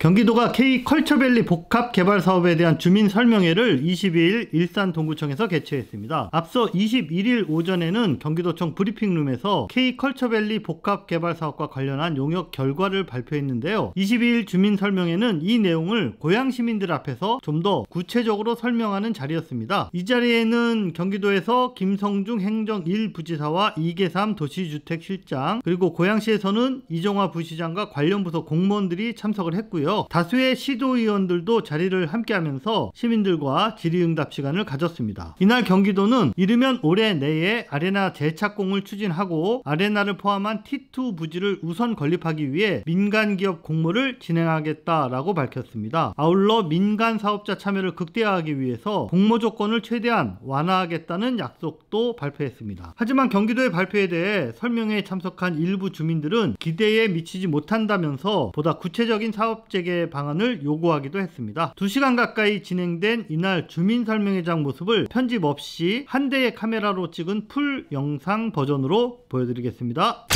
경기도가 K컬처밸리 복합개발사업에 대한 주민 설명회를 22일 일산 동구청에서 개최했습니다. 앞서 21일 오전에는 경기도청 브리핑룸에서 K컬처밸리 복합개발사업과 관련한 용역 결과를 발표했는데요. 22일 주민 설명회는 이 내용을 고양 시민들 앞에서 좀 더 구체적으로 설명하는 자리였습니다. 이 자리에는 경기도에서 김성중 행정 1부지사와 이계삼 도시주택실장, 그리고 고양시에서는 이정화 부시장과 관련 부서 공무원들이 참석을 했고요. 다수의 시도의원들도 자리를 함께하면서 시민들과 질의응답 시간을 가졌습니다. 이날 경기도는 이르면 올해 내에 아레나 재착공을 추진하고 아레나를 포함한 T2 부지를 우선 건립하기 위해 민간기업 공모를 진행하겠다라고 밝혔습니다. 아울러 민간 사업자 참여를 극대화하기 위해서 공모 조건을 최대한 완화하겠다는 약속도 발표했습니다. 하지만 경기도의 발표에 대해 설명회에 참석한 일부 주민들은 기대에 미치지 못한다면서 보다 구체적인 사업 재개 방안을 요구하기도 했습니다. 2시간 가까이 진행된 이날 주민설명회장 모습을 편집 없이 한 대의 카메라로 찍은 풀 영상 버전으로 보여드리겠습니다.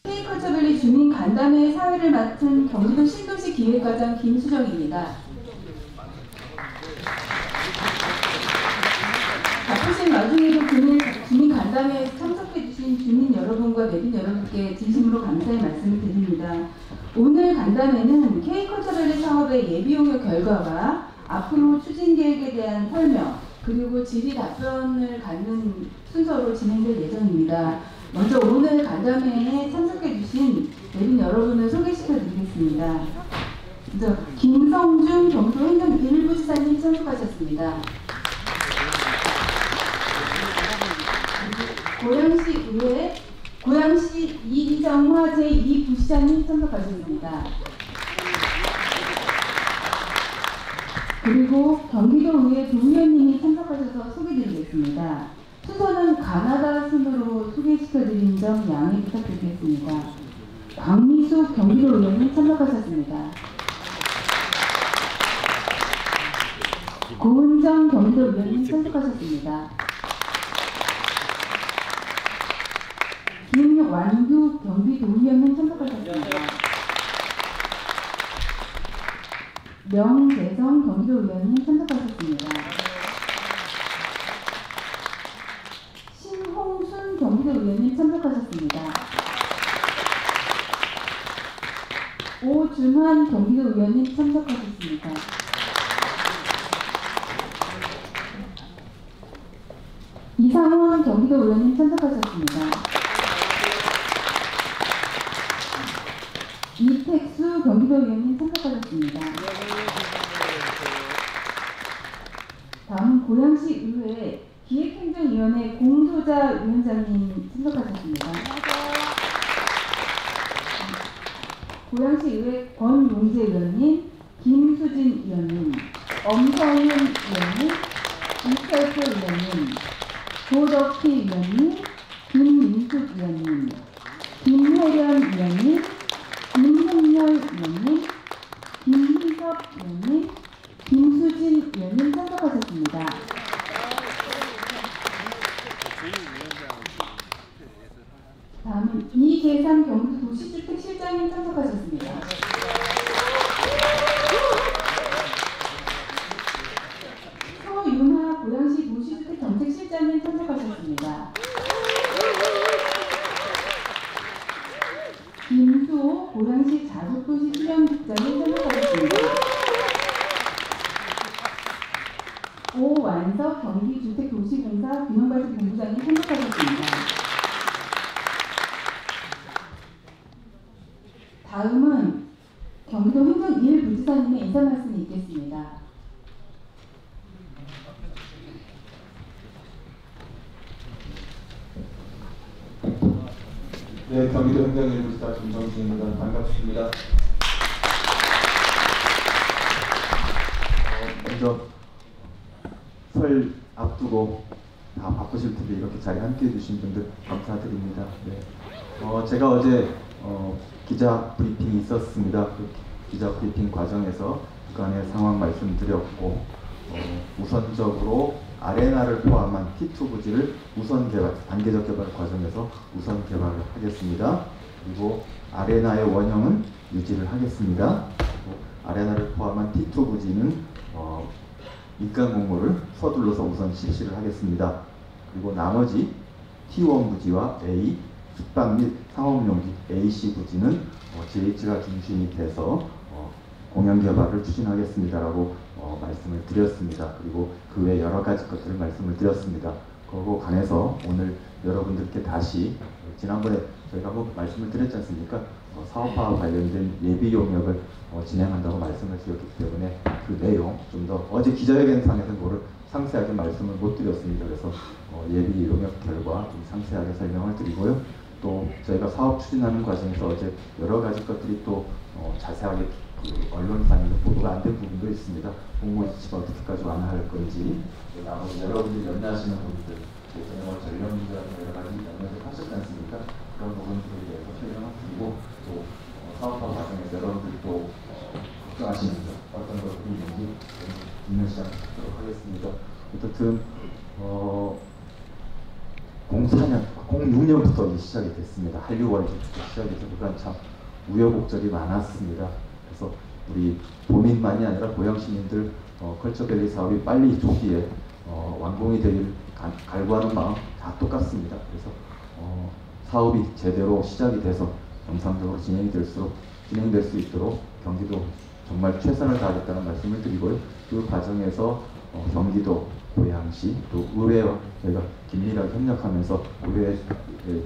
K컬처밸리 주민 간담회 사회를 맡은 경기도 신도시 기획과장 김수정입니다. 바쁘신 와중에도 주민 간담회에 참석해주신 주민 여러분과 내빈 여러분께 진심으로 감사의 말씀을 드립니다. 오늘 간담회는 K컬처밸리 사업의 예비용역 결과와 앞으로 추진 계획에 대한 설명, 그리고 질의 답변을 갖는 순서로 진행될 예정입니다. 먼저 오늘 간담회에 참석해주신 내빈 여러분을 소개시켜드리겠습니다. 먼저 김성중 경기도 행정 1부지사님 참석하셨습니다. 고양시 이정화 제2부시장님 참석하셨습니다. 그리고 경기도의회 도의원님이 참석하셔서 소개드리겠습니다. 순서는 가나다 순으로 소개시켜드린 점 양해 부탁드리겠습니다. 박미숙 경기도의원님 참석하셨습니다. 고은정 경기도의원님 참석하셨습니다. 김완규 경기도의원님 참석하셨습니다. 명대성 경기도의원님 참석하셨습니다. 신홍순 경기도의원님 참석하셨습니다. 오준환 경기도의원님 참석하셨습니다. 이상원 경기도의원님 참석하셨습니다. 이택수 경기도의원님 참석하셨습니다. 다음은 고양시의회 기획행정위원회 공소자 위원장님 참석하셨습니다. 고양시의회 권용재 의원님, 김수진 의원님, 엄성윤 의원님, 이철표 의원님, 조덕희 의원님, 김민숙 의원님, 김혜련 의원님, 김홍렬 의원님, 김희섭 의원님, 김수진 의원님 참석하셨습니다. 다음은 이계삼 경기도 도시주택실장님 참석하셨습니다. 서윤하 고양시 도시주택정책실장님 참석하셨습니다. 김수호 고양시 자족도시 수련국장님 참석하셨습니다. 오완석 경기주택도시공사 균형발전본부장님 참석하셨습니다. 다음은 경기도 행정 1부지사님의 인사 말씀이 있겠습니다. 네, 경기도 행정 1부지사 김정진입니다. 반갑습니다. 먼저 설 앞두고 다 바쁘실 텐데 이렇게 자리에 함께해 주신 분들 감사드립니다. 네. 제가 어제 기자 브리핑이 있었습니다. 그 기자 브리핑 과정에서 그간의 상황 말씀드렸고 우선적으로 아레나를 포함한 T2 부지를 우선 개발, 단계적 개발 과정에서 우선 개발을 하겠습니다. 그리고 아레나의 원형은 유지를 하겠습니다. 아레나를 포함한 T2 부지는 입간 공모를 서둘러서 우선 실시를 하겠습니다. 그리고 나머지 T1 부지와 A, 숙박 및 상업용지 AC 부지는 GH가 중심이 돼서 공영 개발을 추진하겠습니다라고 말씀을 드렸습니다. 그리고 그 외 여러 가지 것들을 말씀을 드렸습니다. 그거 관해서 오늘 여러분들께 다시 지난번에 저희가 한번 말씀을 드렸지 않습니까? 사업화와 관련된 예비 용역을 진행한다고 말씀을 드렸기 때문에 그 내용 좀 더 어제 기자회견상에서는 그거를 상세하게 말씀을 못 드렸습니다. 그래서 예비 용역 결과 좀 상세하게 설명을 드리고요. 또 저희가 사업 추진하는 과정에서 어제 여러 가지 것들이 또 자세하게 언론상에서 보도가 안 된 부분도 있습니다. 공모 지치가 어떻게까지 완화할 건지, 나머지 여러분들이 연대하시는 분들, 영어 전력 문제 같은 여러 가지 연대를 하셨지 않습니까? 그런 부분들에 대해서 설명을 드리고, 또 사업화 과정에서 여러분들이 또 걱정하시는 점, 어떤 것들이 있는지 듣는 시간 갖도록 하겠습니다. 어쨌든 06년부터 시작이 됐습니다. 한류월주부터 시작이 돼서 그간 참 우여곡절이 많았습니다. 그래서 우리 도민만이 아니라 고양 시민들 컬처밸리 사업이 빨리 조기에 완공이 되길 갈구하는 마음 다 똑같습니다. 그래서 사업이 제대로 시작이 돼서 정상적으로 진행될 수 있도록 경기도 정말 최선을 다하겠다는 말씀을 드리고요. 그 과정에서 경기도, 고양시, 또 의회와 저희가 긴밀하게 협력하면서 의회에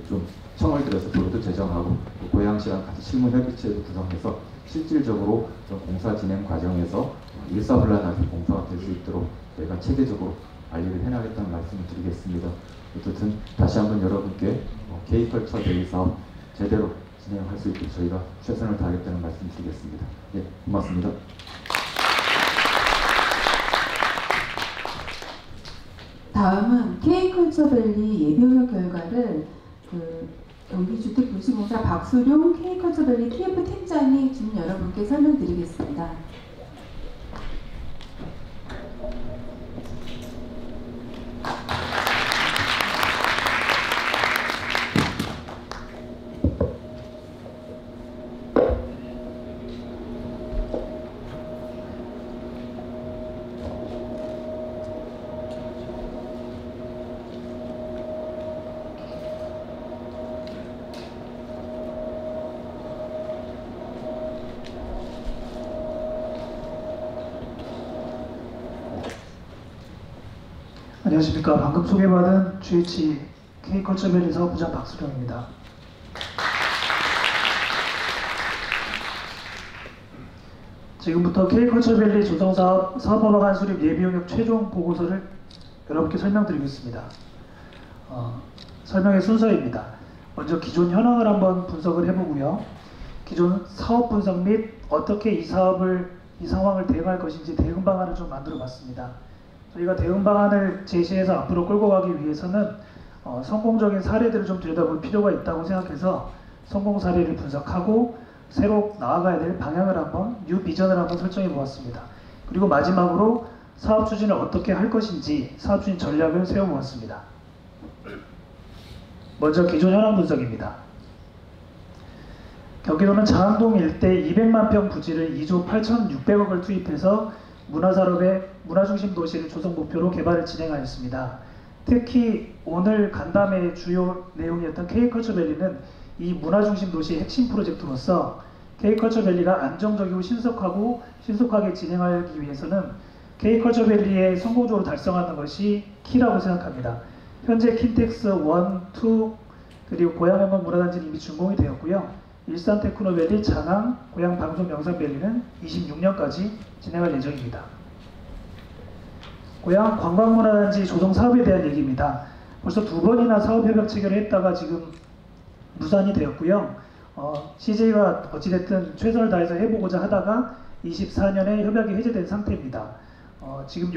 좀 청을 들여서 도로도 제정하고 또 고양시랑 같이 실무협의체도 구성해서 실질적으로 공사 진행 과정에서 일사불란하게 공사가 될 수 있도록 저희가 체계적으로 관리를 해나가겠다는 말씀을 드리겠습니다. 어쨌든 다시 한번 여러분께 K컬처밸리 사업 제대로 진행할 수 있도록 저희가 최선을 다하겠다는 말씀 드리겠습니다. 예, 고맙습니다. 다음은 K컬처밸리 예비용역 결과를 경기주택도시공사 박수룡 K컬처밸리 TF 팀장이 주민 여러분께 설명드리겠습니다. 안녕하십니까. 방금 소개받은 GH K컬처밸리 사업부장 박수령입니다. 지금부터 K컬처밸리 조성사업 사업화방안 수립 예비용역 최종 보고서를 여러분께 설명드리겠습니다. 설명의 순서입니다. 먼저 기존 현황을 한번 분석을 해보고요. 기존 사업 분석 및 어떻게 이 상황을 대응할 것인지 대응 방안을 좀 만들어 봤습니다. 저희가 대응 방안을 제시해서 앞으로 끌고 가기 위해서는 성공적인 사례들을 좀 들여다볼 필요가 있다고 생각해서 성공 사례를 분석하고 새로 나아가야 될 방향을 한번 뉴 비전을 한번 설정해 보았습니다. 그리고 마지막으로 사업 추진을 어떻게 할 것인지 사업 추진 전략을 세워 보았습니다. 먼저 기존 현황 분석입니다. 경기도는 장안동 일대 200만 평 부지를 2조 8,600억을 투입해서 문화산업의 문화중심 도시를 조성 목표로 개발을 진행하였습니다. 특히 오늘 간담회의 주요 내용이었던 K컬처밸리는 이 문화중심 도시의 핵심 프로젝트로서 K컬처밸리가 안정적이고 신속하게 진행하기 위해서는 K컬처밸리의 성공적으로 달성하는 것이 키라고 생각합니다. 현재 킨텍스 1, 2 그리고 고양원광 문화단지는 이미 준공이 되었고요. 일산 테크노밸리, 장항, 고양 방송 영상밸리는 26년까지 진행할 예정입니다. 고양 관광문화단지 조성 사업에 대한 얘기입니다. 벌써 2번이나 사업협약 체결을 했다가 지금 무산이 되었고요. CJ가 어찌됐든 최선을 다해서 해보고자 하다가 24년에 협약이 해제된 상태입니다. 지금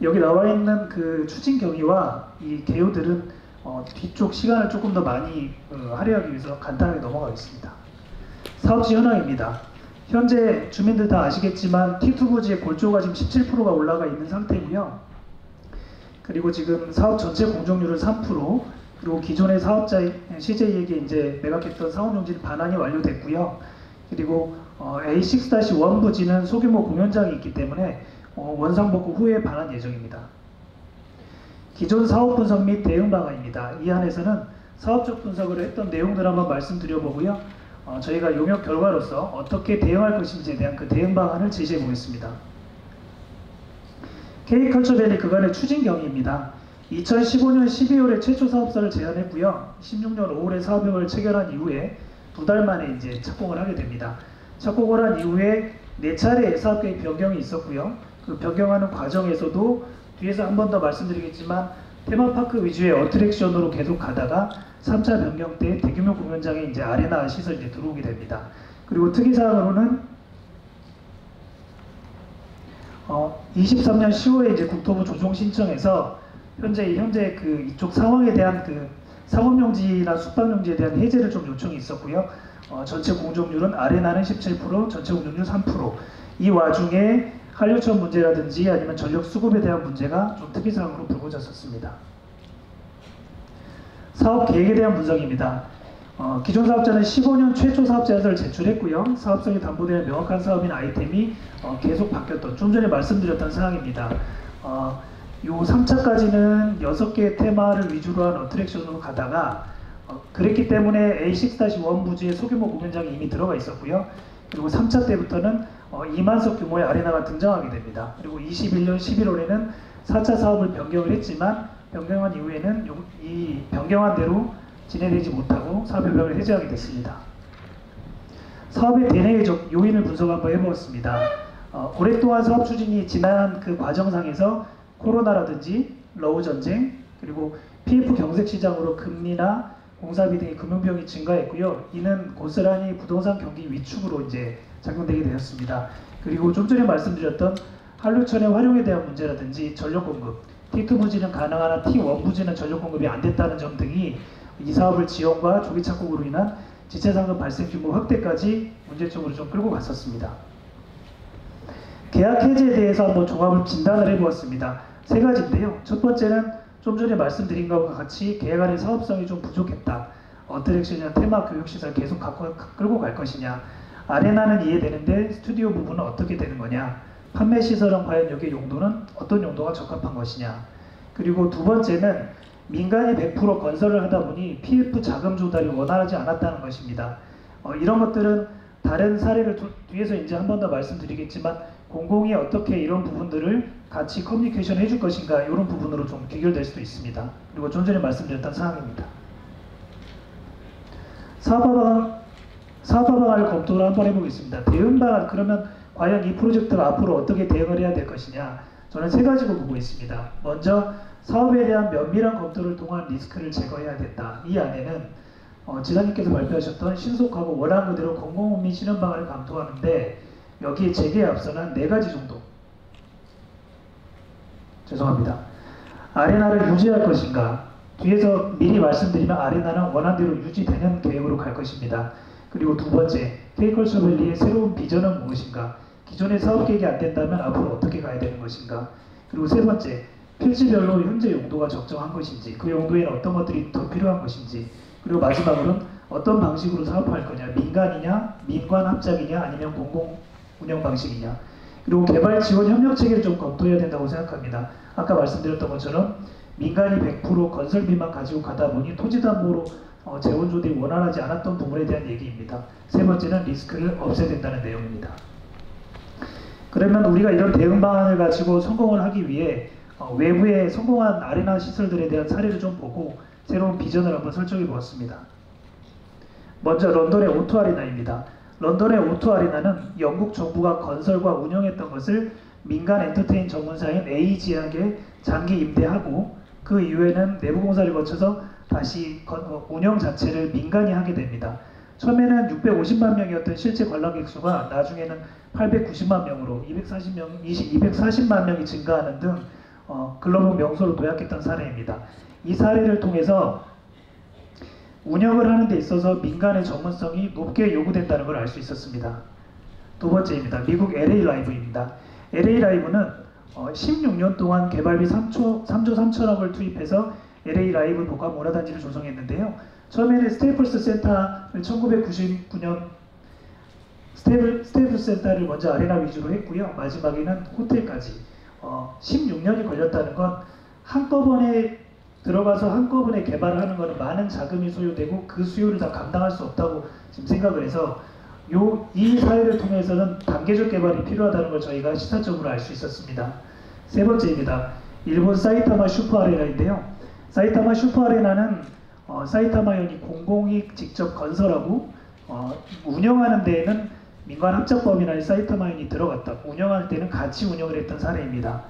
여기 나와 있는 그 추진 경위와 이 개요들은 뒤쪽 시간을 조금 더 많이 할애하기 위해서 간단하게 넘어가겠습니다. 사업지 현황입니다. 현재 주민들 다 아시겠지만 T2 부지의 골조가 지금 17%가 올라가 있는 상태고요. 그리고 지금 사업 전체 공정률은 3%, 그리고 기존의 사업자 CJ에게 이제 매각했던 사업용지는 반환이 완료됐고요. 그리고 A6-1 부지는 소규모 공연장이 있기 때문에 원상복구 후에 반환 예정입니다. 기존 사업 분석 및 대응 방안입니다. 이 안에서는 사업적 분석을 했던 내용들 한번 말씀드려보고요. 저희가 용역 결과로서 어떻게 대응할 것인지에 대한 그 대응 방안을 제시해 보겠습니다. K컬처밸리 그간의 추진 경위입니다. 2015년 12월에 최초 사업사를 제안했고요. 16년 5월에 사업협을 체결한 이후에 2달 만에 이제 착공을 하게 됩니다. 착공을 한 이후에 4차례 사업계획 변경이 있었고요. 그 변경하는 과정에서도 뒤에서 한 번 더 말씀드리겠지만 테마파크 위주의 어트랙션으로 계속 가다가 3차 변경 때 대규모 공연장에 이제 아레나 시설이 이제 들어오게 됩니다. 그리고 특이사항으로는 23년 10월에 이제 국토부 조정 신청에서 현재 그 이쪽 상황에 대한 그 상업용지나 숙박용지에 대한 해제를 좀 요청이 있었고요. 전체 공정률은 아레나는 17%, 전체 공정률 3%. 이 와중에 한류천 문제라든지 아니면 전력 수급에 대한 문제가 좀 특이사항으로 불거졌었습니다. 사업 계획에 대한 분석입니다. 기존 사업자는 15년 최초 사업 제안서를 제출했고요. 사업성이 담보되는 명확한 사업인 아이템이 계속 바뀌었던, 좀 전에 말씀드렸던 사항입니다. 요 3차까지는 6개의 테마를 위주로 한 어트랙션으로 가다가 그랬기 때문에 A6-1 부지에 소규모 공연장이 이미 들어가 있었고요. 그리고 3차 때부터는 2만석 규모의 아레나가 등장하게 됩니다. 그리고 21년 11월에는 4차 사업을 변경을 했지만 변경한 이후에는 이 변경한 대로 진행되지 못하고 사업 협약을 해제하게 됐습니다. 사업의 대내적 요인을 분석 한번 해보았습니다. 오랫동안 사업 추진이 지난 그 과정상에서 코로나라든지 러우 전쟁 그리고 PF 경색 시장으로 금리나 공사비 등의 금융비용이 증가했고요. 이는 고스란히 부동산 경기 위축으로 이제 작용되게 되었습니다. 그리고 좀 전에 말씀드렸던 한류천의 활용에 대한 문제라든지 전력 공급, T2 부지는 가능하나 T1 부지는 전력 공급이 안 됐다는 점 등이 이 사업을 지연과 조기 착공으로 인한 지체상금 발생 규모 확대까지 문제점으로 좀 끌고 갔었습니다. 계약 해제에 대해서 한번 종합을 진단을 해보았습니다. 3가지인데요. 첫 번째는 좀 전에 말씀드린 것과 같이 계약 안의 사업성이 좀 부족했다. 어트랙션이나 테마 교육시설 계속 끌고 갈 것이냐. 아레나는 이해되는데 스튜디오 부분은 어떻게 되는 거냐. 판매 시설은 과연 여기의 용도는 어떤 용도가 적합한 것이냐. 그리고 두 번째는 민간이 100% 건설을 하다 보니 PF 자금 조달이 원활하지 않았다는 것입니다. 이런 것들은 다른 사례를 뒤에서 이제 한 번 더 말씀드리겠지만 공공이 어떻게 이런 부분들을 같이 커뮤니케이션 해줄 것인가 이런 부분으로 좀 귀결될 수도 있습니다. 그리고 좀 전에 말씀드렸던 사항입니다. 사업방안을 검토를 한번 해보겠습니다. 대응방안, 그러면 과연 이 프로젝트가 앞으로 어떻게 대응을 해야 될 것이냐. 저는 3가지로 보고 있습니다. 먼저 사업에 대한 면밀한 검토를 통한 리스크를 제거해야 된다. 이 안에는 지사님께서 발표하셨던 신속하고 원하는 그대로 공공 및 실현 방안을 검토하는데 여기에 재개에 앞서는 4가지 정도. 죄송합니다. 아레나를 유지할 것인가. 뒤에서 미리 말씀드리면 아레나는 원한대로 유지되는 계획으로 갈 것입니다. 그리고 두 번째, K컬처밸리의 새로운 비전은 무엇인가. 기존의 사업 계획이 안 된다면 앞으로 어떻게 가야 되는 것인가. 그리고 세 번째, 필지별로 현재 용도가 적정한 것인지, 그 용도에는 어떤 것들이 더 필요한 것인지, 그리고 마지막으로는 어떤 방식으로 사업할 거냐, 민간이냐, 민관 합작이냐, 아니면 공공 운영 방식이냐. 그리고 개발 지원 협력 체계를 좀 검토해야 된다고 생각합니다. 아까 말씀드렸던 것처럼 민간이 100% 건설비만 가지고 가다 보니 토지담보로 재원 조달이 원활하지 않았던 부분에 대한 얘기입니다. 세 번째는 리스크를 없애야 된다는 내용입니다. 그러면 우리가 이런 대응 방안을 가지고 성공을 하기 위해 외부의 성공한 아레나 시설들에 대한 사례를 좀 보고 새로운 비전을 한번 설정해 보았습니다. 먼저 런던의 O2 아레나입니다. 런던의 O2 아레나는 영국 정부가 건설과 운영했던 것을 민간 엔터테인 전문사인 AEG에게 장기 임대하고 그 이후에는 내부 공사를 거쳐서 다시 운영 자체를 민간이 하게 됩니다. 처음에는 650만 명이었던 실제 관람객 수가 나중에는 890만 명으로 240만 명이 증가하는 등 글로벌 명소로 도약했던 사례입니다. 이 사례를 통해서 운영을 하는 데 있어서 민간의 전문성이 높게 요구된다는 걸 알 수 있었습니다. 두 번째입니다. 미국 LA 라이브입니다. LA 라이브는 16년 동안 개발비 3조 3천억을 투입해서 LA 라이브 복합 문화단지를 조성했는데요. 처음에는 스테이플스 센터를 1999년 스테이플 센터를 먼저 아레나 위주로 했고요. 마지막에는 호텔까지 16년이 걸렸다는 건 한꺼번에 들어가서 한꺼번에 개발을 하는 것은 많은 자금이 소요되고 그 수요를 다 감당할 수 없다고 지금 생각을 해서 이 사례를 통해서는 단계적 개발이 필요하다는 걸 저희가 시사적으로 알 수 있었습니다. 세 번째입니다. 일본 사이타마 슈퍼 아레나인데요. 사이타마 슈퍼 아레나는 사이타마현이 공공이 직접 건설하고 운영하는 데에는 민간 합작법인인 사이타마현이 들어갔다. 운영할 때는 같이 운영을 했던 사례입니다.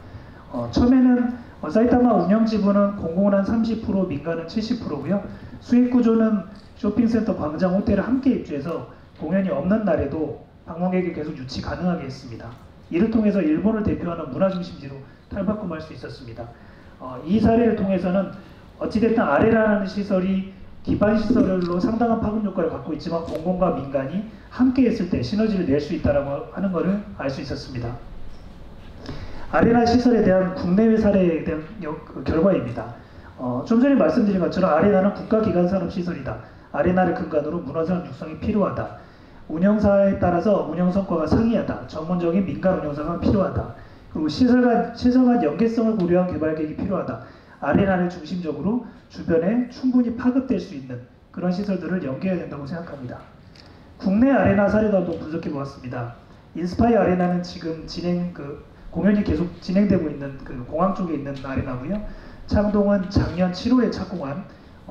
처음에는 사이타마 운영 지분은 공공은 한 30%, 민간은 70%고요. 수익 구조는 쇼핑센터, 광장, 호텔을 함께 입주해서 공연이 없는 날에도 방문객이 계속 유치 가능하게 했습니다. 이를 통해서 일본을 대표하는 문화중심지로 탈바꿈할 수 있었습니다. 이 사례를 통해서는 어찌됐든 아레라는 시설이 기반 시설로 상당한 파급 효과를 갖고 있지만 공공과 민간이 함께 했을 때 시너지를 낼 수 있다고 하는 것을 알 수 있었습니다. 아레나 시설에 대한 국내외 사례에 대한 결과입니다. 좀 전에 말씀드린 것처럼 아레나는 국가기관산업시설이다. 아레나를 근간으로 문화산업 육성이 필요하다. 운영사에 따라서 운영 성과가 상이하다. 전문적인 민간 운영사가 필요하다. 그리고 시설 간 연계성을 고려한 개발 계획이 필요하다. 아레나를 중심적으로 주변에 충분히 파급될 수 있는 그런 시설들을 연계해야 된다고 생각합니다. 국내 아레나 사례도 한번 분석해 보았습니다. 인스파이어 아레나는 지금 공연이 계속 진행되고 있는 그 공항 쪽에 있는 아레나고요. 창동은 작년 7월에 착공한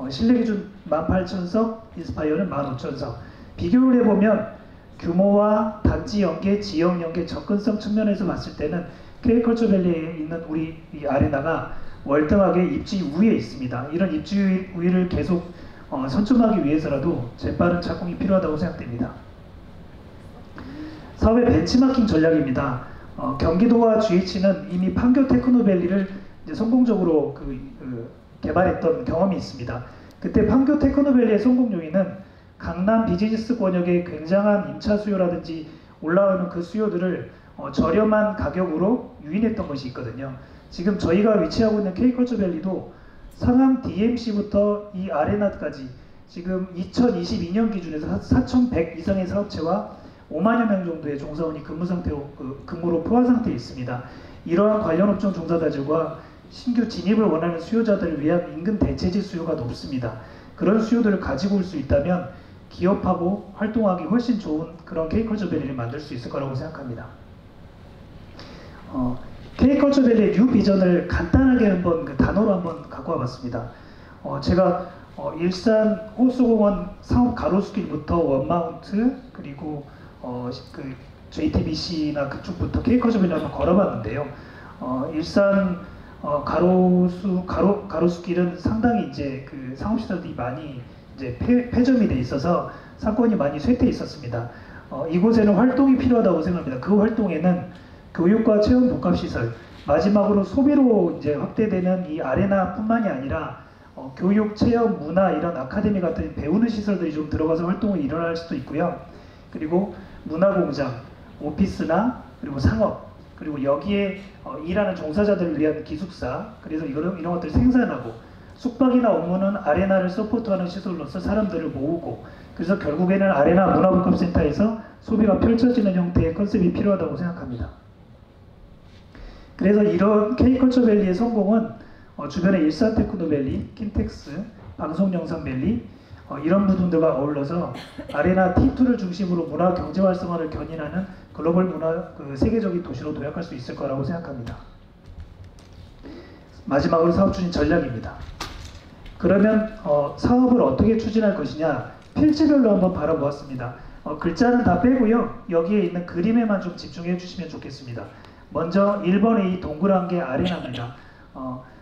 실내 기준 18,000석, 인스파이어는 15,000석. 비교를 해보면 규모와 단지 연계, 지역 연계, 접근성 측면에서 봤을 때는 K컬처밸리에 있는 우리 이 아레나가 월등하게 입지 우위에 있습니다. 이런 입지 우위를 계속 선점하기 위해서라도 재빠른 착공이 필요하다고 생각됩니다. 사업의 벤치마킹 전략입니다. 경기도와 GH는 이미 판교 테크노밸리를 이제 성공적으로 개발했던 경험이 있습니다. 그때 판교 테크노밸리의 성공 요인은 강남 비즈니스 권역의 굉장한 임차 수요라든지 올라오는 그 수요들을 저렴한 가격으로 유인했던 것이 있거든요. 지금 저희가 위치하고 있는 K컬처밸리도 상암 DMC부터 이 아레나까지 지금 2022년 기준에서 4,100 이상의 사업체와 5만여 명 정도의 종사원이 근무로 포화 상태에 있습니다. 이러한 관련 업종 종사자들과 신규 진입을 원하는 수요자들을 위한 임금 대체지 수요가 높습니다. 그런 수요들을 가지고 올 수 있다면 기업하고 활동하기 훨씬 좋은 그런 K컬처밸리를 만들 수 있을 거라고 생각합니다. K컬처밸리의 뉴 비전을 간단하게 한번 단어로 한번 갖고 와봤습니다. 제가 일산 호수공원 사업 가로수길부터 원마운트 그리고 JTBC나 그쪽부터 K컬처밸리 한번 걸어봤는데요. 일산 가로수길은 상당히 이제 그 상업시설들이 많이 이제 폐점이 돼 있어서 상권이 많이 쇠퇴해 있었습니다. 이곳에는 활동이 필요하다고 생각합니다. 그 활동에는 교육과 체험 복합시설, 마지막으로 소비로 이제 확대되는 이 아레나뿐만이 아니라 교육, 체험, 문화 이런 아카데미 같은 배우는 시설들이 좀 들어가서 활동이 일어날 수도 있고요. 그리고 문화공장, 오피스나 그리고 상업, 그리고 여기에 일하는 종사자들을 위한 기숙사, 그래서 이런 것들을 생산하고 숙박이나 업무는 아레나를 서포트하는 시설로서 사람들을 모으고 그래서 결국에는 아레나 문화복합센터에서 소비가 펼쳐지는 형태의 컨셉이 필요하다고 생각합니다. 그래서 이런 K컬처밸리의 성공은 주변의 일산테크노밸리, 킨텍스, 방송영상밸리 이런 부분들과 어울러서 아레나 T2를 중심으로 문화 경제 활성화를 견인하는 글로벌 문화 세계적인 도시로 도약할 수 있을 거라고 생각합니다. 마지막으로 사업 추진 전략입니다. 그러면 사업을 어떻게 추진할 것이냐 필지별로 한번 바라보았습니다. 글자는 다 빼고요. 여기에 있는 그림에만 좀 집중해 주시면 좋겠습니다. 먼저 1번의 이 동그란 게 아레나입니다.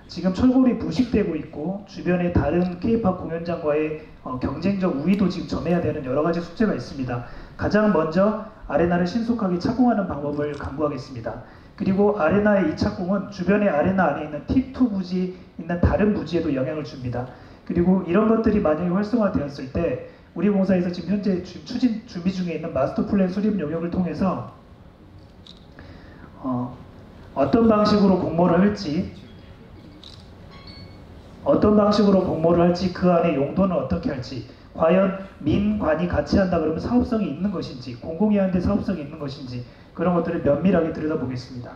지금 철골이 부식되고 있고 주변에 다른 K-팝 공연장과의 경쟁적 우위도 지금 점해야 되는 여러 가지 숙제가 있습니다. 가장 먼저 아레나를 신속하게 착공하는 방법을 강구하겠습니다. 그리고 아레나의 이 착공은 주변의 아레나 안에 있는 T2 부지 있는 다른 부지에도 영향을 줍니다. 그리고 이런 것들이 만약에 활성화되었을 때 우리 공사에서 지금 현재 추진 준비 중에 있는 마스터 플랜 수립 영역을 통해서 어떤 방식으로 공모를 할지 그 안에 용도는 어떻게 할지 과연 민관이 같이 한다 그러면 사업성이 있는 것인지, 공공이 하는데 사업성이 있는 것인지, 그런 것들을 면밀하게 들여다보겠습니다.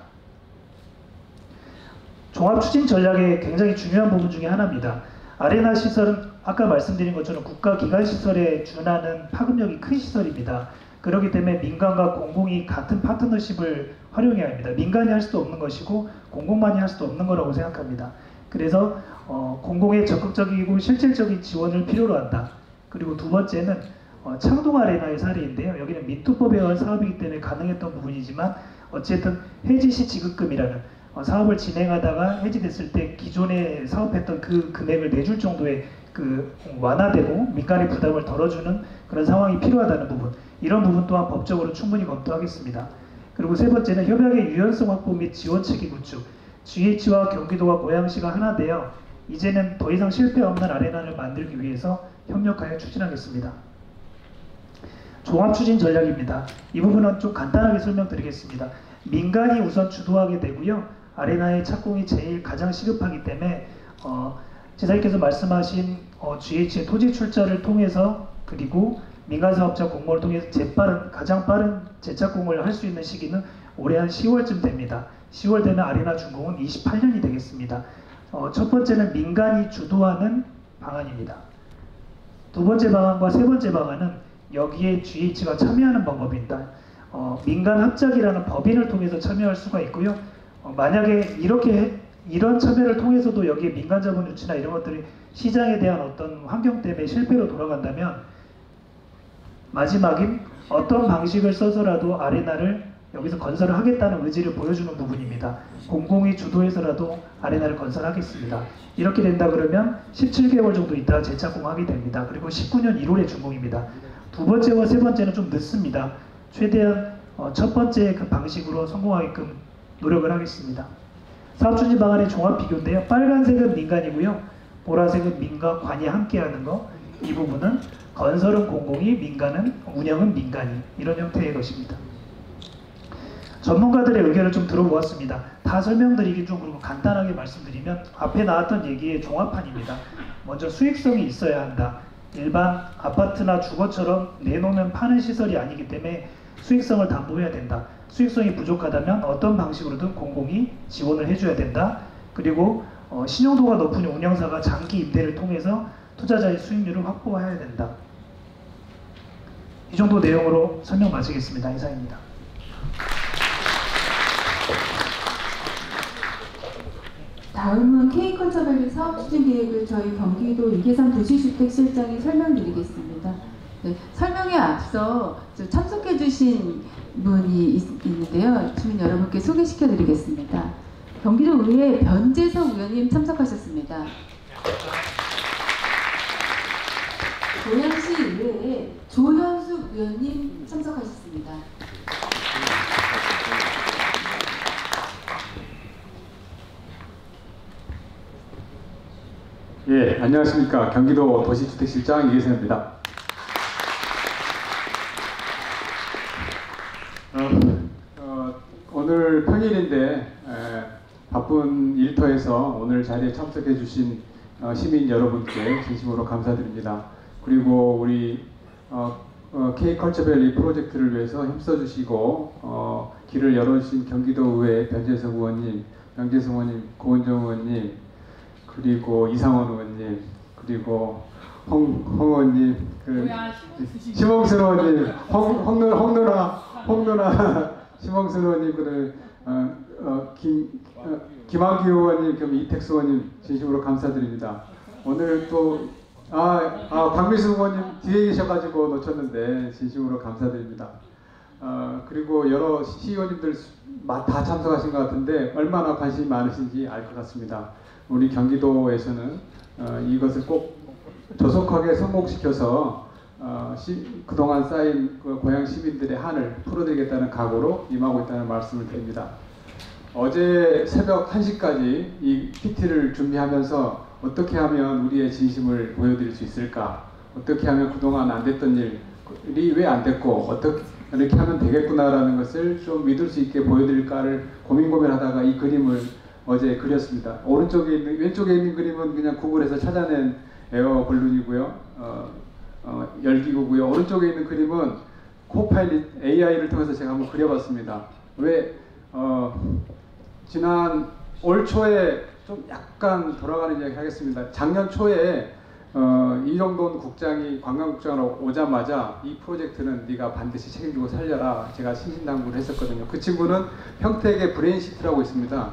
종합추진 전략의 굉장히 중요한 부분 중에 하나입니다. 아레나 시설은 아까 말씀드린 것처럼 국가기관시설에 준하는 파급력이 큰 시설입니다. 그렇기 때문에 민간과 공공이 같은 파트너십을 활용해야 합니다. 민간이 할 수도 없는 것이고 공공만이 할 수도 없는 거라고 생각합니다. 그래서 공공의 적극적이고 실질적인 지원을 필요로 한다. 그리고 두 번째는 창동 아레나의 사례인데요. 여기는 민투법에 의한 사업이기 때문에 가능했던 부분이지만 어쨌든 해지시 지급금이라는 사업을 진행하다가 해지됐을 때 기존에 사업했던 그 금액을 내줄 정도의 그 완화되고 민간의 부담을 덜어주는 그런 상황이 필요하다는 부분, 이런 부분 또한 법적으로 충분히 검토하겠습니다. 그리고 세 번째는 협약의 유연성 확보 및 지원체계 구축. GH와 경기도와 고양시가 하나 되어 이제는 더 이상 실패 없는 아레나를 만들기 위해서 협력하여 추진하겠습니다. 종합추진 전략입니다. 이 부분은 좀 간단하게 설명드리겠습니다. 민간이 우선 주도하게 되고요. 아레나의 착공이 제일 가장 시급하기 때문에 지사님께서 말씀하신 GH의 토지 출자를 통해서, 그리고 민간사업자 공모를 통해서 가장 빠른 재착공을 할 수 있는 시기는 올해 한 10월쯤 됩니다. 10월 되면 아레나 준공은 28년이 되겠습니다. 첫 번째는 민간이 주도하는 방안입니다. 두 번째 방안과 세 번째 방안은 여기에 GH가 참여하는 방법입니다. 민간 합작이라는 법인을 통해서 참여할 수가 있고요. 만약에 이런 참여를 통해서도 여기에 민간 자본 유치나 이런 것들이 시장에 대한 어떤 환경 때문에 실패로 돌아간다면 마지막인 어떤 방식을 써서라도 아레나를 여기서 건설을 하겠다는 의지를 보여주는 부분입니다. 공공이 주도해서라도 아레나를 건설하겠습니다. 이렇게 된다 그러면 17개월 정도 있다가 재착공하게 됩니다. 그리고 19년 1월에 준공입니다. 두 번째와 세 번째는 좀 늦습니다. 최대한 첫 번째 그 방식으로 성공하게끔 노력을 하겠습니다. 사업추진 방안의 종합 비교인데요. 빨간색은 민간이고요. 보라색은 민과 관이 함께하는 거. 이 부분은 건설은 공공이, 민간은, 운영은 민간이, 이런 형태의 것입니다. 전문가들의 의견을 좀 들어보았습니다. 다 설명드리기 좀 그리고 간단하게 말씀드리면 앞에 나왔던 얘기의 종합판입니다. 먼저 수익성이 있어야 한다. 일반 아파트나 주거처럼 내놓으면 파는 시설이 아니기 때문에 수익성을 담보해야 된다. 수익성이 부족하다면 어떤 방식으로든 공공이 지원을 해줘야 된다. 그리고 신용도가 높은 운영사가 장기 임대를 통해서 투자자의 수익률을 확보해야 된다. 이 정도 내용으로 설명 마치겠습니다. 이상입니다. 다음은 K컬처밸리 사업추진계획을 저희 경기도 이계산 도시주택실장이 설명드리겠습니다. 네, 설명에 앞서 참석해 주신 분이 있는데요. 주민 여러분께 소개시켜 드리겠습니다. 경기도 의회 변재석 의원님 참석하셨습니다. 고양시 의회에 조현숙 의원님 참석하셨습니다. 예, 안녕하십니까. 경기도 도시주택실장 이계선입니다. 오늘 평일인데 바쁜 일터에서 오늘 자리에 참석해 주신 시민 여러분께 진심으로 감사드립니다. 그리고 우리 K컬처밸리 프로젝트를 위해서 힘써주시고 길을 열어주신 경기도의회 변재석 의원님, 양재성 의원님, 고은정 의원님, 그리고 이상원 의원님, 그리고 홍 의원님, 심홍순 의원님, 홍누나 심홍순 의원님, 김학규 의원님, 그럼 이택수 의원님 진심으로 감사드립니다. 오늘 또 박미수 의원님 뒤에 계셔가지고 놓쳤는데 진심으로 감사드립니다. 그리고 여러 시의원님들 다 참석하신 것 같은데 얼마나 관심이 많으신지 알 것 같습니다. 우리 경기도에서는 이것을 꼭 조속하게 성공시켜서 그동안 쌓인 고향 시민들의 한을 풀어드리겠다는 각오로 임하고 있다는 말씀을 드립니다. 어제 새벽 1시까지 이 PT를 준비하면서 어떻게 하면 우리의 진심을 보여드릴 수 있을까, 어떻게 하면 그동안 안 됐던 일이 왜 안 됐고 어떻게 이렇게 하면 되겠구나라는 것을 좀 믿을 수 있게 보여드릴까를 고민하다가 이 그림을 어제 그렸습니다. 왼쪽에 있는 그림은 그냥 구글에서 찾아낸 에어 발룬이고요. 열기구고요. 오른쪽에 있는 그림은 코파일럿 AI를 통해서 제가 한번 그려봤습니다. 왜 지난 올 초에 좀 약간 돌아가는 이야기 하겠습니다. 작년 초에 이정돈 국장이 관광국장으로 오자마자 이 프로젝트는 네가 반드시 책임지고 살려라, 제가 신신당부를 했었거든요. 그 친구는 평택에 브레인시트라고 있습니다.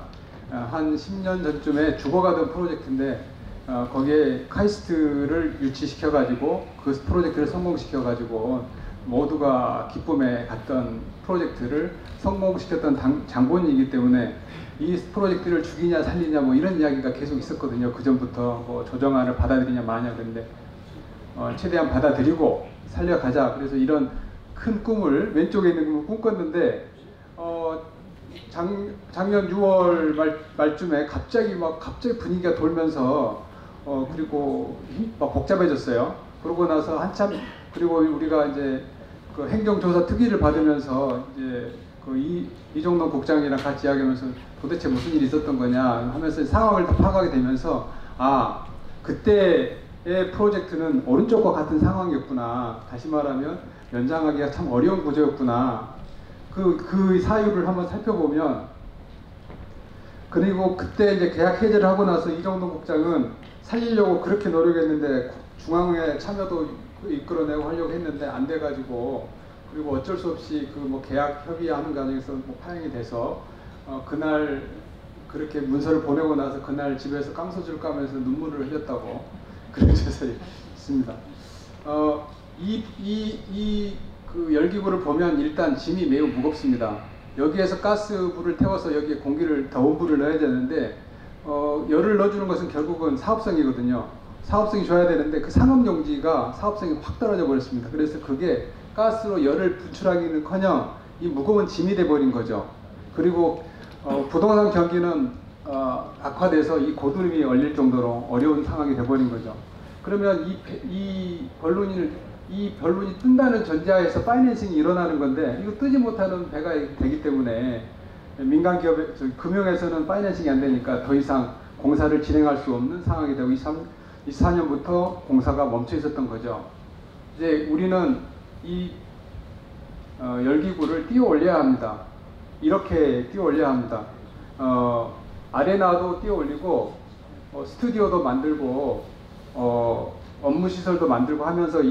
한 10년 전쯤에 죽어가던 프로젝트인데 거기에 카이스트를 유치시켜가지고 그 프로젝트를 성공시켜가지고 모두가 기쁨에 갔던 프로젝트를 성공시켰던 장본인이기 때문에 이 프로젝트를 죽이냐 살리냐 뭐 이런 이야기가 계속 있었거든요. 그 전부터 뭐 조정안을 받아들이냐 마냐. 그런데 최대한 받아들이고 살려가자. 그래서 이런 큰 꿈을, 왼쪽에 있는 꿈을 꿈꿨는데 작년 6월 말쯤에 갑자기 분위기가 돌면서 그리고 막 복잡해졌어요. 그러고 나서 한참, 그리고 우리가 이제 그 행정조사 특위를 받으면서 이제 그 이정돈 국장이랑 같이 이야기하면서 도대체 무슨 일이 있었던 거냐 하면서 상황을 다 파악하게 되면서 그때의 프로젝트는 오른쪽과 같은 상황이었구나. 다시 말하면 연장하기가 참 어려운 구조였구나. 그 사유를 한번 살펴보면, 그리고 그때 이제 계약 해제를 하고 나서 이정돈 국장은 살리려고 그렇게 노력했는데 중앙회 참여도 이끌어내고 하려고 했는데 안 돼가지고, 그리고 어쩔 수 없이 그 뭐 계약 협의하는 과정에서 뭐 파행이 돼서 그날 그렇게 문서를 보내고 나서 그날 집에서 깡소주를 까면서 눈물을 흘렸다고 그런 적이 있습니다. 그 열기구를 보면 일단 짐이 매우 무겁습니다. 여기에서 가스불을 태워서 여기에 공기를 더운 불을 넣어야 되는데 열을 넣어주는 것은 결국은 사업성이거든요. 사업성이 줘야 되는데 그 상업용지가 사업성이 확 떨어져 버렸습니다. 그래서 그게 가스로 열을 분출하기는커녕 이 무거운 짐이 돼버린 거죠. 그리고 부동산 경기는 악화돼서 이 고드름이 얼릴 정도로 어려운 상황이 돼버린 거죠. 그러면 이 변론이 뜬다는 전제하에서 파이낸싱이 일어나는 건데, 이거 뜨지 못하는 배가 되기 때문에 민간 기업의 금융에서는 파이낸싱이 안 되니까 더 이상 공사를 진행할 수 없는 상황이 되고 24년부터 공사가 멈춰 있었던 거죠. 이제 우리는 이 열기구를 띄워 올려야 합니다. 이렇게 띄워 올려야 합니다. 아레나도 띄워 올리고 스튜디오도 만들고 업무시설도 만들고 하면서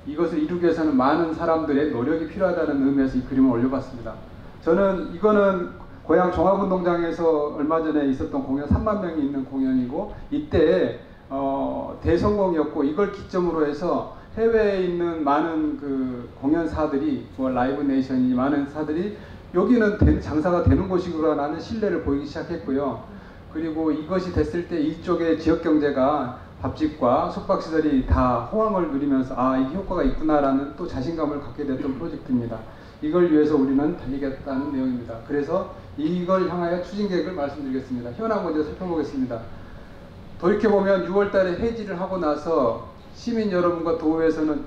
이것을 이루기 위해서는 많은 사람들의 노력이 필요하다는 의미에서 이 그림을 올려봤습니다. 저는 이거는 고향 종합운동장에서 얼마 전에 있었던 공연, 3만 명이 있는 공연이고, 이때 대성공이었고, 이걸 기점으로 해서 해외에 있는 많은 그 공연사들이, 뭐 라이브 네이션이 많은 사들이 여기는 장사가 되는 곳이구나라는 신뢰를 보이기 시작했고요. 그리고 이것이 됐을 때 이쪽의 지역 경제가 밥집과 숙박시설이 다 호황을 누리면서 이게 효과가 있구나라는 또 자신감을 갖게 됐던 프로젝트입니다. 이걸 위해서 우리는 달리겠다는 내용입니다. 그래서 이걸 향하여 추진 계획을 말씀드리겠습니다. 현황 먼저 살펴보겠습니다. 돌이켜보면 6월달에 해지를 하고 나서 시민 여러분과 도의회에서는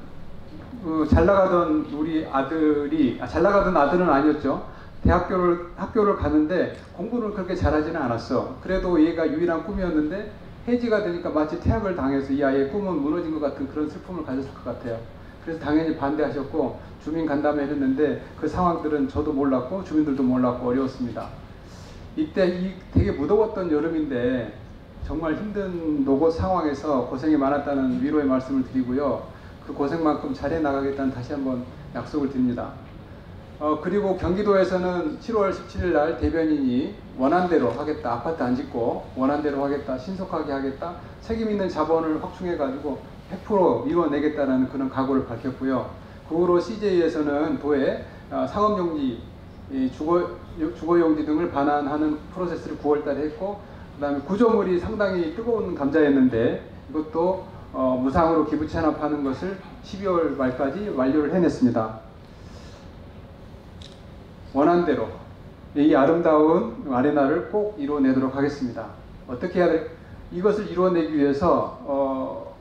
잘 나가던 우리 아들이, 잘 나가던 아들은 아니었죠. 학교를 가는데 공부를 그렇게 잘하지는 않았어. 그래도 얘가 유일한 꿈이었는데 해지가 되니까 마치 퇴학을 당해서 이 아이의 꿈은 무너진 것 같은 그런 슬픔을 가졌을 것 같아요. 그래서 당연히 반대하셨고 주민 간담회를 했는데 그 상황들은 저도 몰랐고 주민들도 몰랐고 어려웠습니다. 이때 되게 무더웠던 여름인데 정말 힘든 노고 상황에서 고생이 많았다는 위로의 말씀을 드리고요. 그 고생만큼 잘해 나가겠다는 다시 한번 약속을 드립니다. 그리고 경기도에서는 7월 17일 날 대변인이 원한대로 하겠다, 아파트 안 짓고 원한대로 하겠다, 신속하게 하겠다, 책임 있는 자본을 확충해가지고 100% 이뤄내겠다는 그런 각오를 밝혔고요. 그 후로 CJ에서는 도에 상업용지, 주거용지 등을 반환하는 프로세스를 9월 달에 했고, 그 다음에 구조물이 상당히 뜨거운 감자였는데 이것도 무상으로 기부 체납하는 것을 12월 말까지 완료를 해냈습니다. 원한대로 이 아름다운 아레나를 꼭 이루어내도록 하겠습니다. 어떻게 해야 돼? 이것을 이루어내기 위해서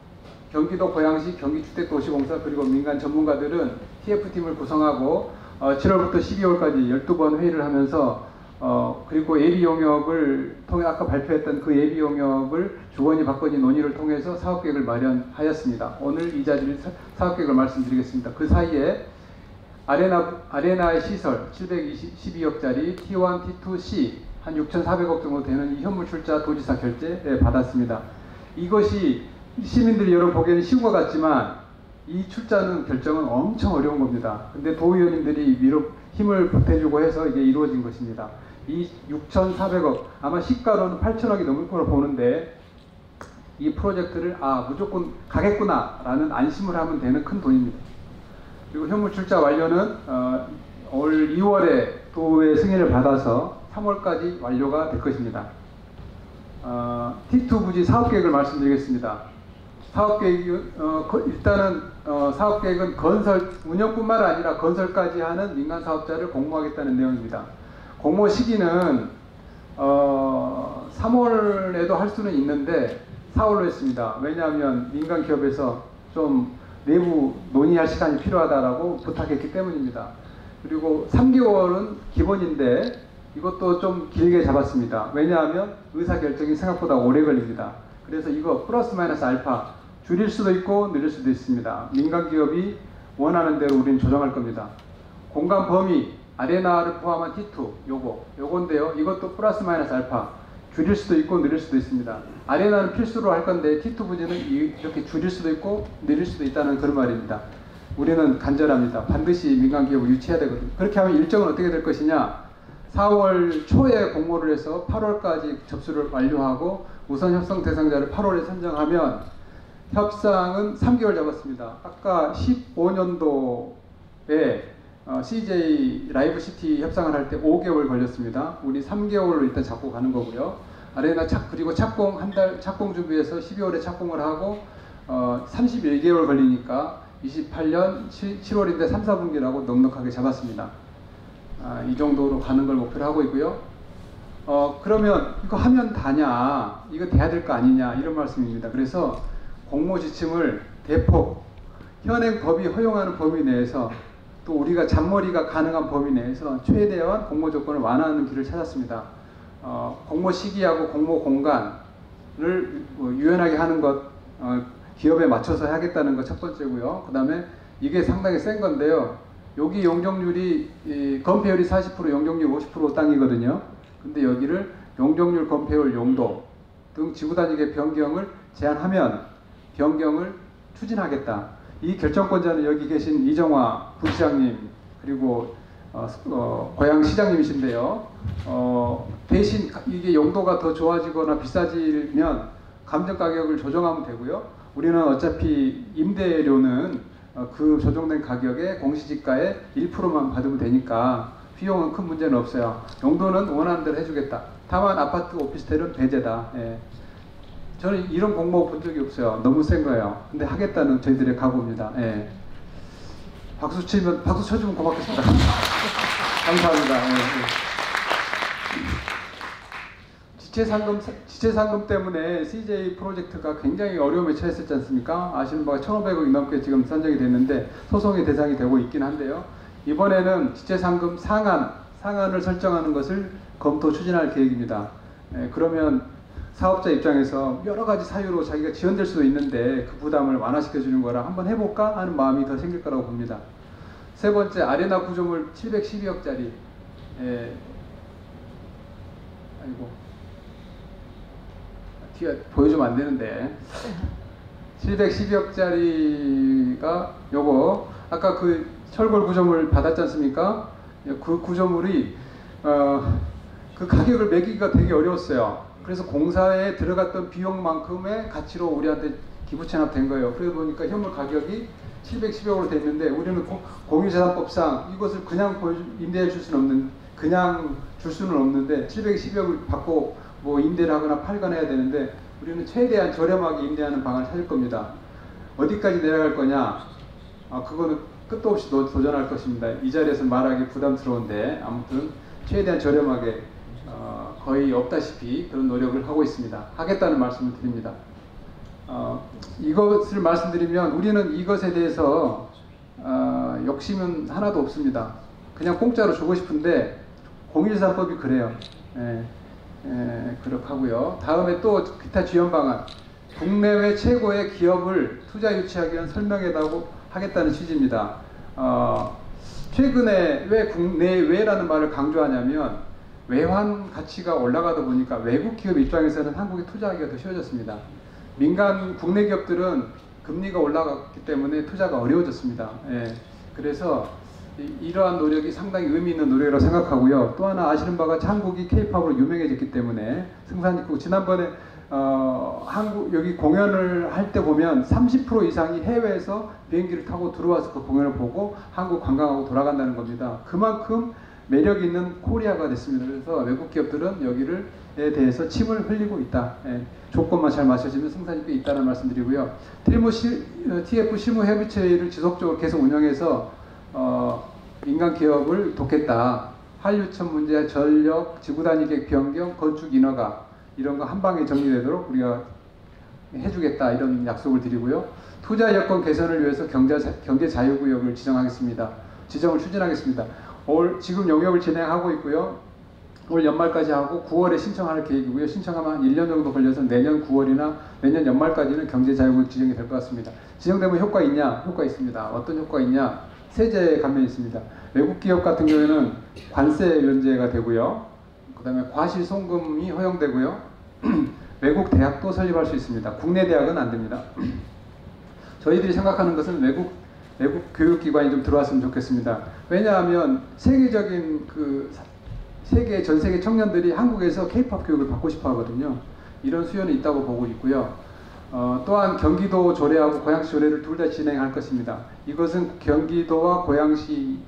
경기도 고양시 경기주택도시공사 그리고 민간 전문가들은 TF팀을 구성하고 7월부터 12월까지 12번 회의를 하면서 그리고 예비 용역을 통해 아까 발표했던 그 예비 용역을 주거니 받거니 논의를 통해서 사업계획을 마련하였습니다. 오늘 이 자리를 사업계획을 말씀드리겠습니다. 그 사이에 아레나의 시설 712억짜리 T1, T2, C 한 6,400억 정도 되는 이 현물 출자 도지사 결재 받았습니다. 이것이 시민들이 여러분 보기에는 쉬운 것 같지만 이 출자는 결정은 엄청 어려운 겁니다. 근데 도의원님들이 힘을 보태주고 해서 이게 이루어진 것입니다. 이 6,400억, 아마 시가로는 8,000억이 넘을 거로 보는데 이 프로젝트를 무조건 가겠구나 라는 안심을 하면 되는 큰 돈입니다. 그리고 현물 출자 완료는 올 2월에 도의 승인을 받아서 3월까지 완료가 될 것입니다. T2 부지 사업계획을 말씀드리겠습니다. 사업계획, 일단은 사업계획은 건설, 운영뿐만 아니라 건설까지 하는 민간 사업자를 공모하겠다는 내용입니다. 공모 시기는 3월에도 할 수는 있는데 4월로 했습니다. 왜냐하면 민간 기업에서 좀 내부 논의할 시간이 필요하다라고 부탁했기 때문입니다. 그리고 3개월은 기본인데 이것도 좀 길게 잡았습니다. 왜냐하면 의사결정이 생각보다 오래 걸립니다. 그래서 이거 플러스 마이너스 알파 줄일 수도 있고 늘릴 수도 있습니다. 민간 기업이 원하는 대로 우리는 조정할 겁니다. 공간 범위 아레나를 포함한 T2 요건데요. 이것도 플러스 마이너스 알파 줄일 수도 있고 늘릴 수도 있습니다. 아레나는 필수로 할 건데 T2 부지는 이렇게 줄일 수도 있고 늘릴 수도 있다는 그런 말입니다. 우리는 간절합니다. 반드시 민간 기업을 유치해야 되거든요. 그렇게 하면 일정은 어떻게 될 것이냐? 4월 초에 공모를 해서 8월까지 접수를 완료하고 우선 협상 대상자를 8월에 선정하면 협상은 3개월 잡았습니다. 아까 15년도에 CJ 라이브 시티 협상을 할 때 5개월 걸렸습니다. 우리 3개월로 일단 잡고 가는 거고요. 아레나 그리고 착공 한 달 착공 준비해서 12월에 착공을 하고 31개월 걸리니까 28년 7월인데 3, 4분기라고 넉넉하게 잡았습니다. 이 정도로 가는 걸 목표로 하고 있고요. 그러면 이거 하면 다냐? 이거 돼야 될 거 아니냐? 이런 말씀입니다. 그래서 공모 지침을 대폭 현행 법이 허용하는 범위 내에서 또 우리가 잔머리가 가능한 범위 내에서 최대한 공모 조건을 완화하는 길을 찾았습니다. 공모 시기하고 공모 공간을 유연하게 하는 것, 기업에 맞춰서 하겠다는 것 첫 번째고요. 그 다음에 이게 상당히 센 건데요. 여기 용적률이 건폐율이 40%, 용적률 50% 땅이거든요. 근데 여기를 용적률, 건폐율, 용도 등 지구단위의 변경을 제한하면 변경을 추진하겠다. 이 결정권자는 여기 계신 이정화 부시장님 그리고 고양시장님이신데요. 대신 이게 용도가 더 좋아지거나 비싸지면 감정가격을 조정하면 되고요. 우리는 어차피 임대료는 그 조정된 가격에 공시지가의 1%만 받으면 되니까 비용은 큰 문제는 없어요. 용도는 원하는 대로 해주겠다. 다만 아파트 오피스텔은 배제다. 예. 저는 이런 공모 본 적이 없어요. 너무 센 거예요. 근데 하겠다는 저희들의 각오입니다. 예. 박수 쳐주면 고맙겠습니다. 감사합니다. 예. 지체상금 때문에 CJ 프로젝트가 굉장히 어려움에 처했었지 않습니까? 아시는 바가 1,500억이 넘게 지금 산정이 됐는데 소송의 대상이 되고 있긴 한데요. 이번에는 지체상금 상한을 설정하는 것을 검토 추진할 계획입니다. 예, 그러면 사업자 입장에서 여러 가지 사유로 자기가 지연될 수도 있는데 그 부담을 완화시켜 주는 거라 한번 해볼까 하는 마음이 더 생길 거라고 봅니다. 세 번째, 아레나 구조물 712억짜리. 뒤에 보여주면 안 되는데 712억짜리가 요거 아까 그 철골 구조물 받았지 않습니까? 그 구조물이 그 가격을 매기기가 되게 어려웠어요. 그래서 공사에 들어갔던 비용만큼의 가치로 우리한테 기부 체납된 거예요. 그러다 보니까 현물 가격이 710억으로 돼 있는데 우리는 공유재산법상 이것을 그냥 임대해 줄 수는 없는데 712억을 받고 뭐 임대를 하거나 팔거나 해야 되는데 우리는 최대한 저렴하게 임대하는 방안을 찾을 겁니다. 어디까지 내려갈 거냐? 그거는 끝도 없이 도전할 것입니다. 이 자리에서 말하기 부담스러운데 아무튼 최대한 저렴하게 거의 없다시피 그런 노력을 하고 있습니다. 하겠다는 말씀을 드립니다. 이것을 말씀드리면 우리는 이것에 대해서 욕심은 하나도 없습니다. 그냥 공짜로 주고 싶은데 공일사법이 그래요. 그렇게 하고요. 다음에 또 기타 지원 방안. 국내외 최고의 기업을 투자 유치하기 위한 설명회라고 하겠다는 취지입니다. 최근에 왜 국내외라는 말을 강조하냐면 외환 가치가 올라가다 보니까 외국 기업 입장에서는 한국에 투자하기가 더 쉬워졌습니다. 민간 국내 기업들은 금리가 올라갔기 때문에 투자가 어려워졌습니다. 그래서 이러한 노력이 상당히 의미 있는 노력이라고 생각하고요. 또 하나 아시는 바가 한국이 K-팝으로 유명해졌기 때문에 승산이 크고, 지난번에 한국 여기 공연을 할 때 보면 30% 이상이 해외에서 비행기를 타고 들어와서 그 공연을 보고 한국 관광하고 돌아간다는 겁니다. 그만큼 매력 있는 코리아가 됐습니다. 그래서 외국 기업들은 여기를에 대해서 침을 흘리고 있다. 조건만 잘 맞춰지면 승산이 꽤 있다는 말씀드리고요. TF 실무 협의체를 지속적으로 계속 운영해서 민간 기업을 돕겠다. 한류천 문제, 전력, 지구단위 계획 변경, 건축 인허가 이런 거 한 방에 정리되도록 우리가 해주겠다, 이런 약속을 드리고요. 투자 여건 개선을 위해서 경제 자유구역을 지정을 추진하겠습니다. 지금 용역을 진행하고 있고요. 올 연말까지 하고 9월에 신청할 계획이고요. 신청하면 한 1년 정도 걸려서 내년 9월이나 내년 연말까지는 경제 자유구역 지정이 될 것 같습니다. 지정되면 효과 있냐? 효과 있습니다. 어떤 효과 있냐? 세제 감면이 있습니다. 외국 기업 같은 경우에는 관세 면제가 되고요. 그 다음에 과실송금이 허용되고요. 외국 대학도 설립할 수 있습니다. 국내 대학은 안 됩니다. 저희들이 생각하는 것은 외국 교육기관이 좀 들어왔으면 좋겠습니다. 왜냐하면 세계적인 전 세계 청년들이 한국에서 K-팝 교육을 받고 싶어 하거든요. 이런 수요는 있다고 보고 있고요. 또한 경기도 조례하고 고양시 조례를 둘 다 진행할 것입니다. 이것은 경기도와 고양시의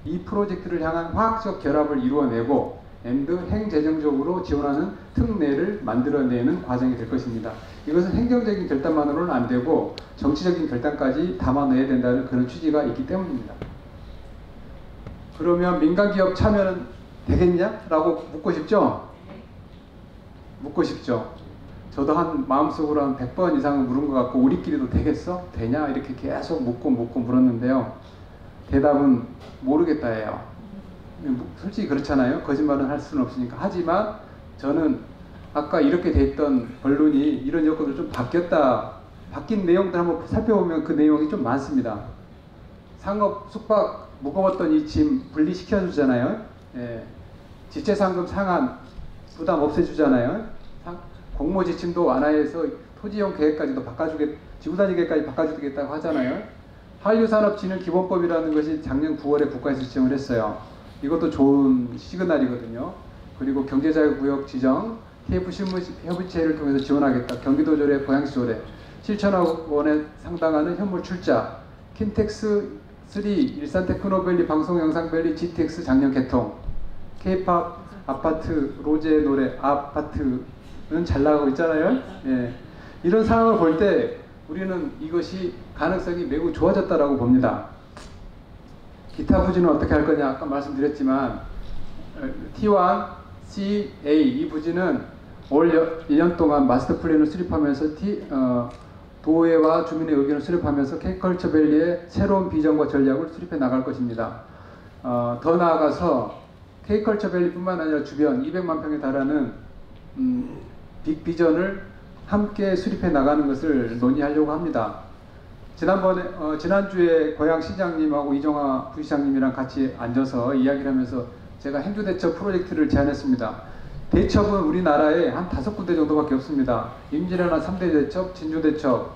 이 프로젝트를 향한 화학적 결합을 이루어내고 행재정적으로 지원하는 특례를 만들어내는 과정이 될 것입니다. 이것은 행정적인 결단만으로는 안 되고 정치적인 결단까지 담아내야 된다는 그런 취지가 있기 때문입니다. 그러면 민간기업 참여는 되겠냐? 라고 묻고 싶죠? 묻고 싶죠. 저도 마음속으로 한 100번 이상은 물은 것 같고, 우리끼리도 되겠어? 되냐? 이렇게 계속 묻고 물었는데요. 대답은 모르겠다예요. 솔직히 그렇잖아요. 거짓말은 할 수는 없으니까. 하지만 저는 아까 이렇게 돼 있던 본론이 이런 여건으로 좀 바뀌었다. 바뀐 내용들 한번 살펴보면 그 내용이 좀 많습니다. 상업, 숙박 무거웠던 이 짐 분리시켜 주잖아요. 지체상금 상한 부담 없애주잖아요. 공모 지침도 완화해서 토지용 계획까지도 지구단위 계획까지 바꿔주겠다고 하잖아요. 한류산업진흥기본법이라는 것이 작년 9월에 국가에서 지정을 했어요. 이것도 좋은 시그널이거든요. 그리고 경제자유구역 지정, TF 실무협의체를 통해서 지원하겠다. 경기도 조례, 고양시 조례, 7천억 원에 상당하는 현물 출자, 킨텍스 3, 일산테크노밸리, 방송영상밸리, GTX 작년 개통, K-팝 아파트, 로제 노래 아파트는 잘 나가고 있잖아요. 이런 상황을 볼 때 우리는 이것이 가능성이 매우 좋아졌다라고 봅니다. 기타 부지는 어떻게 할 거냐? 아까 말씀드렸지만 T1, C, A 이 부지는 올 1년 동안 마스터 플랜을 수립하면서 도의와 주민의 의견을 수립하면서 K컬처밸리의 새로운 비전과 전략을 수립해 나갈 것입니다. 더 나아가서 K컬처밸리뿐만 아니라 주변 200만 평에 달하는 빅비전을 함께 수립해 나가는 것을 논의하려고 합니다. 지난주에 고양시장님하고 이정화 부시장님이랑 같이 앉아서 이야기를 하면서 제가 행주대첩 프로젝트를 제안했습니다. 대첩은 우리나라에 한 5군데 정도밖에 없습니다. 임진왜란 3대 대첩, 진주대첩,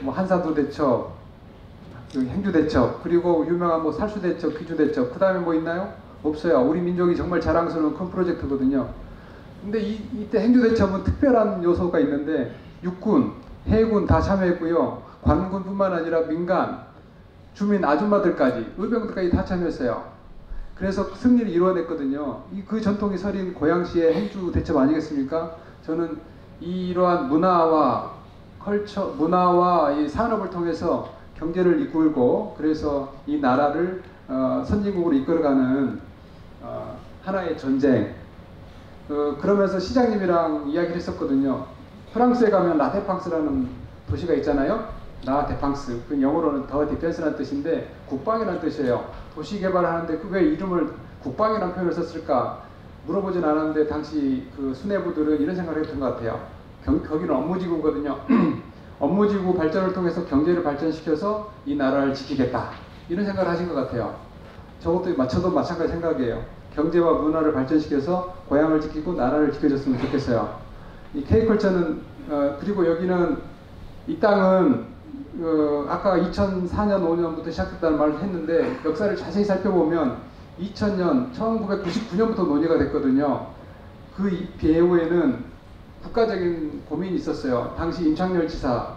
한사도대첩, 행주대첩, 그리고 유명한 살수대첩, 귀주대첩, 그 다음에 뭐 있나요? 없어요. 우리 민족이 정말 자랑스러운 큰 프로젝트거든요. 근데 이때 행주대첩은 특별한 요소가 있는데 육군, 해군 다 참여했고요. 관군뿐만 아니라 민간, 주민 아줌마들까지, 의병들까지 다 참여했어요. 그래서 승리를 이루어냈거든요. 그 전통이 서린 고양시의 행주대첩 아니겠습니까? 저는 이러한 문화와 이 산업을 통해서 경제를 이끌고, 그래서 이 나라를 선진국으로 이끌어가는 하나의 전쟁. 그러면서 시장님이랑 이야기를 했었거든요. 프랑스에 가면 라데팡스라는 도시가 있잖아요. 라데팡스. 그 영어로는 더 디펜스라는 뜻인데 국방이라는 뜻이에요. 도시 개발을 하는데 왜 이름을 국방이라는 표현을 썼을까 물어보진 않았는데 당시 그 수뇌부들은 이런 생각을 했던 것 같아요. 거기는 업무지구거든요. 업무지구 발전을 통해서 경제를 발전시켜서 이 나라를 지키겠다 이런 생각을 하신 것 같아요. 저도 마찬가지 생각이에요. 경제와 문화를 발전시켜서 고향을 지키고 나라를 지켜줬으면 좋겠어요. 이 K컬처는 그리고 여기는 이 땅은 아까 2004년 5년부터 시작했다는 말을 했는데 역사를 자세히 살펴보면 2000년 1999년부터 논의가 됐거든요. 그 배후에는 국가적인 고민이 있었어요. 당시 임창열 지사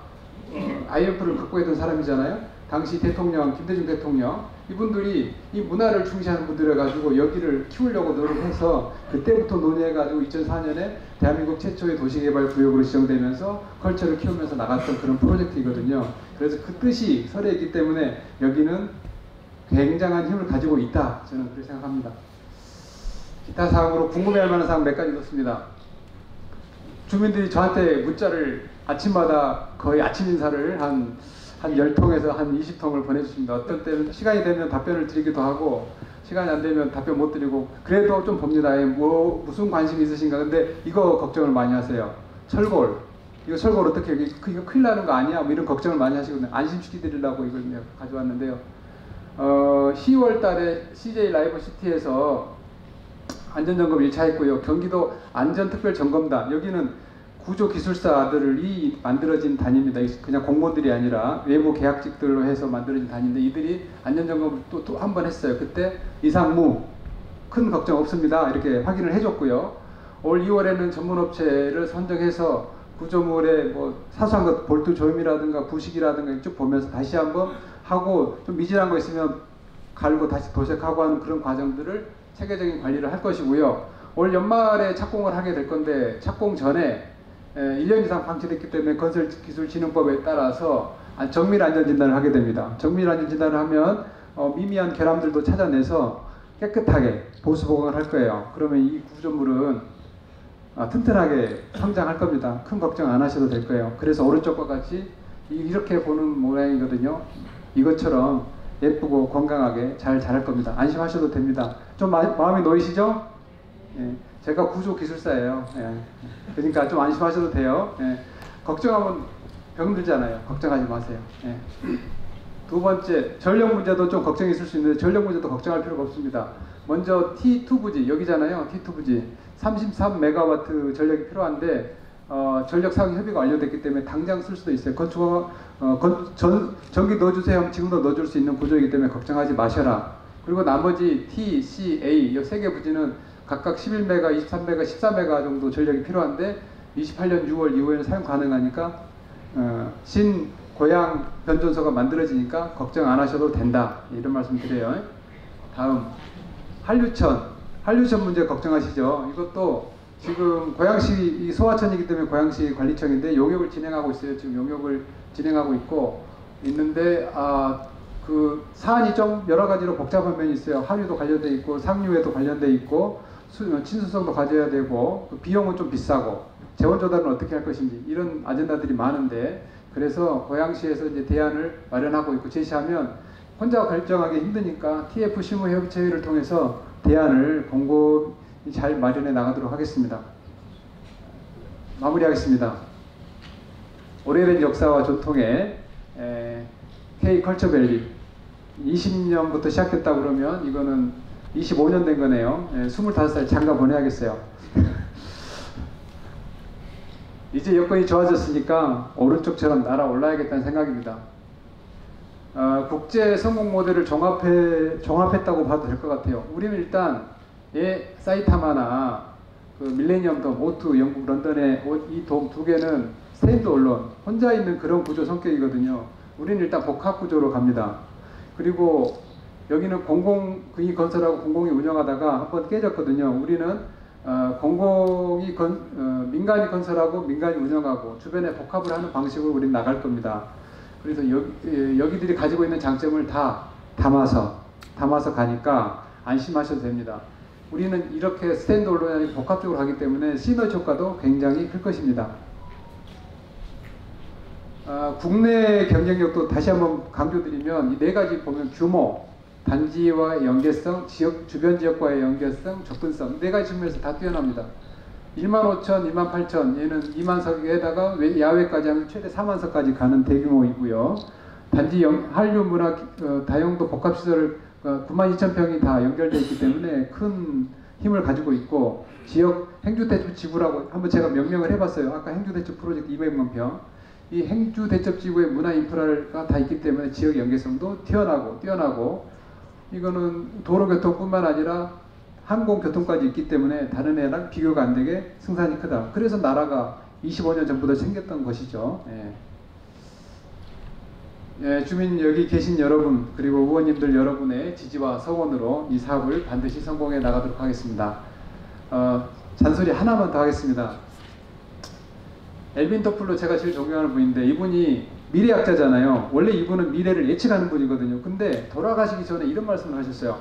IMF를 극복했던 사람이잖아요. 당시 대통령 김대중 대통령 이분들이 이 문화를 중시하는 분들이라 가지고 여기를 키우려고 노력해서 그때부터 논의해 가지고 2004년에 대한민국 최초의 도시개발구역으로 지정되면서 컬처를 키우면서 나갔던 그런 프로젝트이거든요. 그래서 그 뜻이 설에 있기 때문에 여기는 굉장한 힘을 가지고 있다. 저는 그렇게 생각합니다. 기타 사항으로 궁금해할 만한 사항 몇 가지 넣습니다. 주민들이 저한테 문자를 아침마다 거의 아침 인사를 한 10통에서 한 20통을 보내주십니다. 어떤 때는 시간이 되면 답변을 드리기도 하고 시간이 안 되면 답변 못 드리고 그래도 좀 봅니다. 무슨 관심이 있으신가. 근데 이거 걱정을 많이 하세요. 철골. 이거 철골 어떻게 이거 큰일 나는 거 아니야? 뭐 이런 걱정을 많이 하시거든요. 안심시키드리려고 이걸 가져왔는데요. 10월 달에 CJ 라이브 시티에서 안전점검 1차 했고요. 경기도 안전특별점검단 여기는 구조기술사들이 만들어진 단위입니다. 그냥 공무원들이 아니라 외부 계약직들로 해서 만들어진 단위인데 이들이 안전점검을 또 한 번 했어요. 그때 이상무 큰 걱정 없습니다. 이렇게 확인을 해줬고요. 올 2월에는 전문업체를 선정해서 구조물에 뭐 사소한 것 볼트 조임이라든가 부식이라든가 쭉 보면서 다시 한번 하고 좀 미진한 거 있으면 갈고 다시 도색하고 하는 그런 과정들을 체계적인 관리를 할 것이고요. 올 연말에 착공을 하게 될 건데 착공 전에 1년 이상 방치됐기 때문에 건설기술진흥법에 따라서 정밀 안전진단을 하게 됩니다. 정밀 안전진단을 하면 미미한 결함들도 찾아내서 깨끗하게 보수 보강을 할 거예요. 그러면 이 구조물은 튼튼하게 성장할 겁니다. 큰 걱정 안 하셔도 될 거예요. 그래서 오른쪽과 같이 이렇게 보는 모양이거든요. 이것처럼 예쁘고 건강하게 잘 자랄 겁니다. 안심하셔도 됩니다. 좀 마음이 놓이시죠? 예, 제가 구조기술사예요. 예, 그러니까 좀 안심하셔도 돼요. 예, 걱정하면 병들잖아요. 걱정하지 마세요. 예. 두 번째, 전력 문제도 좀 걱정이 있을 수 있는데 전력 문제도 걱정할 필요가 없습니다. 먼저 T2 부지, 여기잖아요. T2 부지 33메가와트 전력이 필요한데 전력 사용 협의가 완료됐기 때문에 당장 쓸 수도 있어요. 전기 넣어주세요 하면 지금도 넣어줄 수 있는 구조이기 때문에 걱정하지 마셔라. 그리고 나머지 T, C, A 이 세 개 부지는 각각 11메가, 23메가, 14메가 정도 전력이 필요한데 28년 6월 이후에는 사용 가능하니까 신고양 변전소가 만들어지니까 걱정 안 하셔도 된다. 이런 말씀 드려요. 다음 한류천 문제 걱정하시죠. 이것도 지금 고양시 소하천이기 때문에 고양시 관리청인데 용역을 진행하고 있어요. 지금 용역을 진행하고 있는데 그 사안이 좀 여러 가지로 복잡한 면이 있어요. 한류도 관련돼 있고 상류에도 관련돼 있고 친수성도 가져야 되고 비용은 좀 비싸고 재원 조달은 어떻게 할 것인지 이런 아젠다들이 많은데 그래서 고양시에서 이제 대안을 마련하고 있고 제시하면 혼자 결정하기 힘드니까 TF 실무협의체회를 통해서 대안을 곰곰이 잘 마련해 나가도록 하겠습니다. 마무리하겠습니다. 오래된 역사와 전통의 K컬처밸리 20년부터 시작했다 그러면 이거는 25년 된 거네요. 25살 장가 보내야겠어요. 이제 여건이 좋아졌으니까 오른쪽처럼 날아올라야겠다는 생각입니다. 국제 성공 모델을 종합했다고 봐도 될 것 같아요. 우리는 일단 사이타마나 그 밀레니엄 돔, O2 영국 런던의 이 돔 두 개는 스탠드 언론 혼자 있는 그런 구조 성격이거든요. 우리는 일단 복합 구조로 갑니다. 그리고 여기는 공공이 건설하고 공공이 운영하다가 한번 깨졌거든요. 우리는 민간이 건설하고 민간이 운영하고 주변에 복합을 하는 방식으로 우리는 나갈 겁니다. 그래서 여기들이 가지고 있는 장점을 다 담아서 가니까 안심하셔도 됩니다. 우리는 이렇게 스탠드 언론이 아니고 복합적으로 가기 때문에 시너지 효과도 굉장히 클 것입니다. 국내 경쟁력도 다시 한번 강조드리면 이 네 가지 보면 규모, 단지와의 연계성, 주변 지역과의 연계성, 접근성 4가지 측면에서 다 뛰어납니다. 1만 5천, 2만 8천 얘는 2만 석에다가 야외까지 하면 최대 4만 석까지 가는 대규모이고요. 단지 한류 문화 다용도 복합시설을 9만 2천 평이 다 연결되어 있기 때문에 큰 힘을 가지고 있고, 지역 행주대첩 지구라고 한번 제가 명명을 해봤어요. 아까 행주대첩 프로젝트 200만 평. 이 행주대첩 지구의 문화 인프라가 다 있기 때문에 지역 연계성도 뛰어나고 이거는 도로교통뿐만 아니라 항공교통까지 있기 때문에 다른 애랑 비교가 안 되게 승산이 크다. 그래서 나라가 25년 전부터 챙겼던 것이죠. 주민 여기 계신 여러분 그리고 의원님들 여러분의 지지와 성원으로 이 사업을 반드시 성공해 나가도록 하겠습니다. 잔소리 하나만 더 하겠습니다. 엘빈 토플러 제가 제일 존경하는 분인데 이분이 미래학자잖아요. 원래 이분은 미래를 예측하는 분이거든요. 근데 돌아가시기 전에 이런 말씀을 하셨어요.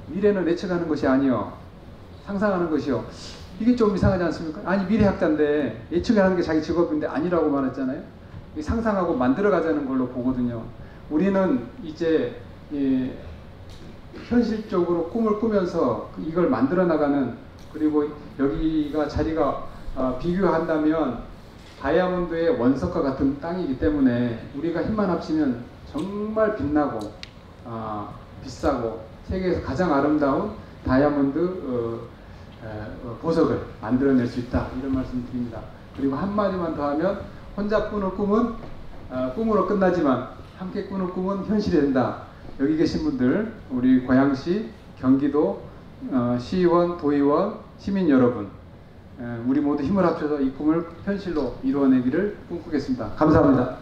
미래는 예측하는 것이 아니요, 상상하는 것이요. 이게 좀 이상하지 않습니까? 아니 미래학자인데 예측하는 게 자기 직업인데 아니라고 말했잖아요. 상상하고 만들어가자는 걸로 보거든요. 우리는 이제 현실적으로 꿈을 꾸면서 이걸 만들어 나가는, 그리고 여기가 자리가 비교한다면 다이아몬드의 원석과 같은 땅이기 때문에 우리가 힘만 합치면 정말 빛나고 비싸고 세계에서 가장 아름다운 다이아몬드 보석을 만들어낼 수 있다, 이런 말씀 드립니다. 그리고 한마디만 더 하면 혼자 꾸는 꿈은 꿈으로 끝나지만 함께 꾸는 꿈은 현실이 된다. 여기 계신 분들, 우리 고양시, 경기도 시의원, 도의원, 시민 여러분, 우리 모두 힘을 합쳐서 이 꿈을 현실로 이루어내기를 꿈꾸겠습니다. 감사합니다.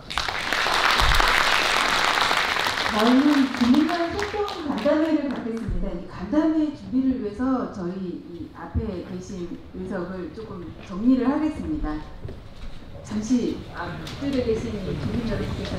다음은 주민간 소통 간담회를 갖겠습니다. 이 간담회 준비를 위해서 저희 이 앞에 계신 의석을 조금 정리를 하겠습니다. 잠시 앞쪽에 계신 이 주민 여러분께서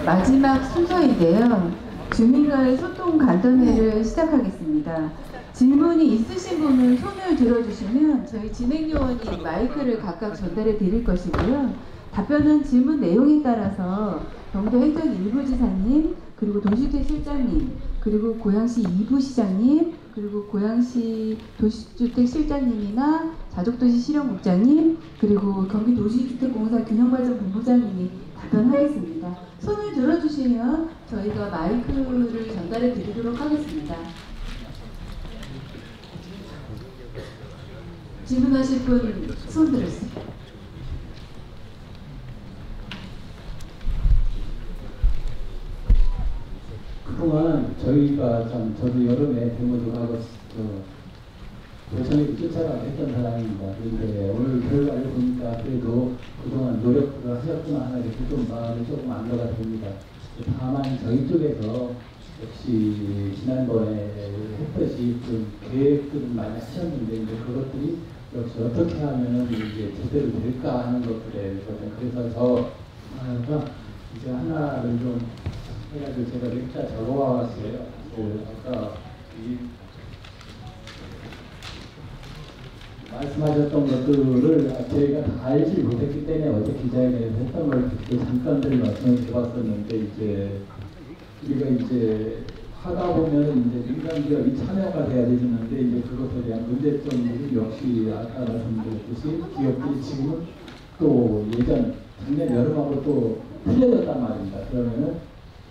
마지막 순서인데요. 주민과의 소통 간담회를 시작하겠습니다. 질문이 있으신 분은 손을 들어주시면 저희 진행요원이 마이크를 각각 전달해 드릴 것이고요. 답변은 질문 내용에 따라서 경도 행정 1부 지사님, 그리고 도시주택 실장님, 그리고 고양시 2부 시장님, 그리고 고양시 도시주택 실장님이나 자족도시 실용국장님, 그리고 경기도시주택공사 균형발전본부장님이 답변하겠습니다. 손을 들어주시면 저희가 마이크를 전달해 드리도록 하겠습니다. 질문하실 분 손 들으세요. 그동안 저희가 저도 여름에 대모도 하고 도청에 쫓아가고 했던 사람입니다. 그런데 오늘 결과를 보니까 그래도 그동안 노력을 하셨구나 하는 게 좀 마음이 조금 안도가 됩니다. 다만 저희 쪽에서 역시 지난번에 했듯이 좀 계획들은 많이 하셨는데 이제 그것들이 역시 어떻게 하면 이제 제대로 될까 하는 것들에 그래서 저가 이제 하나를 좀 해가지고 제가 몇 자 적어왔어요. 아까 말씀하셨던 것들을 저희가 다 알지 못했기 때문에 어제 기자회견에서 했던 걸 듣고 잠깐들 말씀을 드렸었는데 이제 우리가 이제 하다 보면 이제 민간 기업이 참여가 돼야 되는데 이제 그것에 대한 문제점들이 역시 아까 말씀드렸듯이 기업들이 지금은 또 작년 여름하고 또 틀려졌단 말입니다. 그러면은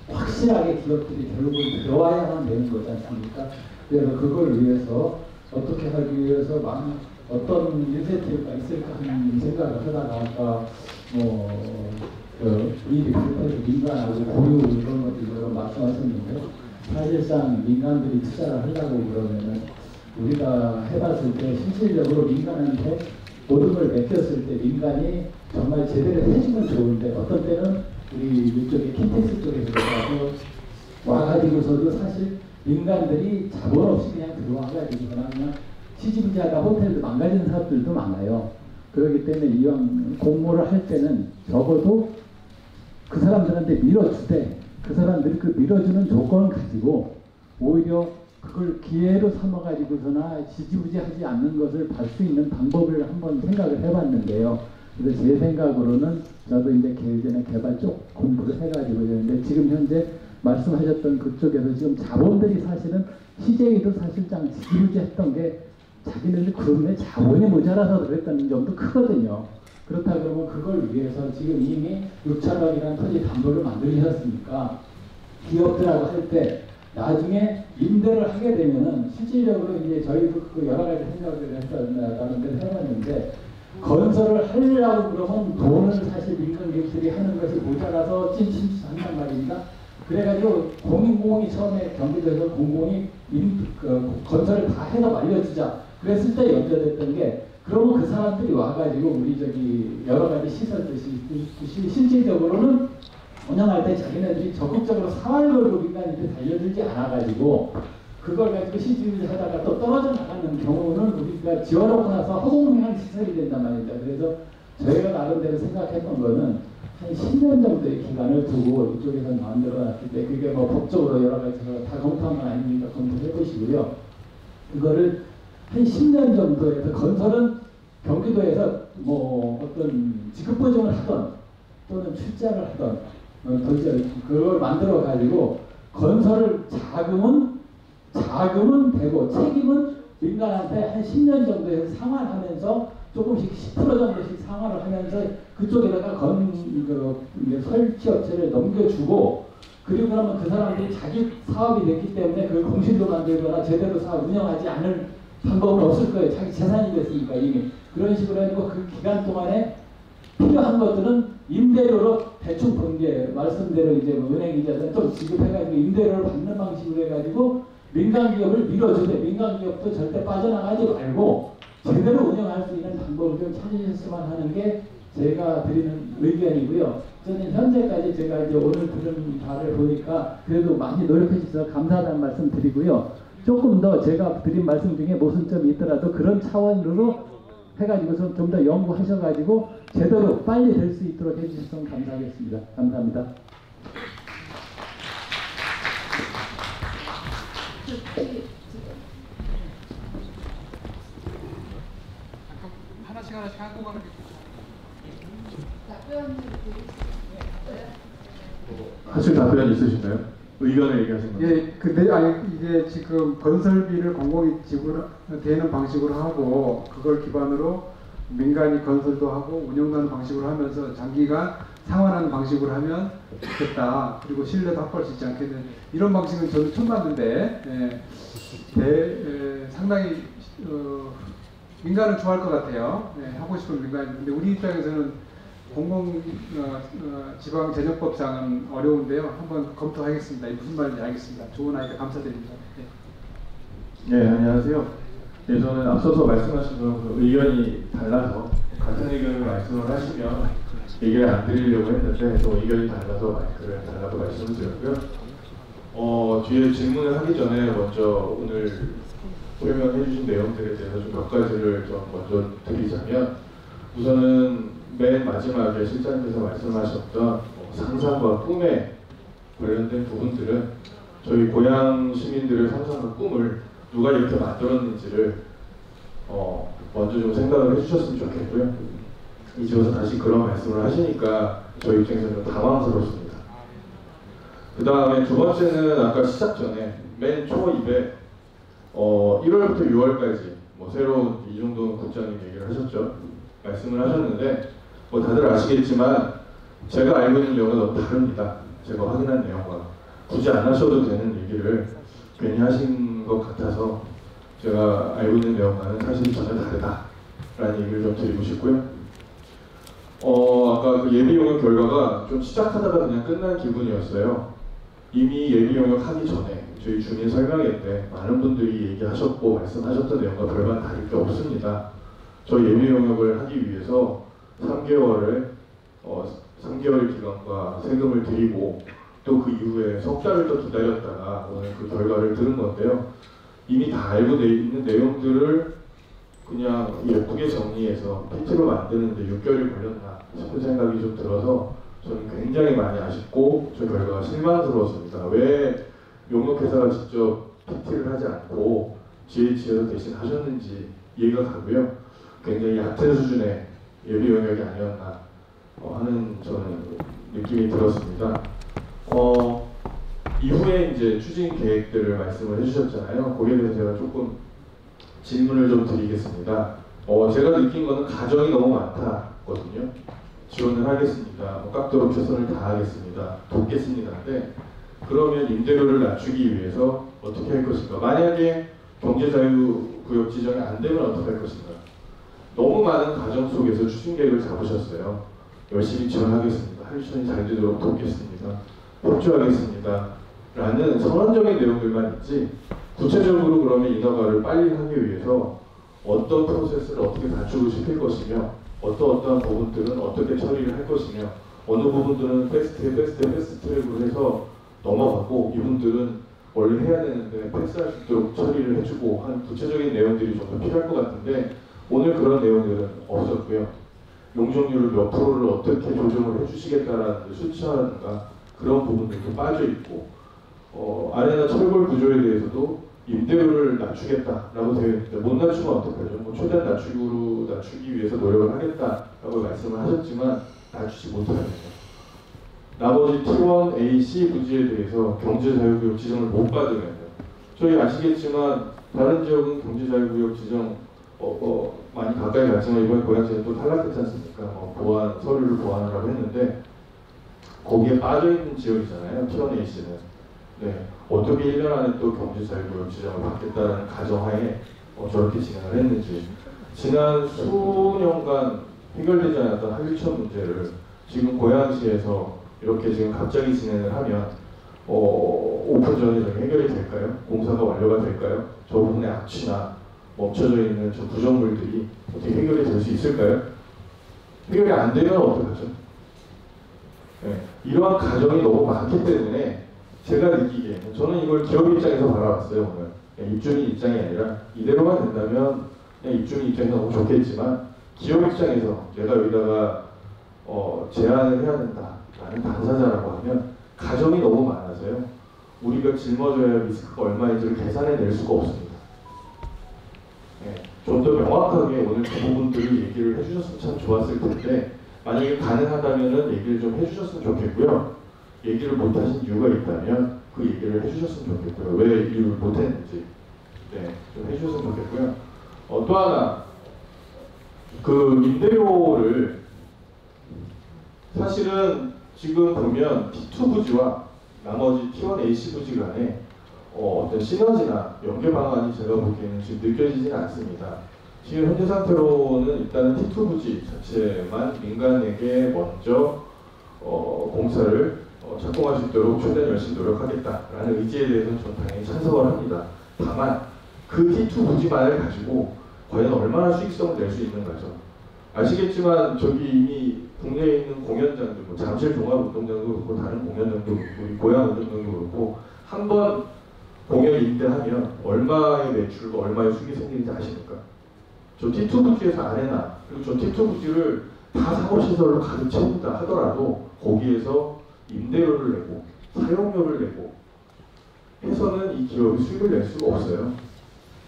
확실하게 기업들이 결국은 들어와야만 되는 거지 않습니까? 그래서 그걸 위해서 어떻게 하기 위해서 어떤 인센티브가 있을까 하는 생각을 하다가 아까 이익이 불편해서 민간하고 고유 이런 것들 말씀하셨는데 사실상 민간들이 투자를 하려고 그러면은 우리가 해봤을 때 실질적으로 민간한테 모든 걸 맡겼을 때 민간이 정말 제대로 해주면 좋은데 어떤 때는 우리 이쪽에 킨텍스 쪽에서 와가지고서도 사실 민간들이 자본 없이 그냥 들어와가지고 그냥 시집자가 호텔도 망가진 사업들도 많아요. 그렇기 때문에 이왕 공모를 할 때는 적어도 그 사람들한테 밀어주되 그 사람들이 그 밀어주는 조건을 가지고 오히려 그걸 기회로 삼아가지고서나 지지부지하지 않는 것을 볼 수 있는 방법을 한번 생각을 해봤는데요. 그래서 제 생각으로는 저도 이제 예전에 개발 쪽 공부를 해가지고 있는데 지금 현재 말씀하셨던 그쪽에서 지금 자본들이 사실은 CJ도 사실상 지지부지했던 게 자기네들 그룹의 자본이 모자라서 그랬다는 점도 크거든요. 그렇다 그러면 그걸 위해서 지금 이미 6천억이라는 토지 담보를 만들으셨으니까 기업들하고 할 때 나중에 임대를 하게 되면은 실질적으로 이제 저희도 그 여러 가지 생각을 했다는 데를 해봤는데 건설을 하려고 그러면 돈을 사실 민간 기업들이 하는 것이 모자라서 찜찜한단 말입니다. 그래가지고 공공이 처음에 경기도에서 공공이 건설을 다 해서 말려주자 그랬을 때 염려됐던 게 그러면 그 사람들이 와가지고 우리 저기 여러 가지 시설들 실질적으로는 운영할 때 자기네들이 적극적으로 사활 걸고 민간한테 달려들지 않아가지고 그걸 가지고 시집을 하다가 또 떨어져 나가는 경우는 우리가 지어놓고 나서 허공한 시설이 된단 말입니다. 그래서 저희가 나름대로 생각했던 거는 한 10년 정도의 기간을 두고 이쪽에서 만들어놨을 때 그게 뭐 법적으로 여러 가지 다 검토한 건 아니니까 검토해 보시고요. 이거를 한 10년 정도에서 건설은 경기도에서 뭐 어떤 지급 보증을 하던 또는 출자를 하던 그걸 만들어 가지고 건설을 자금은 되고 책임은 민간한테 한 10년 정도에서 상환하면서 조금씩 10% 정도씩 상환을 하면서 그쪽에다가 설치업체를 넘겨주고 그리고 그러면 그 사람들이 자기 사업이 됐기 때문에 그 공실도 만들거나 제대로 사업 운영하지 않을 방법은 없을 거예요. 자기 재산이 됐으니까 이미. 그런 식으로 해서 그 기간 동안에 필요한 것들은 임대료로 대충 번개 말씀대로 이제 은행이자든 또 지급해가지고 임대료를 받는 방식으로 해가지고 민간 기업을 밀어주되 민간 기업도 절대 빠져나가지 말고 제대로 운영할 수 있는 방법을 좀 찾으셨으면 하는 게 제가 드리는 의견이고요. 저는 현재까지 제가 이제 오늘 들은 바를 보니까 그래도 많이 노력해 주셔서 감사하다는 말씀 드리고요. 조금 더 제가 드린 말씀 중에 모순점이 있더라도 그런 차원으로 해가지고서 좀 더 연구하셔가지고 제대로 빨리 될 수 있도록 해주셨으면 감사하겠습니다. 감사합니다. 하나씩 하고 가는 게 하실 답변 있으신가요? 의견을 얘기하신 거예요? 예, 근데 이게 지금 건설비를 공공이 지불되는 방식으로 하고 그걸 기반으로 민간이 건설도 하고 운영하는 방식으로 하면서 장기간 상환하는 방식으로 하면 좋겠다. 그리고 신뢰도 확보할 수 있지 않겠냐. 이런 방식은 저는 처음 봤는데 상당히 민간은 좋아할 것 같아요. 하고 싶은 민간이. 근데 우리 입장에서는 지방재정법상은 어려운데요. 한번 검토하겠습니다. 무슨 말인지 알겠습니다. 좋은 아이디어 감사드립니다. 네, 안녕하세요. 네, 저는 앞서서 말씀하신 그 의견이 달라서 같은 의견을 말씀을 하시면 얘기를 안 드리려고 했는데 또 의견이 달라서 마이크를 달라고 말씀을 드렸고요. 뒤에 질문을 하기 전에 먼저 오늘 설명해 주신 내용들에 대해서 좀 몇 가지를 좀 먼저 드리자면 우선은 맨 마지막에 실장님께서 말씀하셨던 상상과 꿈에 관련된 부분들은 저희 고향 시민들의 상상과 꿈을 누가 이렇게 만들었는지를 먼저 좀 생각을 해주셨으면 좋겠고요. 이제 와서 다시 그런 말씀을 하시니까 저희 입장에서는 좀 당황스럽습니다. 그 다음에 두 번째는 아까 시작 전에 맨 초입에 1월부터 6월까지 새로운 이종돈 국장님 얘기를 하셨죠. 말씀을 하셨는데 다들 아시겠지만 제가 알고 있는 내용과 너무 다릅니다. 제가 확인한 내용과 굳이 안 하셔도 되는 얘기를 괜히 하신 것 같아서 제가 알고 있는 내용과는 사실 전혀 다르다라는 얘기를 좀 드리고 싶고요. 아까 그 예비 용역 결과가 좀 시작하다가 그냥 끝난 기분이었어요. 이미 예비 용역 하기 전에 저희 주민 설명회 때 많은 분들이 얘기하셨고 말씀하셨던 내용과 별반 다를 게 없습니다. 저희 예비 용역을 하기 위해서 3개월 기간과 세금을 드리고 또 그 이후에 석 달을 더 기다렸다가 오늘 그 결과를 들은 건데요. 이미 다 알고 있는 내용들을 그냥 예쁘게 정리해서 PT로 만드는데 6개월이 걸렸나 싶은 생각이 좀 들어서 저는 굉장히 많이 아쉽고 저 결과가 실망스러웠습니다. 왜 용역회사가 직접 PT를 하지 않고 GH에서 대신 하셨는지 이해가 가고요. 굉장히 얕은 수준의 예비 용역이 아니었나 하는 저는 느낌이 들었습니다. 이후에 이제 추진 계획들을 말씀을 해주셨잖아요. 거기에 대해서 제가 조금 질문을 좀 드리겠습니다. 제가 느낀 거는 가정이 너무 많다거든요. 지원을 하겠습니다. 깎도록 최선을 다하겠습니다. 돕겠습니다. 근데 그러면 임대료를 낮추기 위해서 어떻게 할 것인가? 만약에 경제자유구역 지정이 안 되면 어떻게 할 것인가? 너무 많은 가정 속에서 추진 계획을 잡으셨어요. 열심히 지원하겠습니다. 할수있이 잘 되도록 돕겠습니다. 협조하겠습니다. 라는 선언적인 내용들만 있지 구체적으로 그러면 인허가를 빨리 하기 위해서 어떤 프로세스를 어떻게 갖추고 싶을 것이며 어떠한 부분들은 어떻게 처리를 할 것이며 어느 부분들은 패스트트랙으로 해서 넘어가고 이분들은 원래 해야 되는데 패스할 수 있도록 처리를 해주고 한 구체적인 내용들이 좀 더 필요할 것 같은데 오늘 그런 내용들은 없었고요. 용적률을 몇 프로를 어떻게 조정을 해주시겠다라는 수치라든가 그런 부분들도 빠져있고 아레나 철골 구조에 대해서도 임대료를 낮추겠다라고 되어 있는데 못 낮추면 어떡하죠? 최대한 낮추기 위해서 노력을 하겠다라고 말씀을 하셨지만 낮추지 못하겠죠. 나머지 T1, A, C 부지에 대해서 경제자유구역 지정을 못 받으면요. 저희 아시겠지만 다른 지역은 경제자유구역 지정 많이 가까이 갔지만 이번에 고양시는 또 탈락했지 않습니까? 서류를 보완하라고 했는데 거기에 빠져있는 지역이잖아요. T1, A, C는. 네, 어떻게 1년 안에 또 경제자유구역 지정을 받겠다는 가정하에 저렇게 진행을 했는지 지난 수년간 해결되지 않았던 한류천 문제를 지금 고양시에서 이렇게 지금 갑자기 진행을 하면 오픈 전에 저기 해결이 될까요? 공사가 완료가 될까요? 저 부분의 악취나 멈춰져 있는 저 구조물들이 어떻게 해결이 될 수 있을까요? 해결이 안 되면 어떡하죠? 네, 이러한 가정이 너무 많기 때문에 제가 느끼기에는 저는 이걸 기업 입장에서 바라봤어요. 오늘 입주민 입장이 아니라 이대로만 된다면 그냥 입주민 입장에서 너무 좋겠지만 기업 입장에서 내가 여기다가 제안을 해야 된다라는 당사자라고 하면 가정이 너무 많아서요. 우리가 짊어져야 리스크가 얼마인지를 계산해 낼 수가 없습니다. 네, 좀 더 명확하게 오늘 그 부분들을 얘기를 해주셨으면 참 좋았을 텐데 만약에 가능하다면 얘기를 좀 해주셨으면 좋겠고요. 얘기를 못하신 이유가 있다면 그 얘기를 해주셨으면 좋겠고요. 왜 이유를 못했는지 좀 해주셨으면 좋겠고요. 또 하나 그 임대료를 사실은 지금 보면 T2 부지와 나머지 T1 AC 부지 간에 어떤 시너지나 연계 방안이 제가 보기에는 지금 느껴지진 않습니다. 지금 현재 상태로는 일단은 T2 부지 자체만 민간에게 먼저 공사를 착공할 수 있도록 최대한 열심히 노력하겠다라는 의지에 대해서는 저는 당연히 찬성을 합니다. 다만 그 T2 부지만을 가지고 과연 얼마나 수익성을 낼 수 있는가죠. 아시겠지만 저기 이미 국내에 있는 공연장들, 잠실 종합운동장도 그렇고 다른 공연장도 그렇고 우리 고양운동장도 그렇고 한 번 공연 임대하면 얼마의 매출과 얼마의 수익이 생기는지 아십니까? 저 T2 부지에서 아레나 그리고 저 T2 부지를 다 사업시설로 가득 채운다 하더라도 거기에서 임대료를 내고 사용료를 내고 해서는 이 기업이 수익을 낼 수가 없어요.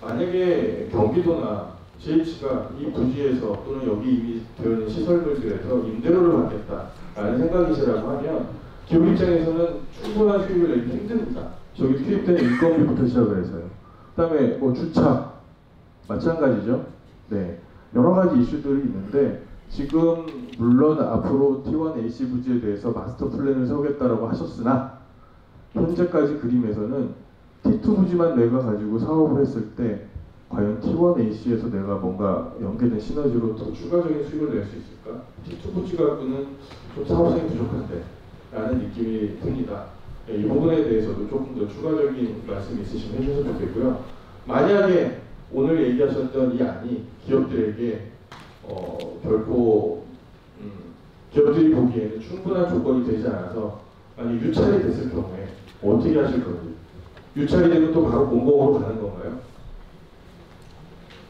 만약에 경기도나 GH가 이 부지에서 또는 여기 이미 되어 있는 시설물들에서 임대료를 받겠다라는 생각이시라고 하면 기업 입장에서는 충분한 수익을 내기 힘듭니다. 저기 투입된 인건비부터 시작을 해서요. 그 다음에 주차 마찬가지죠. 네, 여러 가지 이슈들이 있는데 지금 물론 앞으로 T1 AC 부지에 대해서 마스터 플랜을 세우겠다라고 하셨으나 현재까지 그림에서는 T2 부지만 내가 가지고 사업을 했을 때 과연 T1 AC에서 내가 뭔가 연계된 시너지로 더 추가적인 수익을 낼 수 있을까? T2 부지 갖고는 좀 사업성이 부족한데 라는 느낌이 듭니다. 이 부분에 대해서도 조금 더 추가적인 말씀 있으시면 해주셔서 좋겠고요. 만약에 오늘 얘기하셨던 이 안이 기업들에게 결코 기업들이 보기에는 충분한 조건이 되지 않아서 만약 유찰이 됐을 경우에 어떻게 하실 건지, 유찰이 되면 또 바로 공공으로 가는 건가요?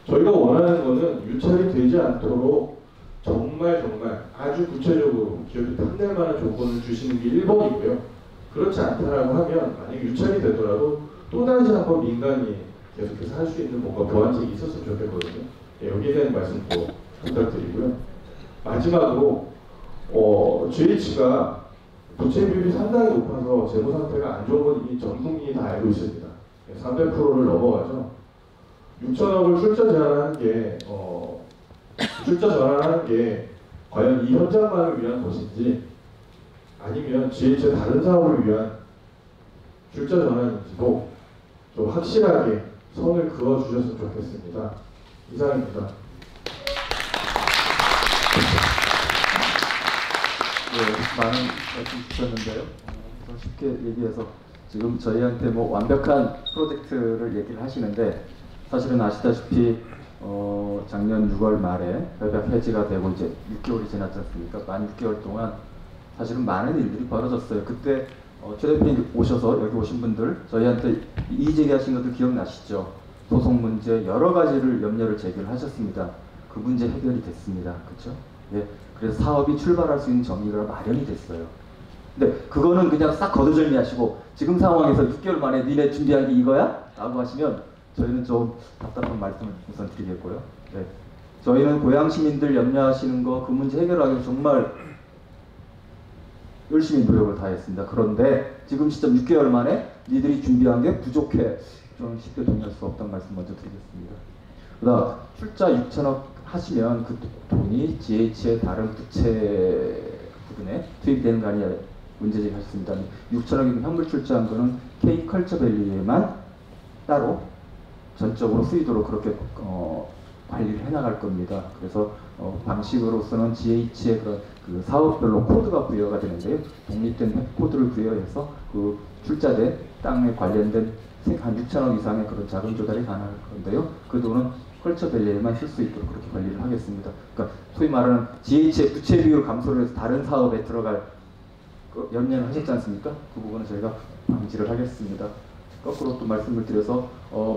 저희가 원하는 거는 유찰이 되지 않도록 정말 아주 구체적으로 기업이 탐낼 만한 조건을 주시는 게 1번이고요. 그렇지 않다라고 하면 만약에 유찰이 되더라도 또다시 한번 민간이 계속해서 할 수 있는 뭔가 보완책이 있었으면 좋겠거든요. 예, 여기에 대한 말씀 또 부탁드리고요. 마지막으로 GH가 부채 비율이 상당히 높아서 재무 상태가 안 좋은 건 이미 전 국민이 다 알고 있습니다. 300%를 넘어가죠. 6천억을 출자 전환하는 게 과연 이 현장만을 위한 것인지 아니면 GH의 다른 사업을 위한 출자 전환인지도 좀 확실하게 선을 그어주셨으면 좋겠습니다. 이상입니다. 네, 많은 말씀 주셨는데요. 쉽게 얘기해서 지금 저희한테 뭐 완벽한 프로젝트를 얘기를 하시는데 사실은 아시다시피 작년 6월 말에 협약 해지가 되고 이제 6개월이 지났지 않습니까? 만 6개월 동안 사실은 많은 일들이 벌어졌어요. 그때 최 대표님 오셔서 여기 오신 분들 저희한테 이의 제기하신 것들 기억나시죠? 소송 문제 여러 가지를 염려를 제기를 하셨습니다. 그 문제 해결이 됐습니다. 그렇죠? 예. 그래서 사업이 출발할 수 있는 정리가 마련이 됐어요. 근데 그거는 그냥 싹 거두절미하시고 지금 상황에서 6개월 만에 니네 준비한 게 이거야? 라고 하시면 저희는 좀 답답한 말씀을 우선 드리겠고요. 네. 저희는 고향 시민들 염려하시는 거 그 문제 해결하기 위해 정말 열심히 노력을 다했습니다. 그런데 지금 시점 6개월 만에 니들이 준비한 게 부족해. 좀 쉽게 동의할 수 없다는 말씀 먼저 드리겠습니다. 그다음 출자 6천억 하시면 그 돈이 GH의 다른 부채 부분에 투입되는 거 아니냐 문제제기 하셨습니다. 6천억이 현물 출자한 거는 K컬처밸리에만 따로 전적으로 수의도로 그렇게 관리를 해나갈 겁니다. 그래서 방식으로서는 GH의 그런 그 사업별로 코드가 부여가 되는데요. 독립된 코드를 부여해서 그 출자된 땅에 관련된 한 6천억 이상의 그런 자금 조달이 가능할 건데요. 그 돈은 컬처밸리에만 쓸 수 있도록 그렇게 관리를 하겠습니다. 그러니까 소위 말하는 GH의 부채 비율 감소를 해서 다른 사업에 들어갈 염려를 하셨지 않습니까? 그 부분은 저희가 방지를 하겠습니다. 거꾸로 또 말씀을 드려서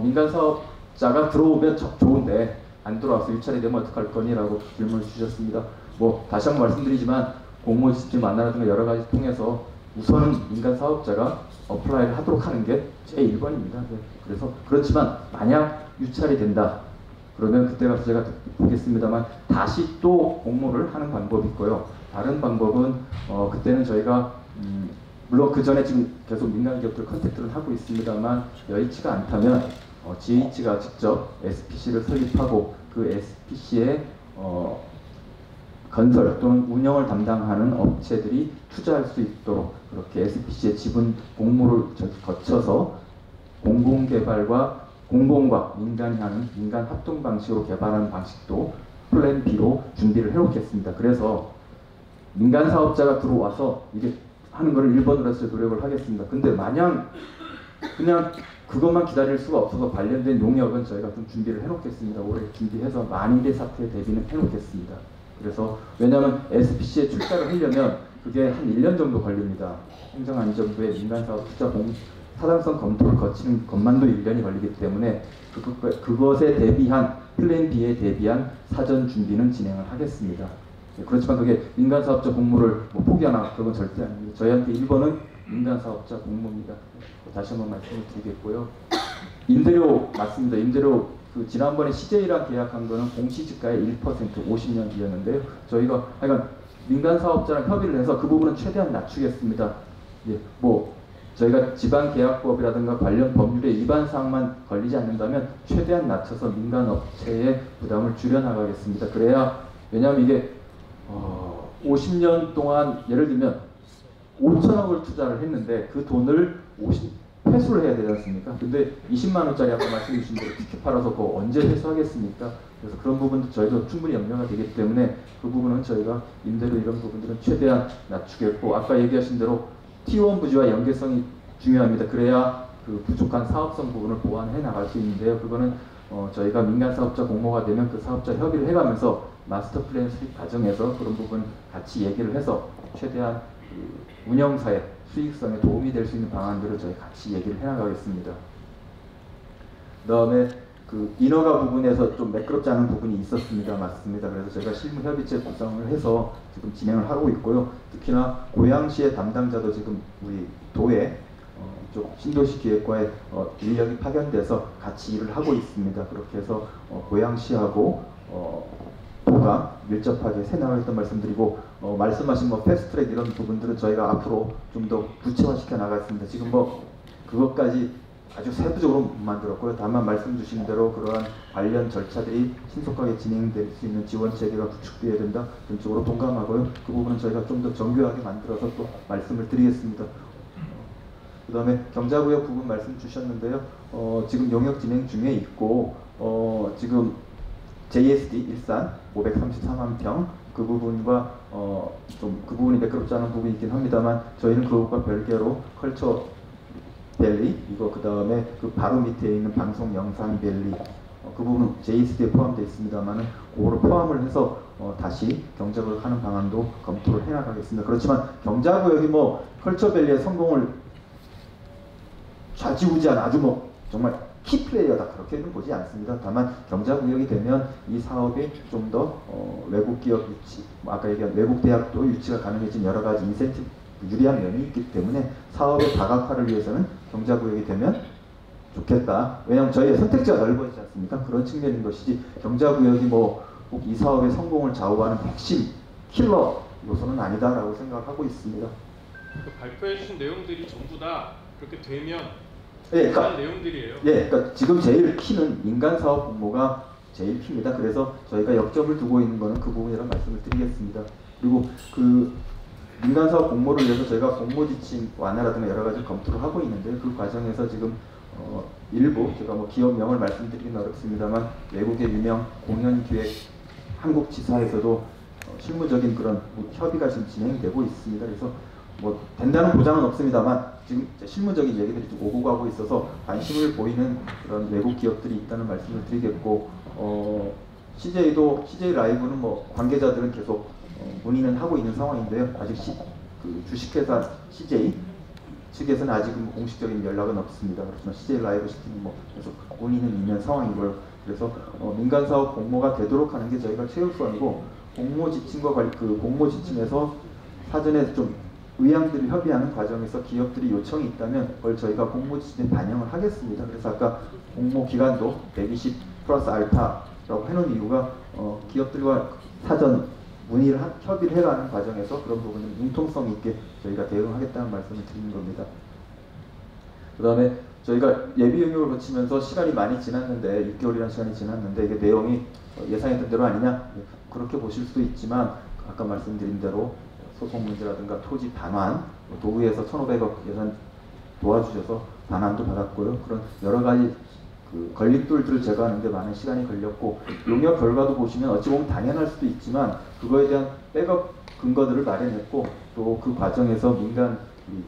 민간 사업자가 들어오면 좋은데 안 들어와서 유찰이 되면 어떡할 거니라고 질문을 주셨습니다. 뭐 다시 한번 말씀드리지만 공모 시스템 만나라든가 여러 가지 통해서 우선은 민간 사업자가 어플라이를 하도록 하는 게 제 1번입니다. 네. 그래서 그렇지만 만약 유찰이 된다 그러면 그때 가서 제가 보겠습니다만 다시 또 공모를 하는 방법이 있고요. 다른 방법은 그때는 저희가 물론 그 전에 지금 계속 민간 기업들 컨택트를 하고 있습니다만 여의치가 않다면 GH가 직접 SPC를 설립하고 그 SPC의 건설 또는 운영을 담당하는 업체들이 투자할 수 있도록 그렇게 SPC의 지분 공모를 거쳐서 공공개발과 공공과 민간이 하는 민간 합동 방식으로 개발하는 방식도 플랜 B로 준비를 해놓겠습니다. 그래서 민간 사업자가 들어와서 이게 하는 것을 1번으로 해서 노력을 하겠습니다. 근데 마냥 그냥 그것만 기다릴 수가 없어서 관련된 용역은 저희가 좀 준비를 해놓겠습니다. 올해 준비해서 만일의 사태에 대비는 해놓겠습니다. 그래서 왜냐하면 SPC에 출자를 하려면 그게 한 1년 정도 걸립니다. 행정안전부의 민간사업 투자 타당성 검토를 거치는 것만도 1년이 걸리기 때문에 그것에 대비한 플랜 B에 대비한 사전 준비는 진행을 하겠습니다. 그렇지만 그게 민간사업자 공모를 뭐 포기하나 그건 절대 아닙니다. 저희한테 1번은 민간사업자 공모입니다. 다시 한번 말씀을 드리겠고요. 임대료 맞습니다. 임대료 그 지난번에 CJ랑 계약한 거는 공시지가의 1% 50년 뒤였는데요. 저희가 하여간 민간사업자랑 협의를 해서 그 부분은 최대한 낮추겠습니다. 예, 뭐 저희가 지방계약법이라든가 관련 법률의 위반 사항만 걸리지 않는다면 최대한 낮춰서 민간업체의 부담을 줄여나가겠습니다. 그래야 왜냐하면 이게 50년 동안 예를 들면 5천억을 투자를 했는데 그 돈을 회수를 해야 되지 않습니까? 근데 20만 원짜리 아까 말씀 주신 대로 티켓 팔아서 그거 언제 회수하겠습니까? 그래서 그런 부분도 저희도 충분히 염려가 되기 때문에 그 부분은 저희가 임대료 이런 부분들은 최대한 낮추겠고 아까 얘기하신 대로 T1 부지와 연계성이 중요합니다. 그래야 그 부족한 사업성 부분을 보완해 나갈 수 있는데요. 그거는 저희가 민간 사업자 공모가 되면 그 사업자 협의를 해가면서 마스터 플랜 수립 과정에서 그런 부분 같이 얘기를 해서 최대한 그 운영사의 수익성에 도움이 될 수 있는 방안들을 저희 같이 얘기를 해나가겠습니다. 그다음에 그 인허가 부분에서 좀 매끄럽지 않은 부분이 있었습니다. 맞습니다. 그래서 저희가 실무협의체 구성을 해서 지금 진행을 하고 있고요. 특히나 고양시의 담당자도 지금 우리 도에 쪽 신도시 기획과에 인력이 파견돼서 같이 일을 하고 있습니다. 그렇게 해서 고양시하고 도가 밀접하게 새나가겠다는 말씀드리고 말씀하신 뭐 패스트트랙 이런 부분들은 저희가 앞으로 좀 더 구체화시켜 나가겠습니다. 지금 뭐 그것까지 아주 세부적으로 못 만들었고요. 다만 말씀 주신 대로 그러한 관련 절차들이 신속하게 진행될 수 있는 지원 체계가 구축되어야 된다. 그런 쪽으로 동감하고요. 그 부분은 저희가 좀 더 정교하게 만들어서 또 말씀을 드리겠습니다. 그 다음에 경자구역 부분 말씀 주셨는데요. 지금 용역 진행 중에 있고 지금 JSD 일산 534만 평 그 부분과 좀 그 부분이 매끄럽지 않은 부분이 있긴 합니다만 저희는 그것과 별개로 컬처 밸리 이거 그 다음에 그 바로 밑에 있는 방송 영상 밸리 그 부분은 JSD에 포함되어 있습니다만은 그거를 포함을 해서 다시 경자구역 하는 방안도 검토를 해나가겠습니다. 그렇지만 경자구역이 뭐 컬처 밸리의 성공을 좌지우지한 아주 뭐 정말 키플레이어다 그렇게는 보지 않습니다. 다만 경자구역이 되면 이 사업이 좀 더 외국 기업 유치, 아까 얘기한 외국 대학도 유치가 가능해진 여러 가지 인센티브 유리한 면이 있기 때문에 사업의 다각화를 위해서는 경자구역이 되면 좋겠다. 왜냐하면 저희의 선택지가 넓어지지 않습니까? 그런 측면인 것이지 경자구역이 뭐 꼭 이 사업의 성공을 좌우하는 핵심 킬러 요소는 아니다라고 생각하고 있습니다. 그 발표해 주신 내용들이 전부 다 그렇게 되면 예, 그러니까, 내용들이에요. 예, 그러니까 지금 제일 키는 민간사업 공모가 제일 키입니다. 그래서 저희가 역점을 두고 있는 거는 그 부분이라는 말씀을 드리겠습니다. 그리고 그 민간사업 공모를 위해서 저희가 공모지침 완화라든가 여러 가지 검토를 하고 있는데 그 과정에서 지금 일부 제가 뭐 기업명을 말씀드리기는 어렵습니다만 외국의 유명 공연기획 한국지사에서도 실무적인 그런 협의가 지금 진행되고 있습니다. 그래서 뭐 된다는 보장은 없습니다만 지금 실무적인 얘기들이 좀 오고 가고 있어서 관심을 보이는 그런 외국 기업들이 있다는 말씀을 드리겠고 CJ 라이브는 뭐 관계자들은 계속 문의는 하고 있는 상황인데요. 아직 그 주식회사 CJ 측에서는 아직은 공식적인 연락은 없습니다. 그렇지만 CJ 라이브 시티는 뭐 계속 문의는 있는 상황이고요. 그래서 민간사업 공모가 되도록 하는 게 저희가 최우선이고 공모 지침과 그 공모 지침에서 사전에 좀 의향들을 협의하는 과정에서 기업들이 요청이 있다면 그걸 저희가 공모 지침에 반영을 하겠습니다. 그래서 아까 공모 기간도 120 플러스 알파라고 해놓은 이유가 기업들과 사전 문의를 협의를 해가는 과정에서 그런 부분은 융통성 있게 저희가 대응하겠다는 말씀을 드리는 겁니다. 그 다음에 저희가 예비 용역을 거치면서 시간이 많이 지났는데 6개월이라는 시간이 지났는데 이게 내용이 예상했던 대로 아니냐 그렇게 보실 수도 있지만 아까 말씀드린 대로 소송 문제라든가 토지 반환, 도의에서 1,500억 예산 도와주셔서 반환도 받았고요. 그런 여러 가지 그 걸림돌들을 제거하는 데 많은 시간이 걸렸고 용역 결과도 보시면 어찌 보면 당연할 수도 있지만 그거에 대한 백업 근거들을 마련했고 또 그 과정에서 민간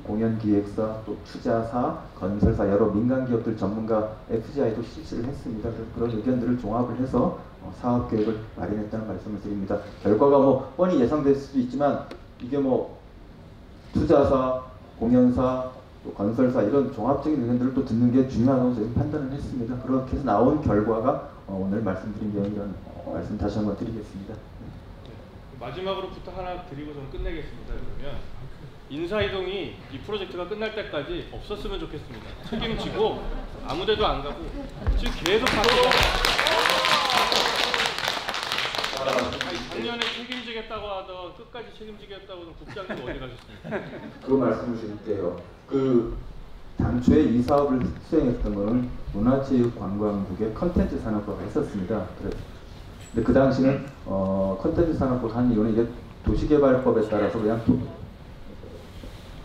공연기획사, 또 투자사, 건설사 여러 민간 기업들 전문가 FGI도 실시를 했습니다. 그래서 그런 의견들을 종합을 해서 사업 계획을 마련했다는 말씀을 드립니다. 결과가 뭐 뻔히 예상될 수도 있지만 이게 뭐 투자사, 공연사, 또 건설사 이런 종합적인 의견들을 또 듣는 게 중요하다고 저희는 판단을 했습니다. 그렇게 해서 나온 결과가 오늘 말씀드린 내용이라는 말씀 다시 한번 드리겠습니다. 마지막으로 부탁 하나 드리고 저는 끝내겠습니다. 그러면 인사이동이 이 프로젝트가 끝날 때까지 없었으면 좋겠습니다. 책임지고 아무데도 안 가고 지금 계속 작년에 책임지겠다고 하던 끝까지 책임지겠다고 하던 국장님 어디 가셨습니까? 그 말씀을 드릴게요. 그 당초에 이 사업을 수행했던 거는 문화체육관광국의 컨텐츠 산업부가 했었습니다. 근데 그 당시는 컨텐츠 산업부가 한 이유는 이게 도시개발법에 따라서 그냥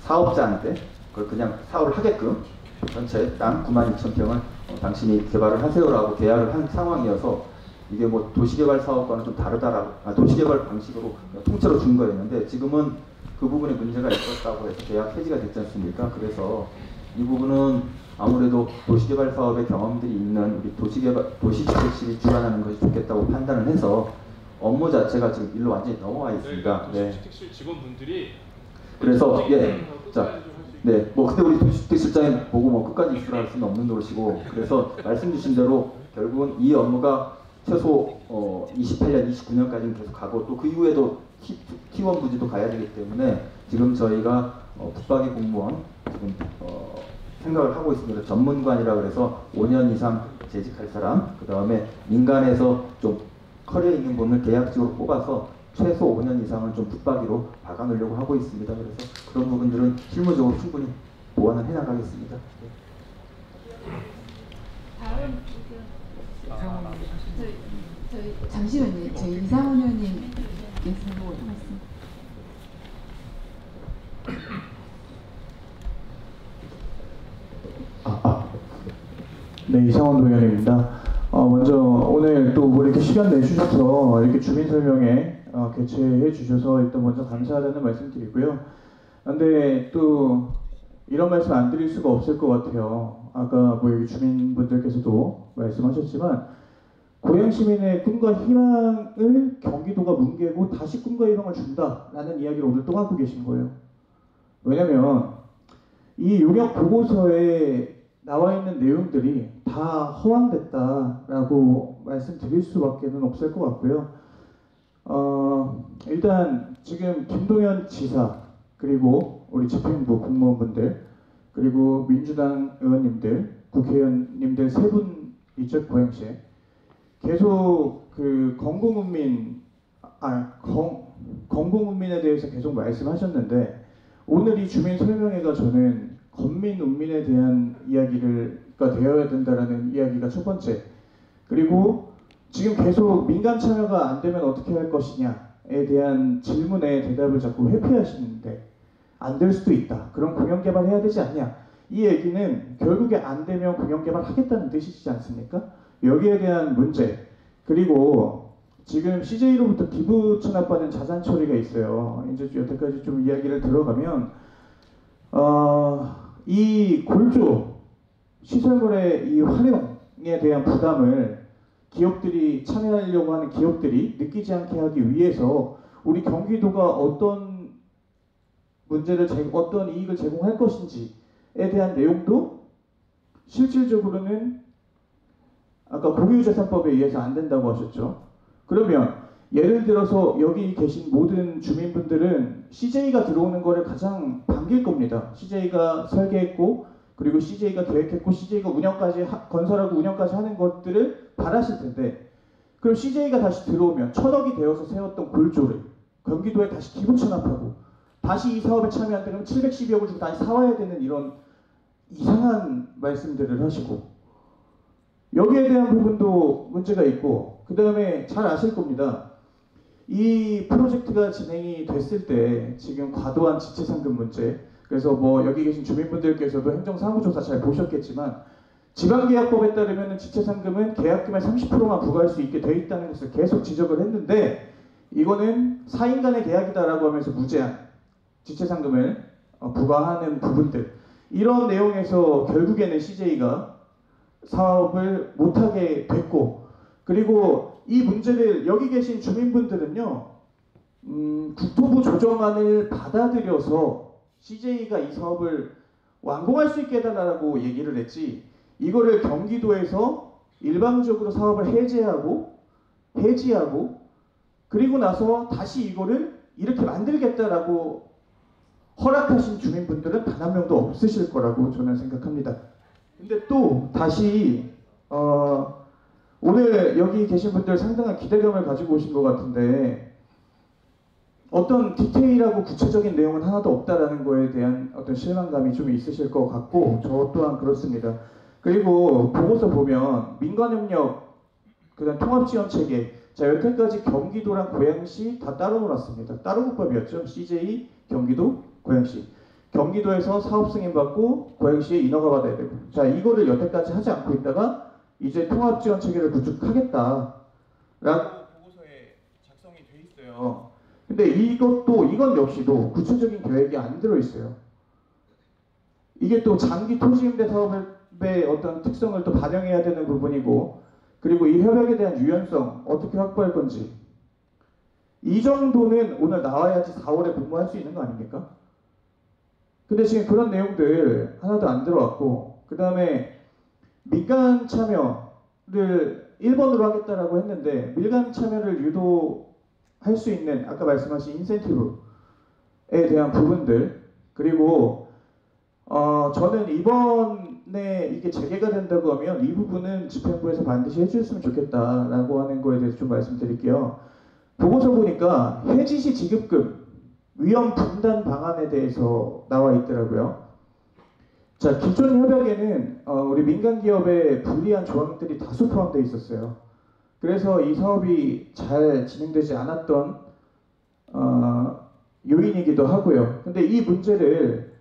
사업자한테 그걸 그냥 사업을 하게끔 전체 땅 92,000평을 당신이 개발을 하세요라고 계약을 한 상황이어서 이게 뭐 도시개발 사업과는 좀 다르다라고 도시개발 방식으로 통째로 준 거였는데 지금은 그 부분에 문제가 있었다고 해서 계약 해지가 됐지 않습니까? 그래서 이 부분은 아무래도 도시개발 사업의 경험들이 있는 우리 도시지책실이 주관하는 것이 좋겠다고 판단을 해서 업무 자체가 지금 일로 완전히 넘어와 있습니다. 네. 도시주택실 직원분들이 그래서 뭐 근데 우리 도시주택실장님 보고 뭐 끝까지 있으라 할 수는 없는 노릇이고, 그래서 말씀 주신 대로 결국은 이 업무가 최소 28년, 29년까지는 계속 가고 또 그 이후에도 T1 부지도 가야 되기 때문에 지금 저희가 붙박이 공무원 지금 생각을 하고 있습니다. 전문관이라 그래서 5년 이상 재직할 사람, 그 다음에 민간에서 좀 커리어 있는 분을 계약직으로 뽑아서 최소 5년 이상은 좀 붙박이로 박아놓으려고 하고 있습니다. 그래서 그런 부분들은 실무적으로 충분히 보완을 해나가겠습니다. 다음 저희 잠시만요. 저희 이상훈 의원님께서 말씀. 네, 이상원 도의원입니다. 먼저 오늘 또 뭐 이렇게 시간 내주셔서 이렇게 주민 설명회 개최해 주셔서 일단 먼저 감사하다는 말씀 드리고요. 근데 또 이런 말씀 안 드릴 수가 없을 것 같아요. 아까 뭐 여기 주민분들께서도 말씀하셨지만 고양 시민의 꿈과 희망을 경기도가 뭉개고 다시 꿈과 희망을 준다라는 이야기를 오늘 또 하고 계신 거예요. 왜냐면 이 용역 보고서에 나와 있는 내용들이 다 허황됐다라고 말씀드릴 수밖에 없을 것 같고요. 일단 지금 김동연 지사 그리고 우리 집행부 공무원분들 그리고 민주당 의원님들 국회의원님들 세 분이죠. 고양시에 계속 그 건국문민에 대해서 계속 말씀하셨는데 오늘 이 주민 설명회가 저는 건민운민에 대한 이야기가 되어야 된다라는 이야기가 첫 번째. 그리고 지금 계속 민간 참여가 안 되면 어떻게 할 것이냐에 대한 질문에 대답을 자꾸 회피하시는데 안 될 수도 있다. 그럼 공영개발 해야 되지 않냐. 이 얘기는 결국에 안 되면 공영개발 하겠다는 뜻이지 않습니까? 여기에 대한 문제. 그리고 지금 CJ로부터 기부 체납받은 자산 처리가 있어요. 이제 여태까지 좀 이야기를 들어가면 이 골조 시설물의 이 활용에 대한 부담을 기업들이 참여하려고 하는 기업들이 느끼지 않게 하기 위해서 우리 경기도가 어떤 어떤 이익을 제공할 것인지에 대한 내용도 실질적으로는 아까 공유재산법에 의해서 안 된다고 하셨죠. 그러면 예를 들어서 여기 계신 모든 주민분들은 CJ가 들어오는 거를 가장 반길 겁니다. CJ가 설계했고 그리고 CJ가 계획했고 CJ가 운영까지 건설하고 운영까지 하는 것들을 바라실 텐데 그럼 CJ가 다시 들어오면 1,000억이 되어서 세웠던 골조를 경기도에 다시 기부 체납하고 다시 이 사업에 참여할 때는 712억을 주고 다시 사와야 되는 이런 이상한 말씀들을 하시고 여기에 대한 부분도 문제가 있고 그 다음에 잘 아실 겁니다. 이 프로젝트가 진행이 됐을 때 지금 과도한 지체상금 문제 그래서 뭐 여기 계신 주민분들께서도 행정사무조사 잘 보셨겠지만 지방계약법에 따르면 지체상금은 계약금의 30%만 부과할 수 있게 돼 있다는 것을 계속 지적을 했는데 이거는 4인 간의 계약이다라고 하면서 무제한 지체상금을 부과하는 부분들 이런 내용에서 결국에는 CJ가 사업을 못하게 됐고 그리고 이 문제를 여기 계신 주민분들은요 국토부 조정안을 받아들여서 CJ가 이 사업을 완공할 수 있게 해달라고 얘기를 했지 이거를 경기도에서 일방적으로 사업을 해지하고 그리고 나서 다시 이거를 이렇게 만들겠다라고 허락하신 주민분들은 단 한 명도 없으실 거라고 저는 생각합니다. 근데 또 다시 오늘 여기 계신 분들 상당한 기대감을 가지고 오신 것 같은데 어떤 디테일하고 구체적인 내용은 하나도 없다라는 거에 대한 어떤 실망감이 좀 있으실 것 같고 저 또한 그렇습니다. 그리고 보고서 보면 민간협력, 그다음 통합지원체계 자 여태까지 경기도랑 고양시 다 따로 놀았습니다. 따로 국밥이었죠. CJ, 경기도, 고양시. 경기도에서 사업 승인받고 고양시에 인허가 받아야 되고 자 이거를 여태까지 하지 않고 있다가 이제 통합지원체계를 구축하겠다라고 보고서에 작성이 돼 있어요. 근데 이건 역시도 구체적인 계획이 안 들어있어요. 이게 또 장기 토지임대 사업의 어떤 특성을 또 반영해야 되는 부분이고 그리고 이 협약에 대한 유연성 어떻게 확보할 건지 이 정도는 오늘 나와야지 4월에 공모할 수 있는 거 아닙니까? 근데 지금 그런 내용들 하나도 안 들어왔고, 그 다음에 민간 참여를 1번으로 하겠다라고 했는데 민간 참여를 유도할 수 있는 아까 말씀하신 인센티브에 대한 부분들, 그리고 저는 이번에 이게 재개가 된다고 하면 이 부분은 집행부에서 반드시 해주셨으면 좋겠다라고 하는 거에 대해서 좀 말씀드릴게요. 보고서 보니까 해지시 지급금 위험 분담 방안에 대해서 나와 있더라고요. 자, 기존 협약에는 우리 민간 기업의 불리한 조항들이 다수 포함되어 있었어요. 그래서 이 사업이 잘 진행되지 않았던 요인이기도 하고요. 근데 이 문제를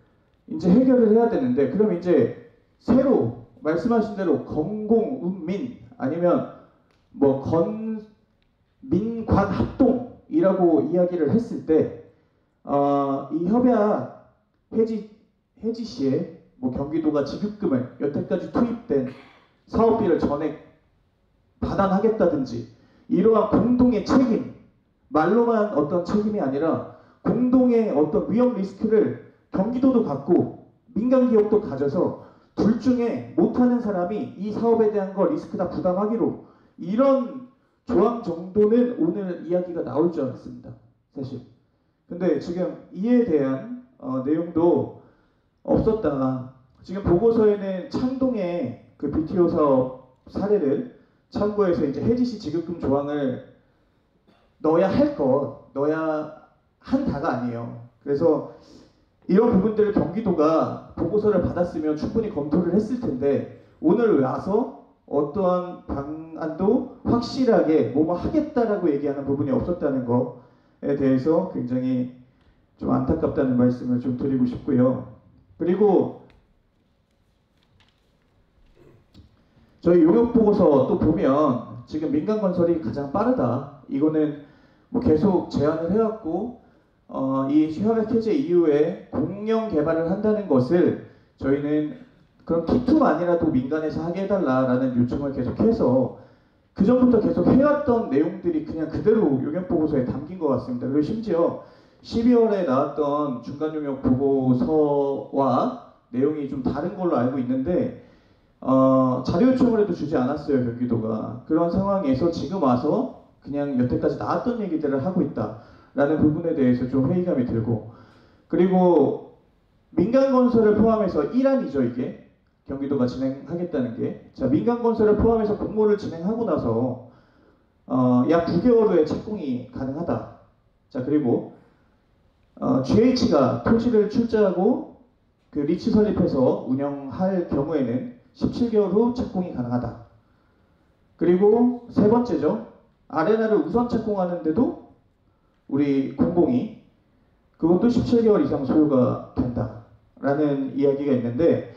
이제 해결을 해야 되는데, 그럼 이제 새로 말씀하신 대로 건공운민 아니면 뭐 민관합동이라고 이야기를 했을 때 이 협약 해지 시에 뭐 경기도가 지급금을 여태까지 투입된 사업비를 전액 반환하겠다든지 이러한 공동의 책임, 말로만 어떤 책임이 아니라 공동의 어떤 위험 리스크를 경기도도 갖고 민간 기업도 가져서 둘 중에 못하는 사람이 이 사업에 대한 거 리스크 다 부담하기로, 이런 조항 정도는 오늘 이야기가 나올 줄 알았습니다, 사실. 근데 지금 이에 대한 내용도 없었다. 지금 보고서에는 창동의 그 BTO 사업 사례를 참고해서 이제 해지시 지급금 조항을 넣어야 할 것, 넣어야 한다가 아니에요. 그래서 이런 부분들을 경기도가 보고서를 받았으면 충분히 검토를 했을 텐데, 오늘 와서 어떠한 방안도 확실하게 뭐뭐 하겠다라고 얘기하는 부분이 없었다는 거에 대해서 굉장히 좀 안타깝다는 말씀을 좀 드리고 싶고요. 그리고 저희 용역 보고서 또 보면 지금 민간 건설이 가장 빠르다. 이거는 뭐 계속 제안을 해왔고, 이 협약 해제 이후에 공영 개발을 한다는 것을 저희는 그럼 T2만이라도 민간에서 하게 해달라라는 요청을 계속해서 그 전부터 계속 해왔던 내용들이 그냥 그대로 용역 보고서에 담긴 것 같습니다. 그리고 심지어 12월에 나왔던 중간 용역 보고서와 내용이 좀 다른 걸로 알고 있는데 자료 요청을 해도 주지 않았어요, 경기도가. 그런 상황에서 지금 와서 그냥 여태까지 나왔던 얘기들을 하고 있다라는 부분에 대해서 좀 회의감이 들고, 그리고 민간 건설을 포함해서 1안이죠, 이게 경기도가 진행하겠다는 게. 자, 민간 건설을 포함해서 공모를 진행하고 나서 약 9개월 후에 착공이 가능하다. 자, 그리고 GH가 토지를 출자하고 그 리츠 설립해서 운영할 경우에는 17개월 후 착공이 가능하다. 그리고 세 번째죠. 아레나를 우선 착공하는데도 우리 공공이 그것도 17개월 이상 소요가 된다라는 이야기가 있는데,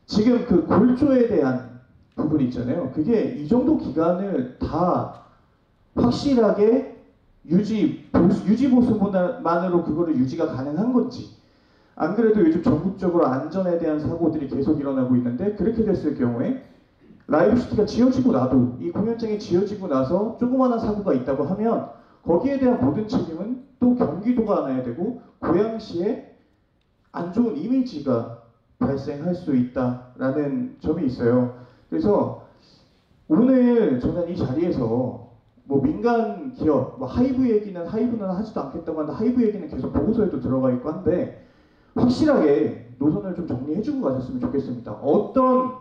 지금 그 골조에 대한 부분이 있잖아요. 그게 이 정도 기간을 다 확실하게 유지 보수만으로 그거를 유지가 가능한 건지, 안 그래도 요즘 전국적으로 안전에 대한 사고들이 계속 일어나고 있는데, 그렇게 됐을 경우에 라이브시티가 지어지고 나도, 이 공연장이 지어지고 나서 조그마한 사고가 있다고 하면 거기에 대한 모든 책임은 또 경기도가 안아야 되고 고양시에 안 좋은 이미지가 발생할 수 있다라는 점이 있어요. 그래서 오늘 저는 이 자리에서 뭐 민간 기업, 뭐 하이브 얘기는 하이브는 하지도 않겠다고 하는데 하이브 얘기는 계속 보고서에도 들어가 있고 한데, 확실하게 노선을 좀 정리해주고 가셨으면 좋겠습니다. 어떤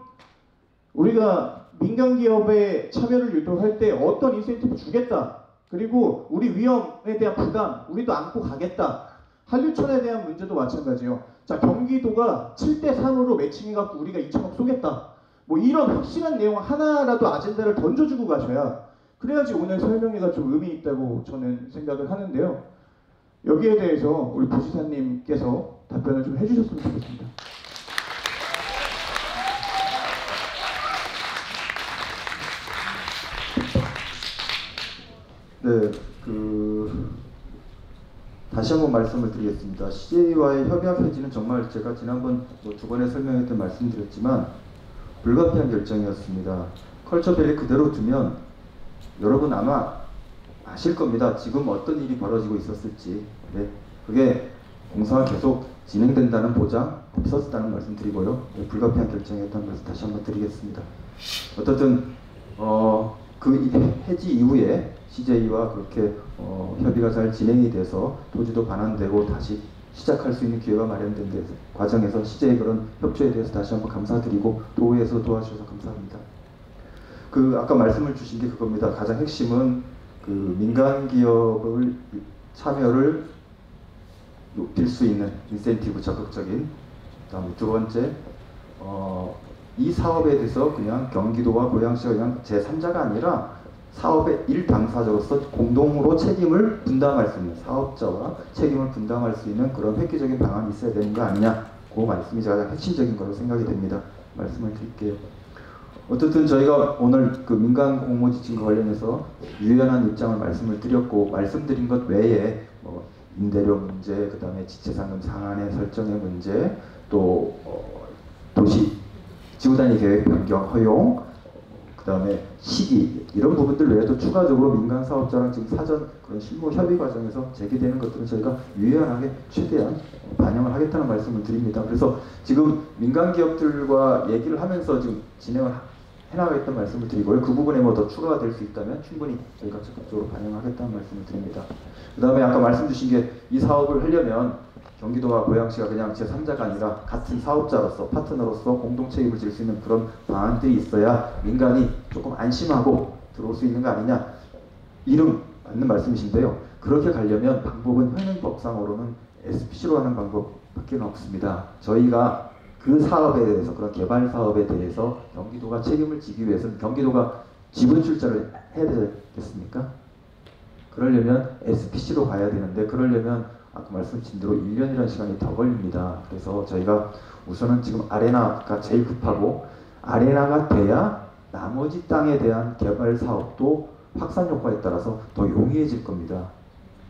우리가 민간 기업의 참여를 유도할 때 어떤 인센티브 주겠다. 그리고 우리 위험에 대한 부담 우리도 안고 가겠다. 한류천에 대한 문제도 마찬가지예요. 자, 경기도가 7대3으로 매칭해갖고 우리가 2천억 쏘겠다. 뭐 이런 확실한 내용 하나라도 아젠다를 던져주고 가셔야, 그래야지 오늘 설명회가 좀 의미 있다고 저는 생각을 하는데요. 여기에 대해서 우리 부지사님께서 답변을 좀 해주셨으면 좋겠습니다. 네, 다시 한번 말씀을 드리겠습니다. CJ와의 협약 해지는 정말 제가 지난번 두 번에 설명할 때 말씀드렸지만 불가피한 결정이었습니다. 컬처밸리 그대로 두면 여러분 아마 아실 겁니다. 지금 어떤 일이 벌어지고 있었을지. 네. 그게 공사가 계속 진행된다는 보장 없었다는 말씀 드리고요. 네, 불가피한 결정이었다는 말씀 다시 한번 드리겠습니다. 어떻든 그 해지 이후에 CJ와 그렇게 협의가 잘 진행이 돼서 토지도 반환되고 다시 시작할 수 있는 기회가 마련된 과정에서 CJ 그런 협조에 대해서 다시 한번 감사드리고 도의에서 도와주셔서 감사합니다. 그 아까 말씀을 주신 게 그겁니다. 가장 핵심은 그 민간 기업을 참여를 높일 수 있는 인센티브 적극적인. 그다음에 두 번째 이 사업에 대해서 그냥 경기도와 고양시가 그냥 제3자가 아니라 사업의 일당사자로서 공동으로 책임을 분담할 수 있는, 사업자와 책임을 분담할 수 있는 그런 획기적인 방안이 있어야 되는 거 아니냐, 그 말씀이 가장 핵심적인 걸로 생각이 됩니다. 말씀을 드릴게요. 어쨌든 저희가 오늘 그 민간 공모지침과 관련해서 유연한 입장을 말씀을 드렸고, 말씀드린 것 외에 뭐 임대료 문제, 그 다음에 지체상금 상한의 설정의 문제, 또 도시 지구단위 계획 변경 허용, 그 다음에 시기, 이런 부분들 외에도 추가적으로 민간 사업자랑 지금 사전 그런 실무 협의 과정에서 제기되는 것들은 저희가 유연하게 최대한 반영을 하겠다는 말씀을 드립니다. 그래서 지금 민간 기업들과 얘기를 하면서 지금 진행을 해나가겠다는 말씀을 드리고요. 그 부분에 뭐 더 추가가 될 수 있다면 충분히 저희가 적극적으로 반영하겠다는 말씀을 드립니다. 그 다음에 아까 말씀 주신 게 이 사업을 하려면 경기도와 고양시가 그냥 제3자가 아니라 같은 사업자로서 파트너로서 공동 책임을 질 수 있는 그런 방안들이 있어야 민간이 조금 안심하고 들어올 수 있는 거 아니냐, 이름 맞는 말씀이신데요. 그렇게 가려면 방법은 현행법상으로는 SPC로 하는 방법밖에 없습니다. 저희가 그 사업에 대해서, 그런 개발 사업에 대해서 경기도가 책임을 지기 위해서는 경기도가 지분 출자를 해야 되겠습니까? 그러려면 SPC로 가야 되는데, 그러려면 아까 말씀드린 대로 1년이라는 시간이 더 걸립니다. 그래서 저희가 우선은 지금 아레나가 제일 급하고, 아레나가 돼야 나머지 땅에 대한 개발 사업도 확산 효과에 따라서 더 용이해질 겁니다.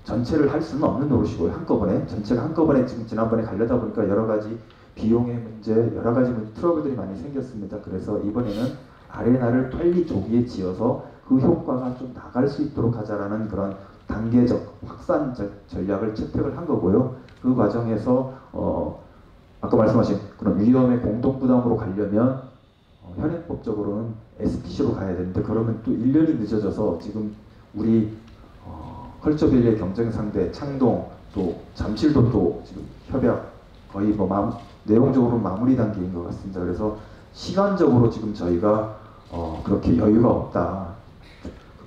전체를 할 수는 없는 노릇이고요. 한꺼번에, 전체가 한꺼번에 지금 지난번에 가려다 보니까 여러 가지 비용의 문제, 여러 가지 트러블들이 많이 생겼습니다. 그래서 이번에는 아레나를 빨리 조기에 지어서 그 효과가 좀 나갈 수 있도록 하자라는 그런 단계적 확산 전략을 채택을 한 거고요. 그 과정에서 아까 말씀하신 그런 위험의 공동부담으로 가려면 현행법적으로는 SPC로 가야 되는데, 그러면 또 1년이 늦어져서 지금 우리 컬처밸리의 경쟁 상대 창동, 또 잠실도 또 지금 협약 거의 뭐 내용적으로 마무리 단계인 것 같습니다. 그래서 시간적으로 지금 저희가 그렇게 여유가 없다.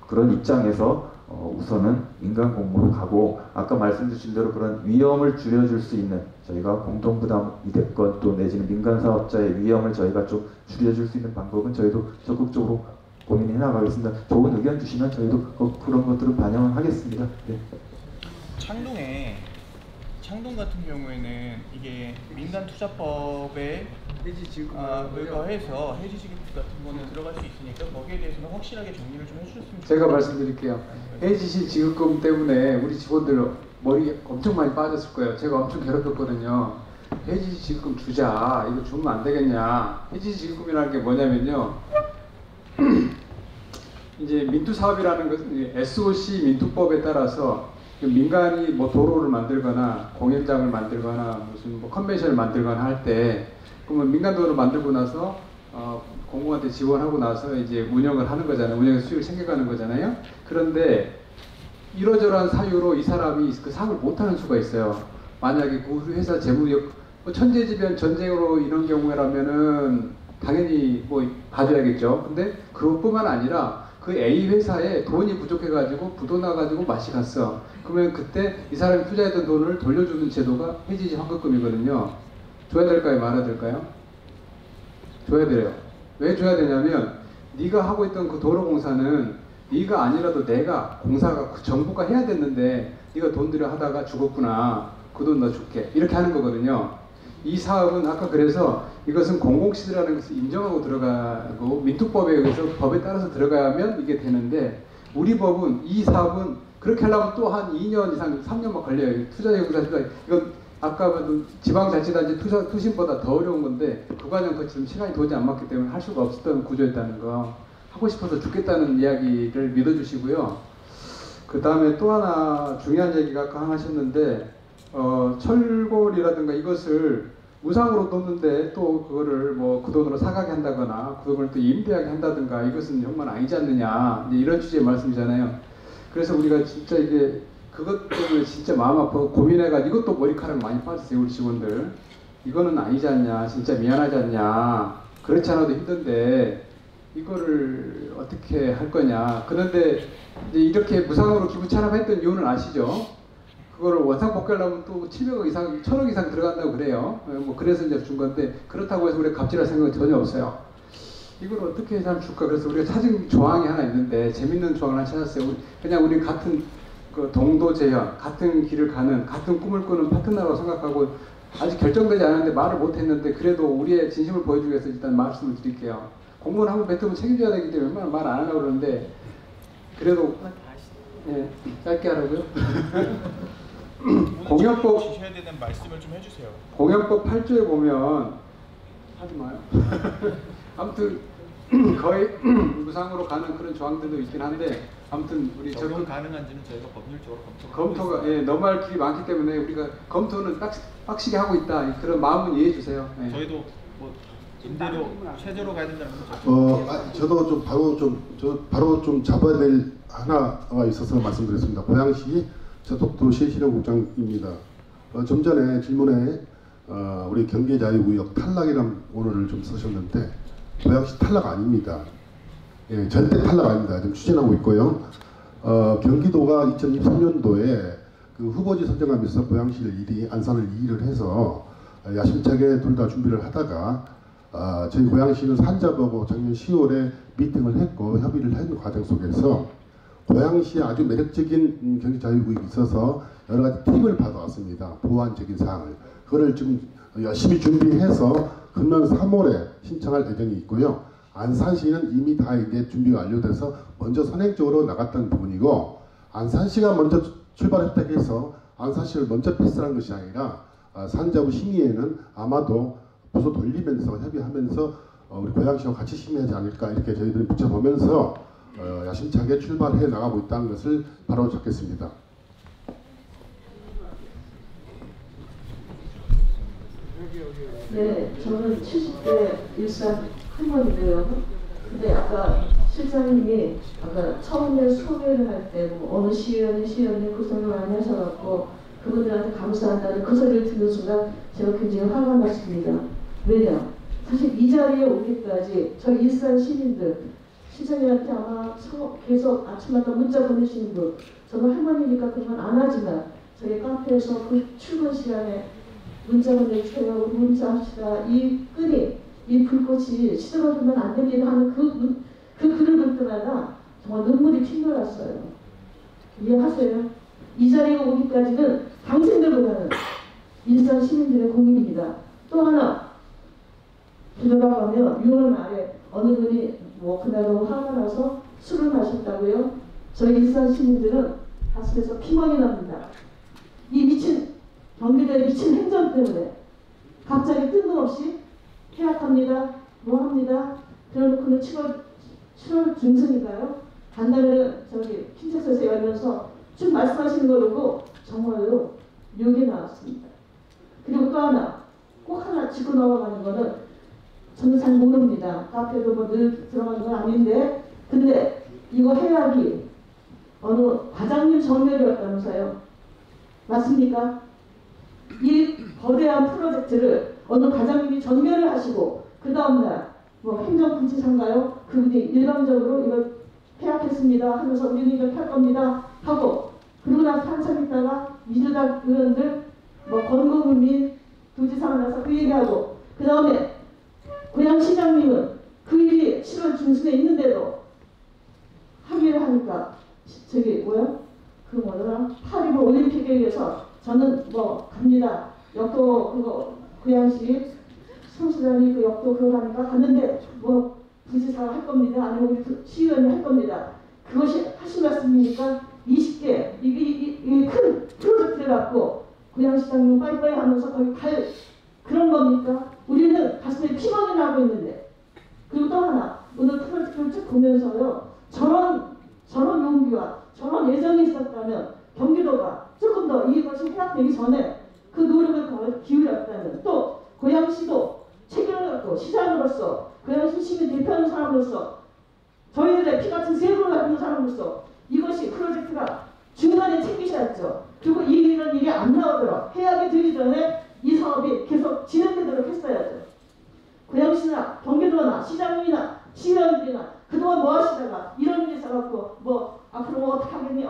그런 입장에서 우선은 민간 공모로 가고, 아까 말씀 주신 대로 그런 위험을 줄여줄 수 있는, 저희가 공동부담이 됐건 또 내지는 민간 사업자의 위험을 저희가 좀 줄여줄 수 있는 방법은 저희도 적극적으로 고민해 나가겠습니다. 좋은 의견 주시면 저희도 그런 것들을 반영을 하겠습니다. 네. 창동 같은 경우에는 이게 민간투자법에 의거해서 해지지급 같은 거는 들어갈 수 있으니까 거기에 대해서는 확실하게 정리를 좀 해주셨으면 좋겠습니다. 제가 말씀드릴게요. 해지시 지급금 때문에 우리 직원들 머리 엄청 많이 빠졌을 거예요. 제가 엄청 괴롭혔거든요. 해지시 지급금 주자, 이거 주면 안 되겠냐. 해지시 지급금이라는 게 뭐냐면요, 이제 민투 사업이라는 것은 SOC 민투법에 따라서 민간이 뭐 도로를 만들거나 공연장을 만들거나 무슨 뭐 컨벤션을 만들거나 할 때, 그러면 민간 도로를 만들고 나서 공공한테 지원하고 나서 이제 운영을 하는 거잖아요. 운영의 수익을 챙겨가는 거잖아요. 그런데 이러저러한 사유로 이 사람이 그 사업을 못하는 수가 있어요. 만약에 그 회사 재무력 천재지변 전쟁으로 이런 경우라면은 당연히 뭐 봐줘야겠죠. 근데 그것뿐만 아니라 그 A 회사에 돈이 부족해가지고 부도나가지고 맛이 갔어. 그러면 그때 이 사람이 투자했던 돈을 돌려주는 제도가 해지시 환급금이거든요. 줘야 될까요? 말아야 될까요? 줘야 돼요. 왜 줘야 되냐면, 네가 하고 있던 그 도로공사는 네가 아니라도 내가 공사가 정부가 해야 됐는데 네가 돈 들여 하다가 죽었구나. 그 돈 너 줄게. 이렇게 하는 거거든요. 이 사업은 아까 그래서 이것은 공공시설이라는 것을 인정하고 들어가고 민투법에 의해서 법에 따라서 들어가면 이게 되는데, 우리 법은 이 사업은 그렇게 하려면 또 한 2년 이상 3년만 걸려요. 투자예금사 이건 아까 지방자치단지 투신보다 더 어려운 건데 그 과정 거치면 시간이 도저히 안 맞기 때문에 할 수가 없었던 구조였다는 거, 하고 싶어서 죽겠다는 이야기를 믿어주시고요. 그 다음에 또 하나 중요한 얘기가 아까 하셨는데 철골이라든가 이것을 무상으로 놓는데 또 그거를 뭐 그 돈으로 사가게 한다거나 그 돈을 또 임대하게 한다든가 이것은 정말 아니지 않느냐 이제 이런 취지의 말씀이잖아요. 그래서 우리가 진짜 이게 그것 때문에 진짜 마음 아프고 고민해가지고 이것도 머리카락 많이 빠졌어요 우리 직원들. 이거는 아니지 않냐, 진짜 미안하지 않냐, 그렇지 않아도 힘든데 이거를 어떻게 할 거냐. 그런데 이제 이렇게 무상으로 기부 찬합했던 이유는 아시죠? 그거를 원상 복귀하려면 또 700억 이상, 1000억 이상 들어간다고 그래요. 뭐 그래서 이제 준 건데 그렇다고 해서 우리가 갑질할 생각은 전혀 없어요. 이걸 어떻게 해서 줄까? 그래서 우리가 찾은 조항이 하나 있는데 재밌는 조항을 하나 찾았어요. 그냥 우리 같은 그 동도 재현, 같은 길을 가는, 같은 꿈을 꾸는 파트너라고 생각하고 아직 결정되지 않았는데 말을 못했는데 그래도 우리의 진심을 보여주기 위해서 일단 말씀을 드릴게요. 공무원 한번 뱉으면 책임져야 되기 때문에 웬만하면 말 안 하려고 그러는데 그래도 예, 짧게 하라고요? 공연법 주셔야 되는 말씀을 좀 해주세요. 공연법 8조에 보면 하지 마요. 아무튼 거의 무상으로 가는 그런 조항들도 있긴 한데 아무튼 우리 적용 가능한지는 저희가 법률적으로 검토가 예, 넘어갈 길이 많기 때문에 우리가 검토는 빡시게 하고 있다 그런 마음은 이해해 주세요. 예. 저희도 뭐 임대료 최저로 가야 된다는 저도 바로 좀 잡아야 될 하나가 있어서 말씀드렸습니다. 고양시 저속도시 실용국장입니다. 좀 전에 질문에 우리 경제자유구역 탈락이라는 오늘을 좀 쓰셨는데 고양시 탈락 아닙니다. 예, 절대 탈락 아닙니다. 지금 추진하고 있고요. 경기도가 2023년도에 그 후보지 선정하면서 고양시를 안산을 2위를 해서 야심차게 둘 다 준비를 하다가 저희 고양시는 산자보고 작년 10월에 미팅을 했고 협의를 한 과정 속에서 고양시에 아주 매력적인 경제자유구역이 있어서 여러 가지 팁을 받아왔습니다. 보완적인 사항을. 그거를 지금 열심히 준비해서 금년 3월에 신청할 예정이 있고요. 안산시는 이미 다 이제 준비가 완료돼서 먼저 선행적으로 나갔던 부분이고 안산시가 먼저 출발했다고 해서 안산시를 먼저 패스한 것이 아니라 산자부 심의에는 아마도 부서 돌리면서 협의하면서 우리 고양시와 같이 심의하지 않을까 이렇게 저희들이 붙여보면서 야심차게 출발해 나가고 있다는 것을 바로 잡겠습니다. 네, 저는 70대 일산 할머니고요. 근데 아까 실장님이 아까 처음에 소개를 할 때 뭐 어느 시의원이 고생을 많이 하셔갖고 그분들한테 감사한다는 그 소리를 듣는 순간 제가 굉장히 화가 났습니다. 왜냐? 사실 이 자리에 오기까지 저희 일산 시민들 시장님한테 아마 계속 아침마다 문자 보내시는 분, 저는 할머니니까 그런 안 하지만 저희 카페에서 그 출근 시간에 문자 보내주세요, 문자합시다, 이 끈이, 이 불꽃이 시들어주면 안 됩니다 하는 그 글을 볼 때마다 정말 눈물이 핑돌았어요. 이해하세요? 이 자리에 오기까지는 당신들보다는 일산 시민들의 공익입니다. 또 하나 들어가면 6월 말에 어느 분이 뭐 그날 너무 화가 나서 술을 마셨다고요. 저희 일산 시민들은 가슴에서 피멍이 납니다. 이 미친 경기도의 미친 행정 때문에 갑자기 뜬금없이 폐악합니다. 뭐 합니다. 그러놓고는 7월 중순이니까요. 간담회를 저기 킨텍스에서 열면서 쭉 말씀하시는 걸 보고 정말로 욕이 나왔습니다. 그리고 또 하나 꼭 하나 짚고 넘어가는 거는 저는 잘 모릅니다. 카페도 뭐 늘 들어가는 건 아닌데 근데 이거 해약이 어느 과장님 정렬이었다면서요. 맞습니까? 이 거대한 프로젝트를 어느 과장님이 전멸을 하시고 그 다음날 뭐 행정분치상가요? 그분이 일방적으로 이걸 폐악했습니다 하면서 우리는 이걸 할 겁니다 하고 그러고 나서 한참 있다가 민주당 의원들 뭐 권고국민 도지사가 나서 그 얘기하고 그 다음에 고양시장님은 그 일이 7월 중순에 있는데도 합의를 하니까 저기 뭐야? 그 뭐더라? 파리 올림픽에 의해서 저는 뭐 갑니다. 역도 그거 고양시 성수장이 그 역도 그거 하니까 갔는데 뭐 부지사가 할 겁니다. 아니면 우리 시의원이 할 겁니다. 그것이 하신 말씀이니까 20개 이게 큰 프로젝트를 갖고 고양시장님 빠이빠이 하면서 거기 갈 그런 겁니까? 우리는 가슴에 피멍이 나고 있는데 그리고 또 하나 오늘 프로젝트를 쭉 보면서요 저런 용기와 저런 예정이 있었던 갖고 시장으로서 고양시 시민 대표하는 사람으로서 저희들의 피 같은 세금을 갖는 사람으로서 이것이 프로젝트가 중간에 챙기셔야죠. 그리고 이런 일이 안 나오도록 해약이 되기 전에 이 사업이 계속 진행되도록 했어야죠. 고양시나 경기도나 시장님이나 시의원들이나 그동안 뭐 하시다가 이런 일이 있어갖고 뭐 앞으로 뭐 어떡하겠니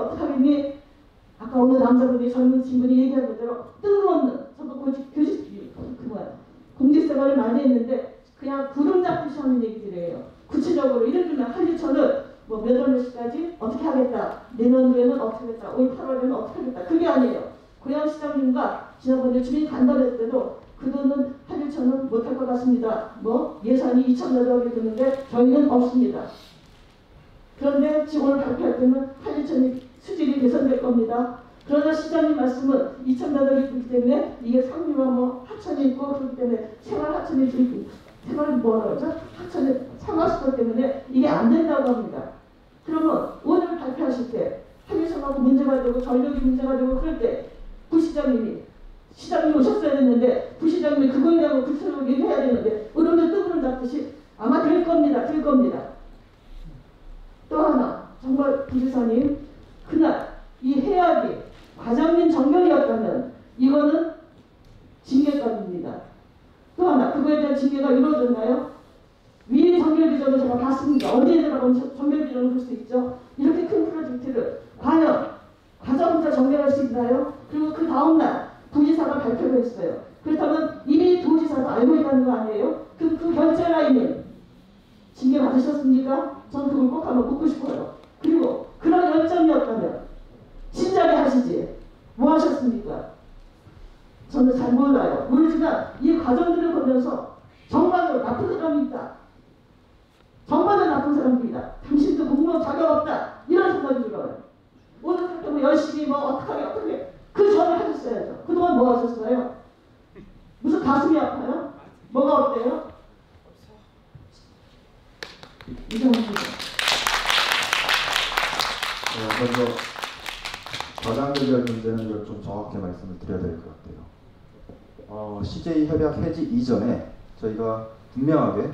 아까 오늘 남자분이 젊은 친구들이 얘기한 대로 뜬금없는 저도 공직생활을 많이 했는데 그냥 구름 잡듯이 하는 얘기들이에요. 구체적으로 예를 들면 한류천을 뭐 몇 월 몇 시까지 어떻게 하겠다. 내년도에는 어떻게 하겠다. 올 8월에는 어떻게 하겠다. 그게 아니에요. 고양시장님과 지난번에 주민 간담회 때도 그 돈은 한류천은 못할 것 같습니다. 뭐 예산이 2,800억이 드는데 저희는 없습니다. 그런데 지금 오늘 발표할 때는 한류천이 수질이 개선될 겁니다. 그러나 시장님 말씀은 2,800억이 있기 때문에 이게 상류와 뭐 하천이 있고 그렇기 때문에 생활 하천이 있고 생활은 뭐라 그러죠? 하천이 상하수도 때문에 이게 안 된다고 합니다. 그러면 오늘 발표하실 때 한류천하고 문제가 되고 전력이 문제가 되고 그럴 때 부시장님이 시장님 오셨어야 했는데 부시장님이 그거에 대한 구체적으로 얘기해야 되는데 오늘도 뜨거운 잡듯이 아마 될 겁니다. 될 겁니다. 또 하나 정말 부지사님 그날 이 해약이 과장님 정경이었다면 이거는 징계감입니다. 또 하나 그거에 대한 징계가 이루어졌나요? 위인 정결비전을 제가 봤습니다. 어디에 들어가면 정결비전을 볼 수 있죠. 이렇게 큰 프로젝트를 과연 과장 혼자 정결할 수 있나요? 그리고 그 다음날 부지사가 발표를 했어요. 그렇다면 이미 도지사도 알고 있다는 거 아니에요? 그 결제 라인은 징계 받으셨습니까? 저는 그걸 꼭 한번 묻고 싶어요. 그리고 그런 열정이었다면 진작에 하시지 뭐 하셨습니까? 저는 잘 몰라요. 모르지만 이 과정들을 보면서 정말로 나쁜 사람이 있다. 정말로 나쁜 사람들이다. 당신도 공무원 자격 없다. 이런 생각이 들어요. 오늘 그렇게 뭐 열심히 뭐 어떻게 그 전에 하셨어야죠. 그동안 뭐 하셨어요? 무슨 가슴이 아파요? 뭐가 어때요? 이상합니다. 먼저 과장결 문제는 이걸 좀 정확히 말씀을 드려야 될 것 같아요. CJ 협약 해지 이전에 저희가 분명하게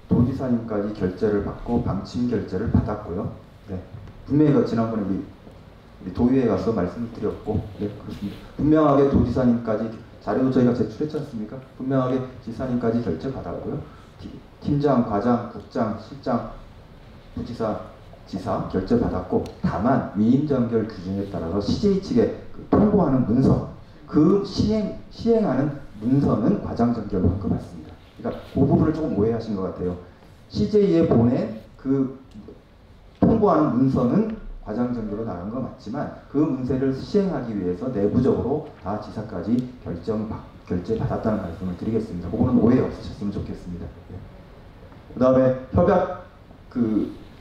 도지사님까지 결재를 받고 방침 결재를 받았고요. 네, 분명히 지난번에 우리 도의회에 가서 말씀을 드렸고, 네, 그렇습니다. 분명하게 도지사님까지 자료도 저희가 제출했지 않습니까? 분명하게 지사님까지 결재 받았고요. 팀장, 과장, 국장, 실장, 부지사, 지사 결재 받았고, 다만 위임정결 규정에 따라서 CJ 측에 통보하는 문서, 그 시행하는 문서는 과장정결로 한 것 같습니다. 그러니까 그 부분을 조금 오해하신 것 같아요. CJ에 보낸 그 통보하는 문서는 과장정결로 나간 거 맞지만 그 문서를 시행하기 위해서 내부적으로 다 지사까지 결재 받았다는 말씀을 드리겠습니다. 그거는 오해 없으셨으면 좋겠습니다. 그 다음에 협약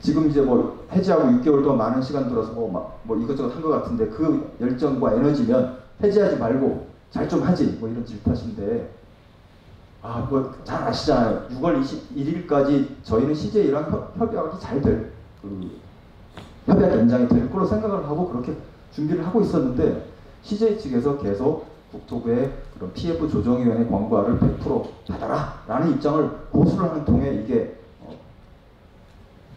지금 이제 뭐 해지하고 6개월 동안 많은 시간 들어서 뭐 이것저것 한 것 같은데 그 열정과 에너지면 해지하지 말고 잘 좀 하지 뭐 이런 질타신데 뭐 잘 아시잖아요. 6월 21일까지 저희는 CJ랑 협약이 잘 될 협약 연장이 될 거로 생각을 하고 그렇게 준비를 하고 있었는데 CJ 측에서 계속 국토부의 그런 PF 조정위원회 권고안을 100% 받아라 라는 입장을 고수를 하는 통에 이게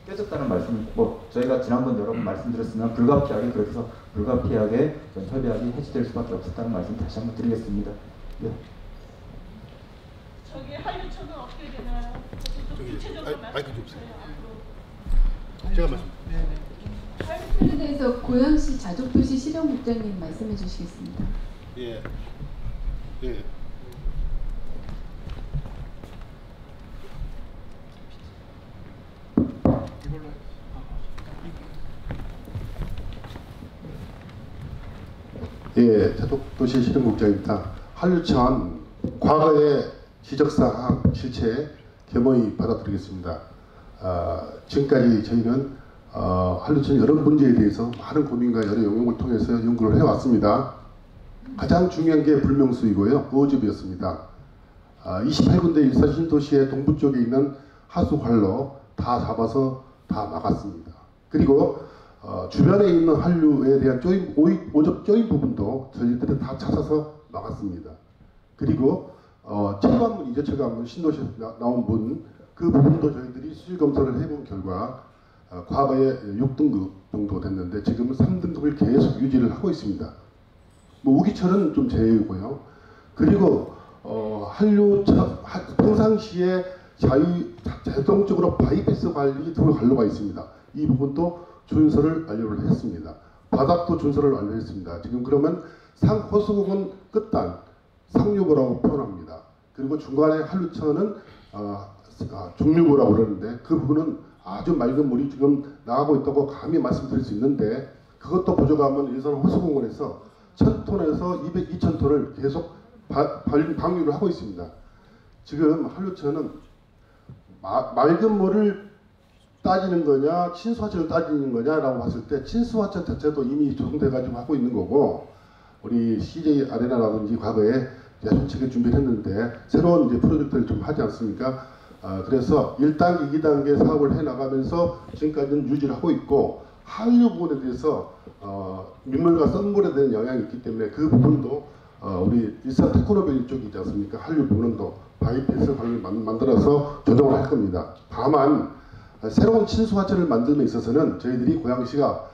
깨졌다는 말씀을 저희가 지난번 여러 번 말씀드렸으면 불가피하게 그렇게 해서 불가피하게 협약이 해지될 수밖에 없었다는 말씀 다시 한번 드리겠습니다. 네. 저기 한류천은 어떻게 되나요? 구체적으로 마이크 좀 주세요. 제가 말씀. 한류천에 대해서 고양시 자족도시 실용국장님 말씀해 주시겠습니다. 예. 예, 자족도시 실용국장입니다. 한류천 과거의 지적사항 실체 겸허히 받아들이겠습니다. 지금까지 저희는 한류천 여러 문제에 대해서 많은 고민과 여러 영역을 통해서 연구를 해왔습니다. 가장 중요한 게 불명수이고요. 어업이었습니다. 28군데 일산 신도시의 동부 쪽에 있는 하수관로 다 잡아서 다 막았습니다. 그리고 주변에 있는 한류에 대한 오적 조인 부분도 저희들이 다 찾아서 막았습니다. 그리고 철관문, 이제 철관문 신도시에서 나온 분, 그 부분도 저희들이 수질 검사를 해본 결과 과거에 6등급 정도 됐는데 지금은 3등급을 계속 유지를 하고 있습니다. 뭐 우기철은 좀 제외고요. 그리고 평상시에 자동적으로 바이패스 관리 등을 관료가 있습니다. 이 부분도 준서를 완료를 했습니다. 바닥도 준서를 완료했습니다. 지금 그러면 호수부근 끝단 상류부라고 표현합니다. 그리고 중간에 한류천은 중류부라고 그러는데 그 부분은 아주 맑은 물이 지금 나가고 있다고 감히 말씀드릴 수 있는데 그것도 부족하면 일산 호수공원에서 1000톤에서 2000톤을 계속 방류를 하고 있습니다. 지금 한류천은 맑은 물을 따지는 거냐 친수하천을 따지는 거냐라고 봤을 때 친수하천 자체도 이미 조성돼 가지고 하고 있는 거고 우리 CJ 아레나라든지 과거에 야심차게 준비를 했는데 새로운 이제 프로젝트를 좀 하지 않습니까? 그래서 1단계, 2단계 사업을 해나가면서 지금까지는 유지를 하고 있고 한류 부분에 대해서 민물과 썬물에 대한 영향이 있기 때문에 그 부분도 우리 일산 테크노밸리 쪽이지 않습니까? 한류 부분도 바이패스 관리를 만들어서 조정을 할 겁니다. 다만 새로운 친수하천을 만들면 있어서는 저희들이 고양시가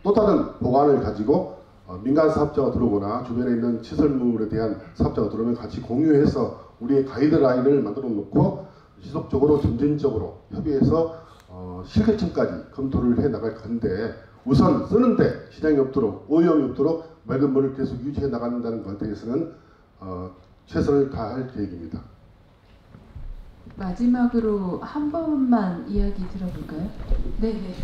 또 다른 보관을 가지고 민간 사업자가 들어오거나 주변에 있는 시설물에 대한 사업자가 들어오면 같이 공유해서 우리의 가이드라인을 만들어 놓고 지속적으로 점진적으로 협의해서 실개천까지 검토를 해 나갈 건데 우선 쓰는데 시장이 없도록 오염이 없도록 맑은 물을 계속 유지해 나간다는 것에 대해서는 최선을 다할 계획입니다. 마지막으로 한 번만 이야기 들어볼까요? 네.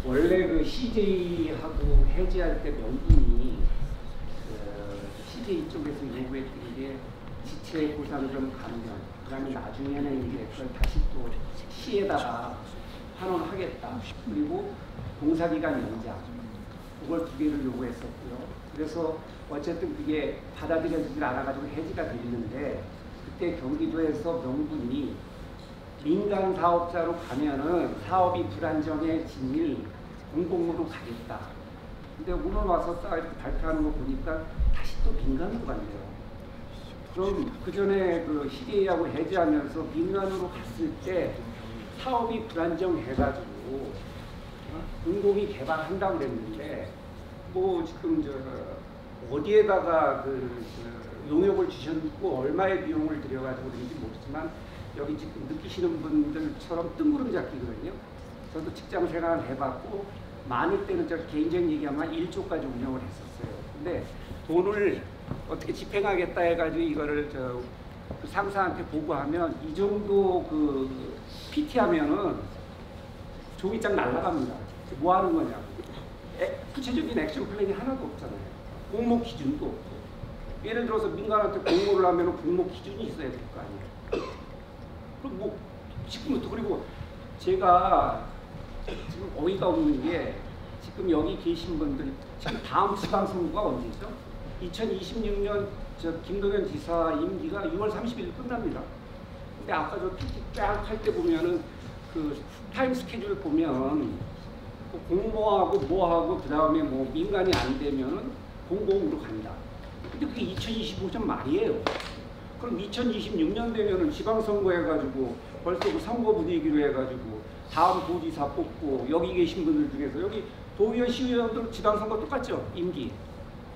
원래 그 CJ하고 해지할 때 명분이 CJ 쪽에서 요구했던 게 지체 보상금 감면, 그다음에 나중에는 이제 그걸 다시 또 시에다가 환원하겠다. 그리고 공사기간 연장, 그걸 두 개를 요구했었고요. 그래서 어쨌든 그게 받아들여지질 않아가지고 해지가 됐는데 그때 경기도에서 명분이 민간 사업자로 가면은 사업이 불안정해지니 공공으로 가겠다. 근데 오늘 와서 딱 이렇게 발표하는 거 보니까 다시 또 민간으로 간대요. 그럼 그 전에 그 CJ하고 해지하면서 민간으로 갔을 때 사업이 불안정해가지고 공공이 개발한다고 그랬는데 뭐 지금 어디에다가 용역을 주셨고 얼마의 비용을 들여가지고 그런지 모르지만 여기 지금 느끼시는 분들처럼 뜬구름 잡기거든요. 저도 직장 생활 해봤고 많을 때는 저 개인적인 얘기하면 1조까지 운영을 했었어요. 근데 돈을 어떻게 집행하겠다 해가지고 이거를 그 상사한테 보고하면 이 정도 그 PT 하면은 종이장 날라갑니다. 뭐 하는 거냐고. 구체적인 액션 플랜이 하나도 없잖아요. 공모 기준도 없고. 예를 들어서 민간한테 공모를 하면 공모 기준이 있어야 될 거 아니에요. 그럼 뭐 지금부터 그리고 제가 지금 어이가 없는 게 지금 여기 계신 분들 지금 다음 지방선거가 언제죠? 2026년 김동연 지사 임기가 6월 30일 끝납니다. 근데 아까 저 PT 쫙 할 때 보면은 그 타임 스케줄 보면 공모하고 뭐하고 그 다음에 뭐 민간이 안 되면은 공공으로 간다. 근데 그게 2025년 말이에요. 그럼 2026년 되면은 지방선거 해가지고 벌써 그 선거 분위기로 해가지고 다음 도지사 뽑고 여기 계신 분들 중에서 여기 도의원 시의원들 지방선거 똑같죠? 임기.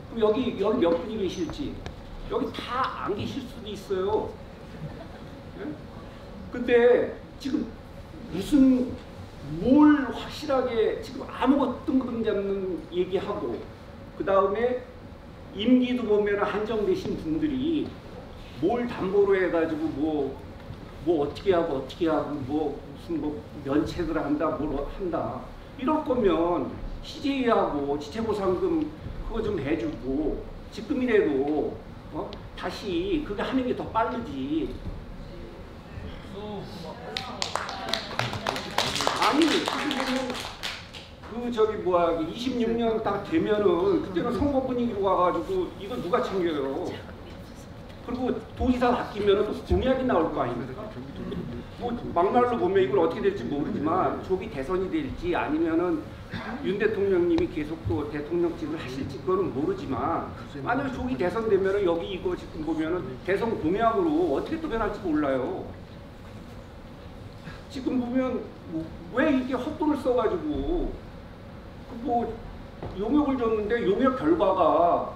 그럼 여기 몇 분이 계실지 여기 다 안 계실 수도 있어요. 예? 근데 지금 무슨 뭘 확실하게 지금 아무것도 뜬금없지 않는 얘기하고 그 다음에 임기도 보면 한정되신 분들이 뭘 담보로 해가지고 뭐 어떻게 하고 뭐 무슨 뭐 면책을 한다 뭘 한다 이럴 거면 CJ하고 지체보상금 그거 좀 해주고 지금이라도 다시 그게 하는 게 더 빠르지. 아니 그 저기 뭐야 26년 딱 되면은 그때는 선거 분위기로 가가지고 이거 누가 챙겨요? 그리고 도지사 바뀌면 또 공약이 나올 거 아닙니까? 뭐 막말로 보면 이걸 어떻게 될지 모르지만 조기 대선이 될지 아니면은 윤 대통령님이 계속 또 대통령직을 하실지 그거는 모르지만 만약에 조기 대선 되면은 여기 이거 지금 보면은 대선 공약으로 어떻게 또 변할지 몰라요. 지금 보면 왜 이렇게 헛돈을 써가지고 뭐 용역을 줬는데 용역 결과가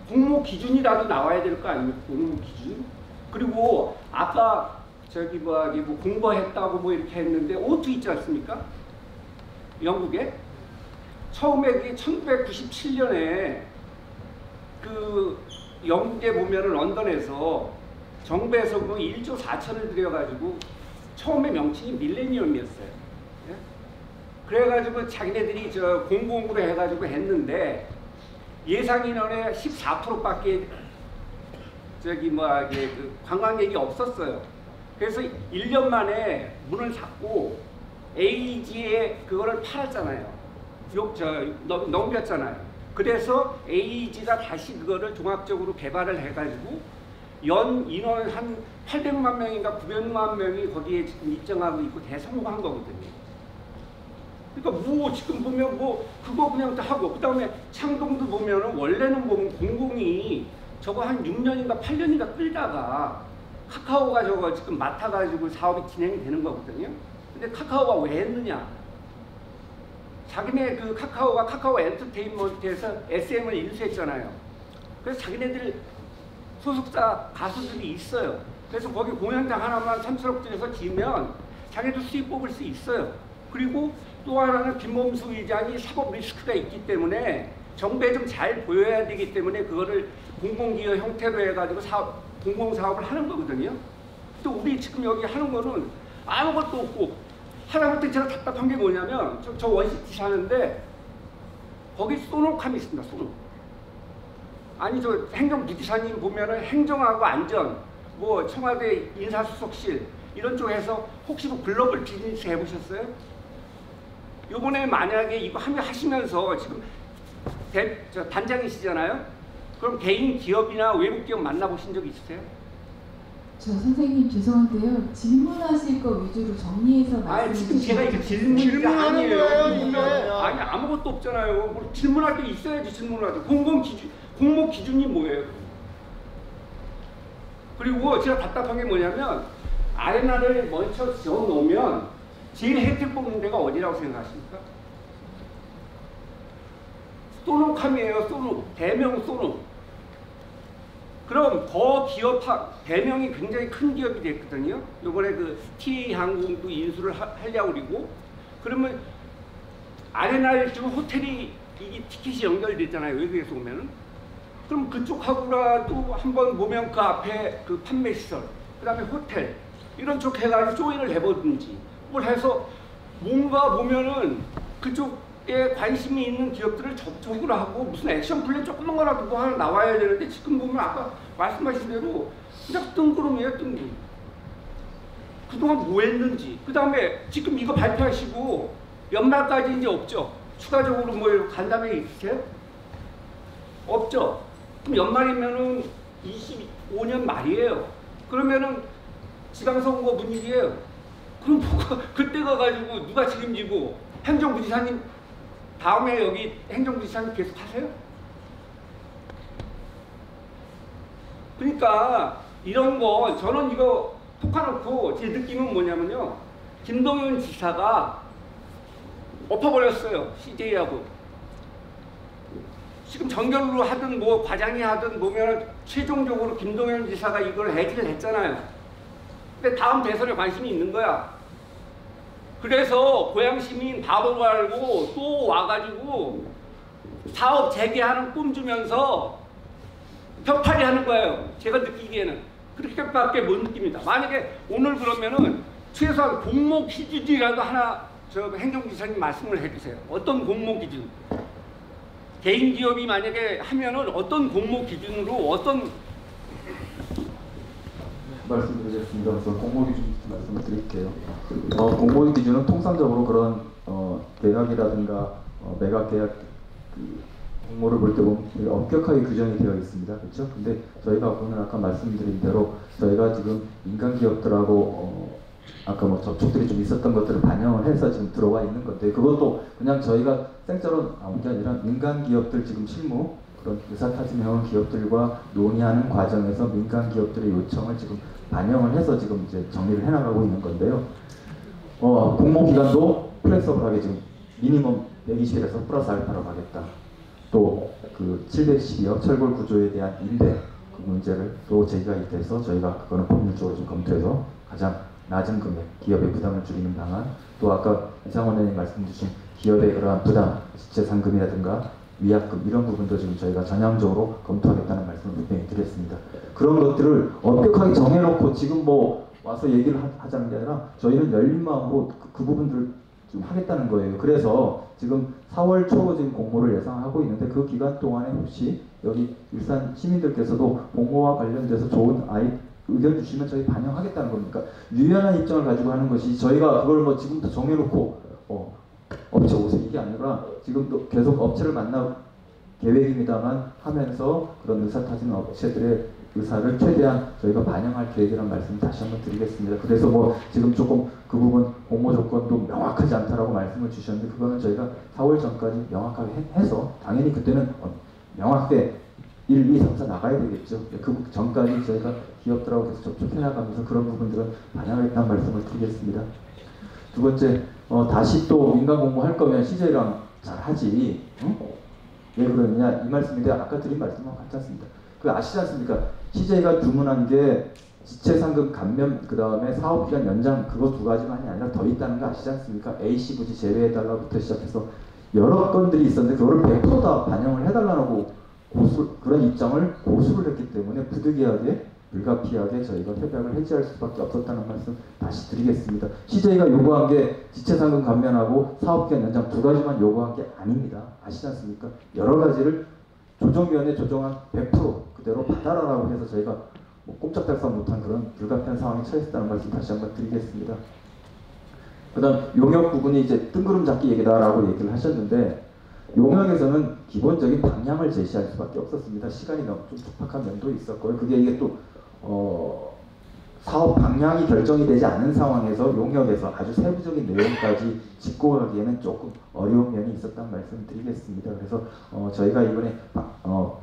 공모 기준이라도 나와야 될 거 아닙니까? 공모 기준. 그리고 아까 저기 뭐 공부했다고 뭐 이렇게 했는데 오투 있지 않습니까? 영국에 처음에 그게 1997년에 그 영국에 보면은 런던에서 정부에서 뭐 1조 4천을 들여가지고 처음에 명칭이 밀레니엄이었어요. 예? 그래가지고 자기네들이 저 공공으로 해가지고 했는데 예상 인원의 14%밖에 저기 그 관광객이 없었어요. 그래서 1년 만에 문을 닫고 AEG에 그거를 팔았잖아요. 넘겼잖아요. 그래서 AEG가 다시 그거를 종합적으로 개발을 해가지고 연 인원 한 800만 명인가 900만 명이 거기에 지금 입장하고 있고 대성공한 거거든요. 그러니까 뭐 지금 보면 뭐 그거 그냥 다 하고 그 다음에 창동도 보면은 원래는 보면 공공이 저거 한 6년인가 8년인가 끌다가 카카오가 저거 지금 맡아가지고 사업이 진행이 되는 거거든요. 근데 카카오가 왜 했느냐? 자기네 그 카카오 엔터테인먼트에서 SM을 인수했잖아요. 그래서 자기네들 소속사 가수들이 있어요. 그래서 거기 공연장 하나만 3천억 들여서 지으면 자기도 수익 뽑을 수 있어요. 그리고 또 하나는 김범수 의장이 사법 리스크가 있기 때문에 정부에 좀 잘 보여야 되기 때문에 그거를 공공기업 형태로 해가지고 공공사업을 하는 거거든요. 또 우리 지금 여기 하는 거는 아무것도 없고 하다못해 제가 답답한 게 뭐냐면 저 원시티 사는데 거기 소노캄이 있습니다. 소노. 아니 저 행정부지사님 보면은 행정하고 안전 뭐 청와대 인사수석실 이런 쪽에서 혹시 뭐 글로벌 비즈니스 해보셨어요? 요번에 만약에 이거 하시면서 지금 단장이시잖아요? 그럼 개인 기업이나 외국 기업 만나보신 적 있으세요? 저 선생님 죄송한데요. 질문하실 거 위주로 정리해서 말씀해 주시면. 지금 제가 이거 질문이 아니에요. 아니 아무것도 없잖아요. 뭐 질문할 게 있어야지 질문을 하죠. 공모 기준이 뭐예요? 그리고 제가 답답한 게 뭐냐면 아레나를 먼저 지어놓으면 제일 혜택 뽑는 데가 어디라고 생각하십니까? 소노캄이에요. 소노. 대명 소노. 그럼 더 대명이 굉장히 큰 기업이 됐거든요. 요번에 그 TA 항공도 인수를 하려고 그러고 그러면 아레나에 지금 호텔이 이게 티켓이 연결됐잖아요. 외국에서 오면은. 그럼 그쪽하고라도 한번 보면 그 앞에 그 판매시설, 그 다음에 호텔 이런 쪽 해가지고 조인을 해보든지 뭘 해서 뭔가 보면은 그쪽에 관심이 있는 기업들을 접촉을 하고 무슨 액션 플랜 조그만 거라도 뭐 하나 나와야 되는데 지금 보면 아까 말씀하신 대로 그냥 뜬구름이에요. 뜬구름. 그동안 뭐 했는지 그 다음에 지금 이거 발표하시고 연말까지 이제 없죠. 추가적으로 뭐 간담회 있으세요? 없죠. 그럼 연말이면은 25년 말이에요. 그러면은 지방선거 분위기예요. 그럼 뭐가 그때 가가지고 누가 책임지고 행정부지사님 다음에 여기 행정부지사님 계속 하세요? 그러니까 이런 거 저는 이거 톡해놓고 제 느낌은 뭐냐면요. 김동연 지사가 엎어버렸어요. CJ하고. 지금 정결로 하든 뭐 과장이 하든 보면 최종적으로 김동연 지사가 이걸 해지를 했잖아요. 근데 다음 대선에 관심이 있는 거야. 그래서 고양 시민 바보로 알고 또 와가지고 사업 재개하는 꿈 주면서 벽파리 하는 거예요. 제가 느끼기에는. 그렇게밖에 못 느낍니다. 만약에 오늘 그러면은 최소한 공모 기준이라도 하나 저 행정지사님 말씀을 해주세요. 어떤 공모 기준? 개인 기업이 만약에 하면은 어떤 공모 기준으로 어떤 말씀드리겠습니다. 우선 공모 기준 말씀을 드릴게요. 공모 기준은 통상적으로 그런 계약이라든가 매각 계약 공모를 볼 때 보면 되게 엄격하게 규정이 되어 있습니다. 그렇죠? 근데 저희가 오늘 아까 말씀드린 대로 저희가 지금 민간 기업들하고 아까 뭐 접촉들이 좀 있었던 것들을 반영을 해서 지금 들어와 있는 건데, 그것도 그냥 저희가 생짜로 나온 게 아니라 민간 기업들 지금 실무 그런 의사타진해온 기업들과 논의하는 과정에서 민간 기업들의 요청을 지금 반영을 해서 지금 이제 정리를 해나가고 있는 건데요. 공모 기간도 플렉서블하게 지금 미니멈 120일에서 플러스 알파로 가겠다. 또 그 712억 철골 구조에 대한 임대 그 문제를 또 제기가 돼서 저희가 그거는 법률적으로 좀 검토해서 가장 낮은 금액 기업의 부담을 줄이는 방안, 또 아까 이상원 의원님 말씀 주신 기업의 그러한 부담, 지체 상금이라든가 위약금 이런 부분도 지금 저희가 전향적으로 검토하겠다는 말씀을 분명히 드렸습니다. 그런 것들을 엄격하게 정해놓고 지금 뭐 와서 얘기를 하자는 게 아니라 저희는 열린 마음으로 그 부분들을 좀 하겠다는 거예요. 그래서 지금 4월 초 지금 공모를 예상하고 있는데 그 기간 동안에 혹시 여기 일산 시민들께서도 공모와 관련돼서 좋은 의견 주시면 저희 반영하겠다는 겁니까? 유연한 입장을 가지고 하는 것이 저희가 그걸 뭐 지금부터 정해놓고 업체 오세요 이게 아니라 지금도 계속 업체를 만날 계획입니다만 하면서 그런 의사타진 업체들의 의사를 최대한 저희가 반영할 계획이라는 말씀 다시 한번 드리겠습니다. 그래서 뭐 지금 조금 그 부분 공모 조건도 명확하지 않다라고 말씀을 주셨는데 그거는 저희가 4월 전까지 명확하게 해서 당연히 그때는 명확하게 1, 2, 3, 4 나가야 되겠죠. 그 전까지 저희가 기업들하고 계속 접촉해 나가면서 그런 부분들은 반영하겠다는 말씀을 드리겠습니다. 두 번째, 다시 또 민간 공모할 거면 CJ랑 잘 하지. 응? 왜 그러느냐 이 말씀인데 아까 드린 말씀하고 같지 않습니다. 그 아시지 않습니까? CJ가 주문한 게 지체상금 감면 그 다음에 사업기간 연장 그거 두 가지만이 아니라 더 있다는 거 아시지 않습니까? AC 부지 제외해달라부터 시작해서 여러 건들이 있었는데 그거를 100% 다 반영을 해달라고 그런 입장을 고수를 했기 때문에 부득이하게 불가피하게 저희가 협약을 해지할 수밖에 없었다는 말씀 다시 드리겠습니다. CJ가 요구한 게 지체상금 감면하고 사업기간 연장 두 가지만 요구한 게 아닙니다. 아시지 않습니까? 여러 가지를 조정위원회 조정안 100% 그대로 받아라라고 해서 저희가 뭐 꼼짝달싹 못한 그런 불가피한 상황에 처했다는 말씀 다시 한번 드리겠습니다. 그 다음 용역 부분이 이제 뜬구름 잡기 얘기다라고 얘기를 하셨는데 용역에서는 기본적인 방향을 제시할 수밖에 없었습니다. 시간이 너무 좀 촉박한 면도 있었고요. 그게 이게 또 사업 방향이 결정이 되지 않은 상황에서 용역에서 아주 세부적인 내용까지 짚고 가기에는 조금 어려운 면이 있었다는 말씀을 드리겠습니다. 그래서 저희가 이번에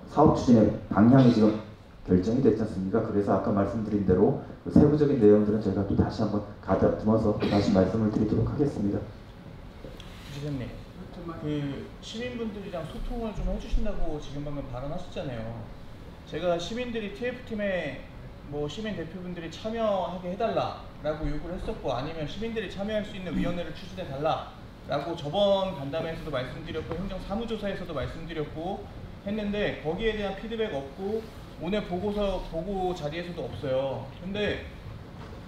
사업 추진의 방향이 지금 결정이 됐지 않습니까? 그래서 아까 말씀드린 대로 그 세부적인 내용들은 저희가 또 다시 한번 가다듬어서 다시 말씀을 드리도록 하겠습니다. 주지사님, 그 시민분들이랑 소통을 좀 해주신다고 지금 방금 발언하셨잖아요. 제가 시민들이 TF팀에 뭐 시민 대표분들이 참여하게 해달라라고 요구를 했었고 아니면 시민들이 참여할 수 있는 위원회를 추진해달라라고 저번 간담회에서도 말씀드렸고 행정사무조사에서도 말씀드렸고 했는데 거기에 대한 피드백 없고 오늘 보고 자리에서도 없어요. 근데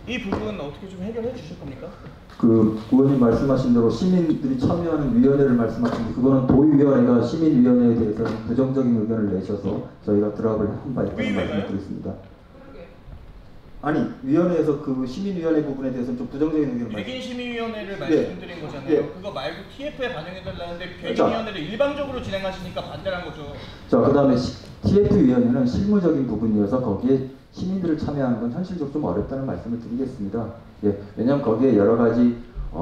이 부분은 어떻게 좀 해결해 주실 겁니까? 그 의원님 말씀하신 대로 시민들이 참여하는 위원회를 말씀하신 그거는 도의위원회가 시민위원회에 대해서는 부정적인 의견을 내셔서 저희가 드랍을 한 바 있다는 말씀을 드렸습니다. 아니 위원회에서 그 시민위원회 부분에 대해서는 좀 부정적인 의견을 백인 시민위원회를 말씀드린 거잖아요. 그거 말고 TF에 반영해달라는데 백인위원회를 일방적으로 진행하시니까 반대한 거죠. 자, 그 다음에 TF위원회는 실무적인 부분이어서 거기에 시민들을 참여하는 건 현실적으로 좀 어렵다는 말씀을 드리겠습니다. 예, 왜냐하면 거기에 여러 가지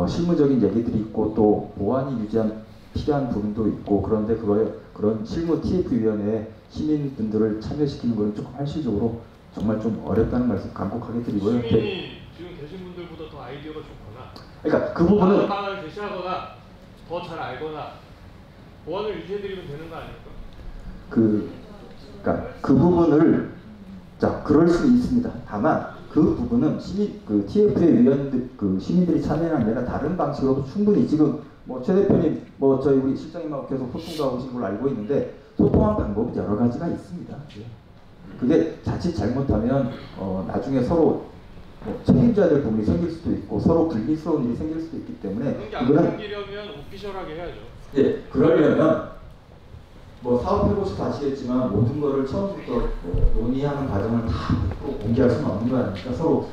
실무적인 얘기들이 있고 또 보완이 유지한 필요한 부분도 있고 그런데 그런 실무 TF위원회에 시민분들을 참여시키는 것은 조금 현실적으로 정말 좀 어렵다는 말씀 간곡하게 드리고요. 시민이 지금 계신 분들보다 더 아이디어가 좋거나 그러니까 그 부분은 방안을 제시하거나 더 잘 알거나 보완을 유지해드리면 되는 거 아닙니까? 그러니까 그 부분을 자 그럴 수 있습니다. 다만 그 부분은 TF의 위원들 시민들이 참여하는 아니라 다른 방식으로도 충분히 지금 뭐 최 대표님 뭐 저희 우리 실장님하고 계속 소통도 하고 계신 걸로 알고 있는데 소통한 방법이 여러 가지가 있습니다. 그게 자칫 잘못하면 나중에 서로 책임져야 될 부분이 생길 수도 있고 서로 불미스러운 일이 생길 수도 있기 때문에 그거는 안 생기려면 오피셜하게 해야죠. 예, 그러려면 뭐 사업해보셔서 아시겠지만 모든 거를 처음부터 논의하는 과정을 다 공개할 수는 없는 거 아닙니까? 서로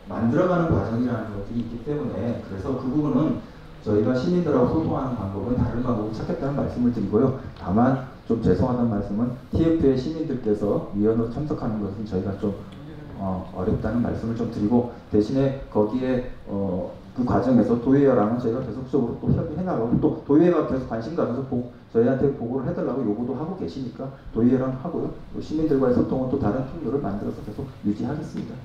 만들어가는 과정이라는 것들이 있기 때문에 그래서 그 부분은 저희가 시민들하고 소통하는 방법은 다른 방법을 찾겠다는 말씀을 드리고요. 다만 좀 죄송하다는 말씀은 TF의 시민들께서 위원으로 참석하는 것은 저희가 좀 어렵다는 말씀을 좀 드리고, 대신에 거기에 그 과정에서 도의회랑은 저희가 계속적으로 또 협의해 나가고, 또 도의회가 계속 관심 가져서 저희한테 보고를 해달라고 요구도 하고 계시니까 도의회랑 하고요. 또 시민들과의 소통은 또 다른 통로를 만들어서 계속 유지하겠습니다.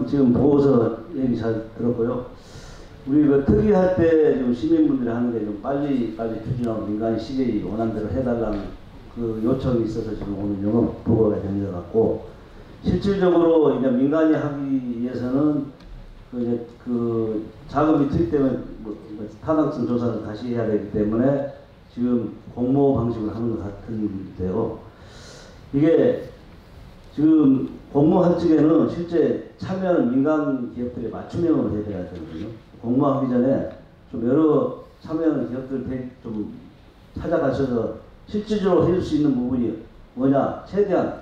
지금 보고서 얘기 잘 들었고요. 우리 그 특위할 때 지금 시민분들이 하는 게 좀 빨리 추진하고 민간이 시계이 원한대로 해달라는 그 요청이 있어서 지금 오늘 영업 보고가 된 것 같고, 실질적으로 이제 민간이 하기 위해서는 그 자금이 투입되면 타당성 조사를 다시 해야 되기 때문에 지금 공모 방식으로 하는 것 같은데요. 이게 지금 공모할 적에는 실제 참여하는 민간 기업들이 맞춤형으로 해야 되거든요. 공모하기 전에 좀 여러 참여하는 기업들 좀 찾아가셔서 실질적으로 해줄 수 있는 부분이 뭐냐, 최대한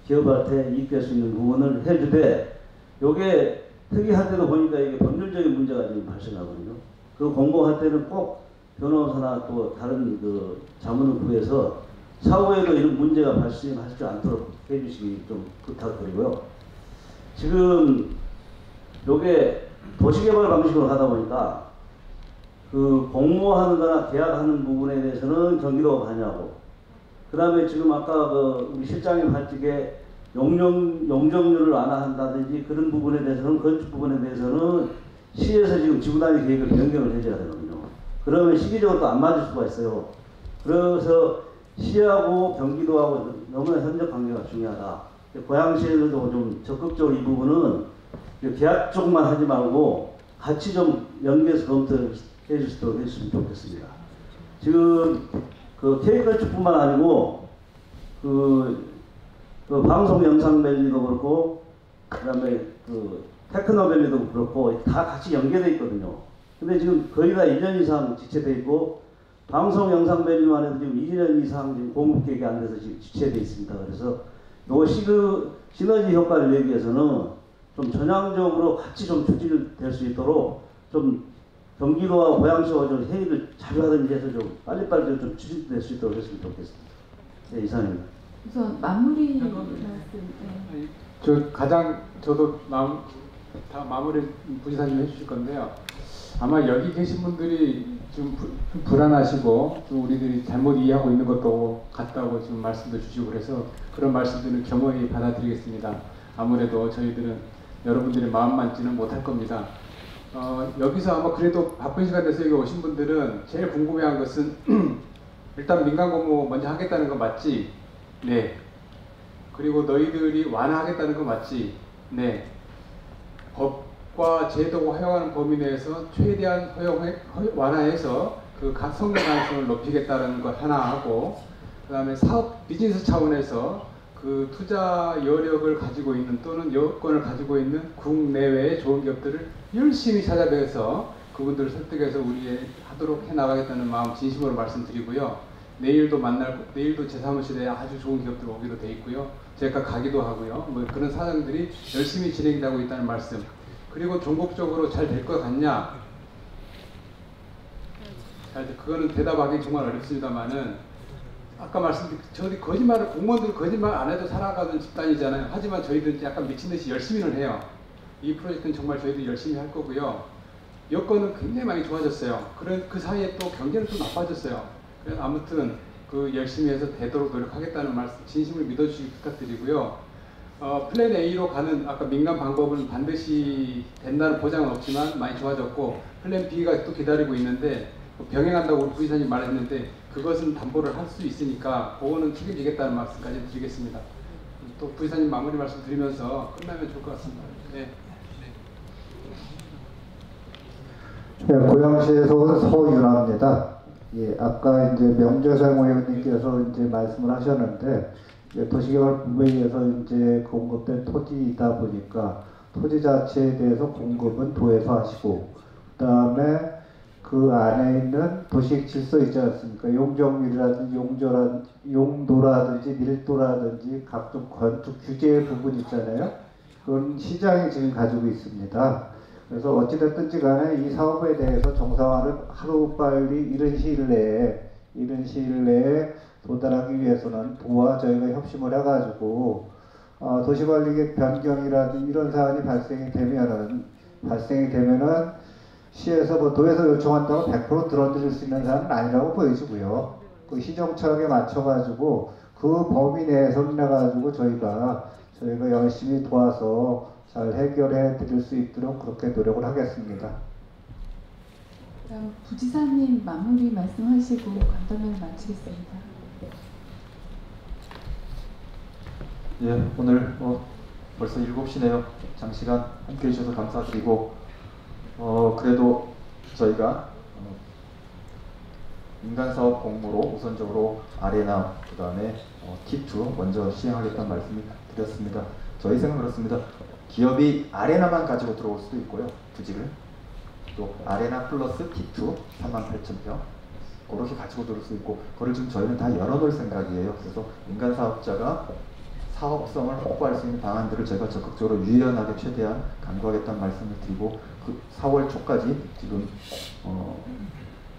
기업한테 이익될 수 있는 부분을 해주되, 요게 특이할 때도 보니까 이게 법률적인 문제가 지금 발생하거든요. 그 공모할 때는 꼭 변호사나 또 다른 그 자문을 구해서 차후에도 이런 문제가 발생하지 않도록 해주시기 좀 부탁드리고요. 지금 요게 도시개발 방식으로 하다 보니까 그 공모하는 거나 계약하는 부분에 대해서는 경기도가 관여하고, 그 다음에 지금 아까 그 우리 실장님 할 적에 용적률을 완화한다든지 그런 부분에 대해서는, 건축 부분에 대해서는 시에서 지금 지구단위 계획을 변경을 해줘야 되거든요. 그러면 시기적으로 또 안 맞을 수가 있어요. 그래서 시하고 경기도하고 너무나 현적 관계가 중요하다. 고양시에서도 좀 적극적으로 이 부분은 계약 쪽만 하지 말고 같이 좀 연계해서 검토해 줄 수 있도록 해주시면 좋겠습니다. 지금 그 K컬처뿐만 아니고 그 방송 영상밸리도 그렇고, 그 다음에 그 테크노밸리도 그렇고 다 같이 연계되어 있거든요. 근데 지금 거의 다 1년 이상 지체되어 있고, 방송 영상밸리만 해도 지금 2년 이상 지금 공급 계획이 안 돼서 지금 지체되어 있습니다. 그래서 요 시너지 효과를 내기 위해서는 좀 전향적으로 같이 좀 추진될 수 있도록 좀 경기도와 고양시와 좀 회의를 자주 하든지 해서 좀 빨리빨리 좀 추진될 수 있도록 했으면 좋겠습니다. 네, 이상입니다. 우선 마무리 말씀. 저도 다 마무리 부지사님 해주실 건데요. 아마 여기 계신 분들이 좀 불안하시고 좀 우리들이 잘못 이해하고 있는 것도 같다고 지금 말씀도 주시고, 그래서 그런 말씀들은 겸허히 받아들이겠습니다. 아무래도 저희들은 여러분들의 마음만 지는 못할 겁니다. 여기서 아마 그래도 바쁜 시간 돼서 여기 오신 분들은 제일 궁금해한 것은 일단 민간 공모 먼저 하겠다는 거 맞지? 네. 그리고 너희들이 완화하겠다는 거 맞지? 네. 법과 제도가 허용하는 범위 내에서 최대한 완화해서 그 성공 가능성을 높이겠다는 것 하나 하고, 그 다음에 사업 비즈니스 차원에서 그 투자 여력을 가지고 있는 또는 여건을 가지고 있는 국내외의 좋은 기업들을 열심히 찾아뵈서 그분들을 설득해서 우리 하도록 해나가겠다는 마음 진심으로 말씀드리고요. 내일도 제 사무실에 아주 좋은 기업들 오기로 돼 있고요. 제가 가기도 하고요. 뭐 그런 사정들이 열심히 진행되고 있다는 말씀. 그리고 전국적으로 잘 될 것 같냐? 그거는 대답하기 정말 어렵습니다만은, 아까 말씀드린 저희 공무원들 거짓말 안 해도 살아가는 집단이잖아요. 하지만 저희들은 약간 미친 듯이 열심히는 해요. 이 프로젝트는 정말 저희들 열심히 할 거고요. 여건은 굉장히 많이 좋아졌어요. 그 사이에 또 경제는 또 나빠졌어요. 그래서 아무튼 그 열심히 해서 되도록 노력하겠다는 말씀 진심을 믿어주시기 부탁드리고요. 플랜 A로 가는 아까 민간 방법은 반드시 된다는 보장은 없지만 많이 좋아졌고, 플랜 B가 또 기다리고 있는데 병행한다고 우리 부지사님 말했는데 그것은 담보를 할 수 있으니까 그거는 책임지겠다는 말씀까지 드리겠습니다. 또 부지사님 마무리 말씀 드리면서 끝나면 좋을 것 같습니다. 네. 네, 고양시에서 온 서윤아입니다. 예, 아까 이제 명재상 의원님께서 이제 말씀을 하셨는데, 도시개발부에 의해서 이제 공급된 토지이다 보니까 토지 자체에 대해서 공급은 도에서 하시고, 그 다음에 그 안에 있는 도시적 질서 있지 않습니까? 용적률이라든지 용도라든지 밀도라든지 각종 건축 규제 부분 있잖아요. 그건 시장이 지금 가지고 있습니다. 그래서 어찌됐든지 간에 이 사업에 대해서 정상화를 하루빨리 이른 시일 내에 도달하기 위해서는 도와 저희가 협심을 해가지고 도시관리계획 변경이라든지 이런 사안이 발생이 되면은 시에서 뭐 도에서 요청한다고 100% 들어드릴 수 있는 사안은 아니라고 보여지고요. 그 시정착에 맞춰가지고 그 범위 내에서 해가지고 저희가 열심히 도와서 잘 해결해 드릴 수 있도록 그렇게 노력을 하겠습니다. 그럼 부지사님 마무리 말씀하시고 간담회를 마치겠습니다. 예, 오늘 벌써 7시네요. 장시간 함께 해주셔서 감사드리고 그래도 저희가 민간사업 공모로 우선적으로 아레나 그 다음에 T2 먼저 시행하겠다는 말씀을 드렸습니다. 저희 생각은 그렇습니다. 기업이 아레나만 가지고 들어올 수도 있고요. 부지를 또 아레나 플러스 T2 38,000평 그렇게 가지고 들어올 수 있고 그걸 지금 저희는 다 열어놓을 생각이에요. 그래서 민간사업자가 사업성을 확보할 수 있는 방안들을 저희가 적극적으로 유연하게 최대한 강구하겠다는 말씀을 드리고 그 4월 초까지 지금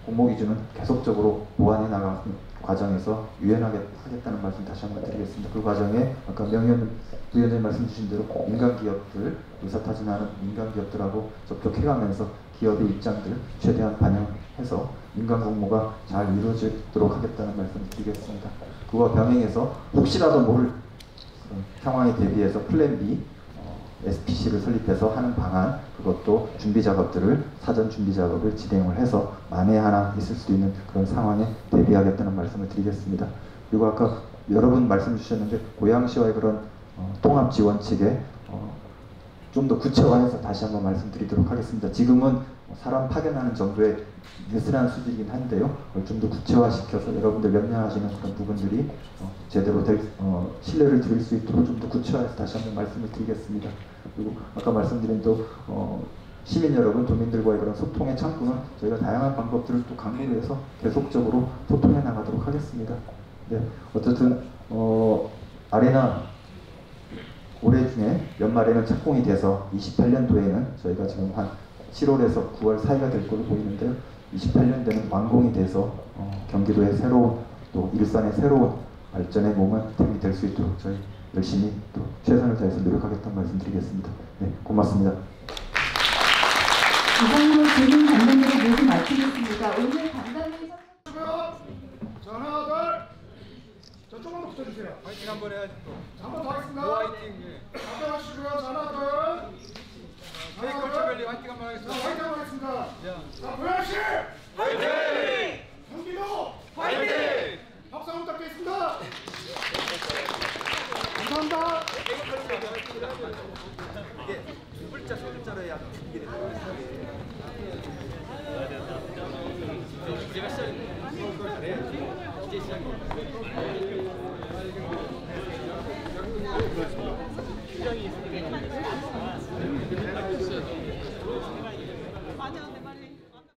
공모기준은 계속적으로 보완해 나가는 과정에서 유연하게 하겠다는 말씀 다시 한번 드리겠습니다. 그 과정에 아까 명현 부위원장님 말씀 주신 대로 민간기업들, 의사타진하는 민간기업들하고 접촉해가면서 기업의 입장들 최대한 반영해서 민간공모가 잘 이루어지도록 하겠다는 말씀을 드리겠습니다. 그와 병행해서 혹시라도 모를 상황에 대비해서 플랜 B, SPC를 설립해서 하는 방안, 그것도 준비 작업들을, 사전 준비 작업을 진행을 해서 만에 하나 있을 수 있는 그런 상황에 대비하겠다는 말씀을 드리겠습니다. 그리고 아까 여러분 말씀 주셨는데 고양시와의 그런 통합 지원 측에 좀 더 구체화해서 다시 한번 말씀드리도록 하겠습니다. 지금은 사람 파견하는 정도의 느슨한 수준이긴 한데요. 그걸 좀 더 구체화시켜서 여러분들 명령하시는 그런 부분들이 제대로 될 신뢰를 드릴 수 있도록 좀 더 구체화해서 다시 한번 말씀을 드리겠습니다. 그리고 아까 말씀드린 또 시민 여러분, 도민들과의 그런 소통의 창구는 저희가 다양한 방법들을 또 강구를 해서 계속적으로 소통해 나가도록 하겠습니다. 네, 어쨌든 아레나 올해 중에 연말에는 착공이 돼서 28년도에는 저희가 지금 한 7월에서 9월 사이가 될 걸로 보이는데요. 28년도에는 완공이 돼서 경기도의 새로운 또 일산의 새로운 발전의 모멘텀이 될 수 있도록 저희 열심히 또 최선을 다해서 노력하겠다는 말씀드리겠습니다. 네, 고맙습니다. 이상으로 질문 간담회를 모두 마치겠습니다. 오늘 간담회 하나, 둘. 저쪽만 붙여주세요. 파이팅 한번 해야지 또. 한번 더 하겠습니다. 파이팅. 앞에 하시고요. 하나, 둘. K컬처밸리 파이팅 한번 하겠습니다. 파이팅 한번 하겠습니다. 자, 고양시 파이팅! 경기도 파이팅! 박수 한번 부탁드리겠습니다. 감사합니다. 이게 두 글자, 세 글자로 해야 이게 우리가 시작이 이제 시작이에요.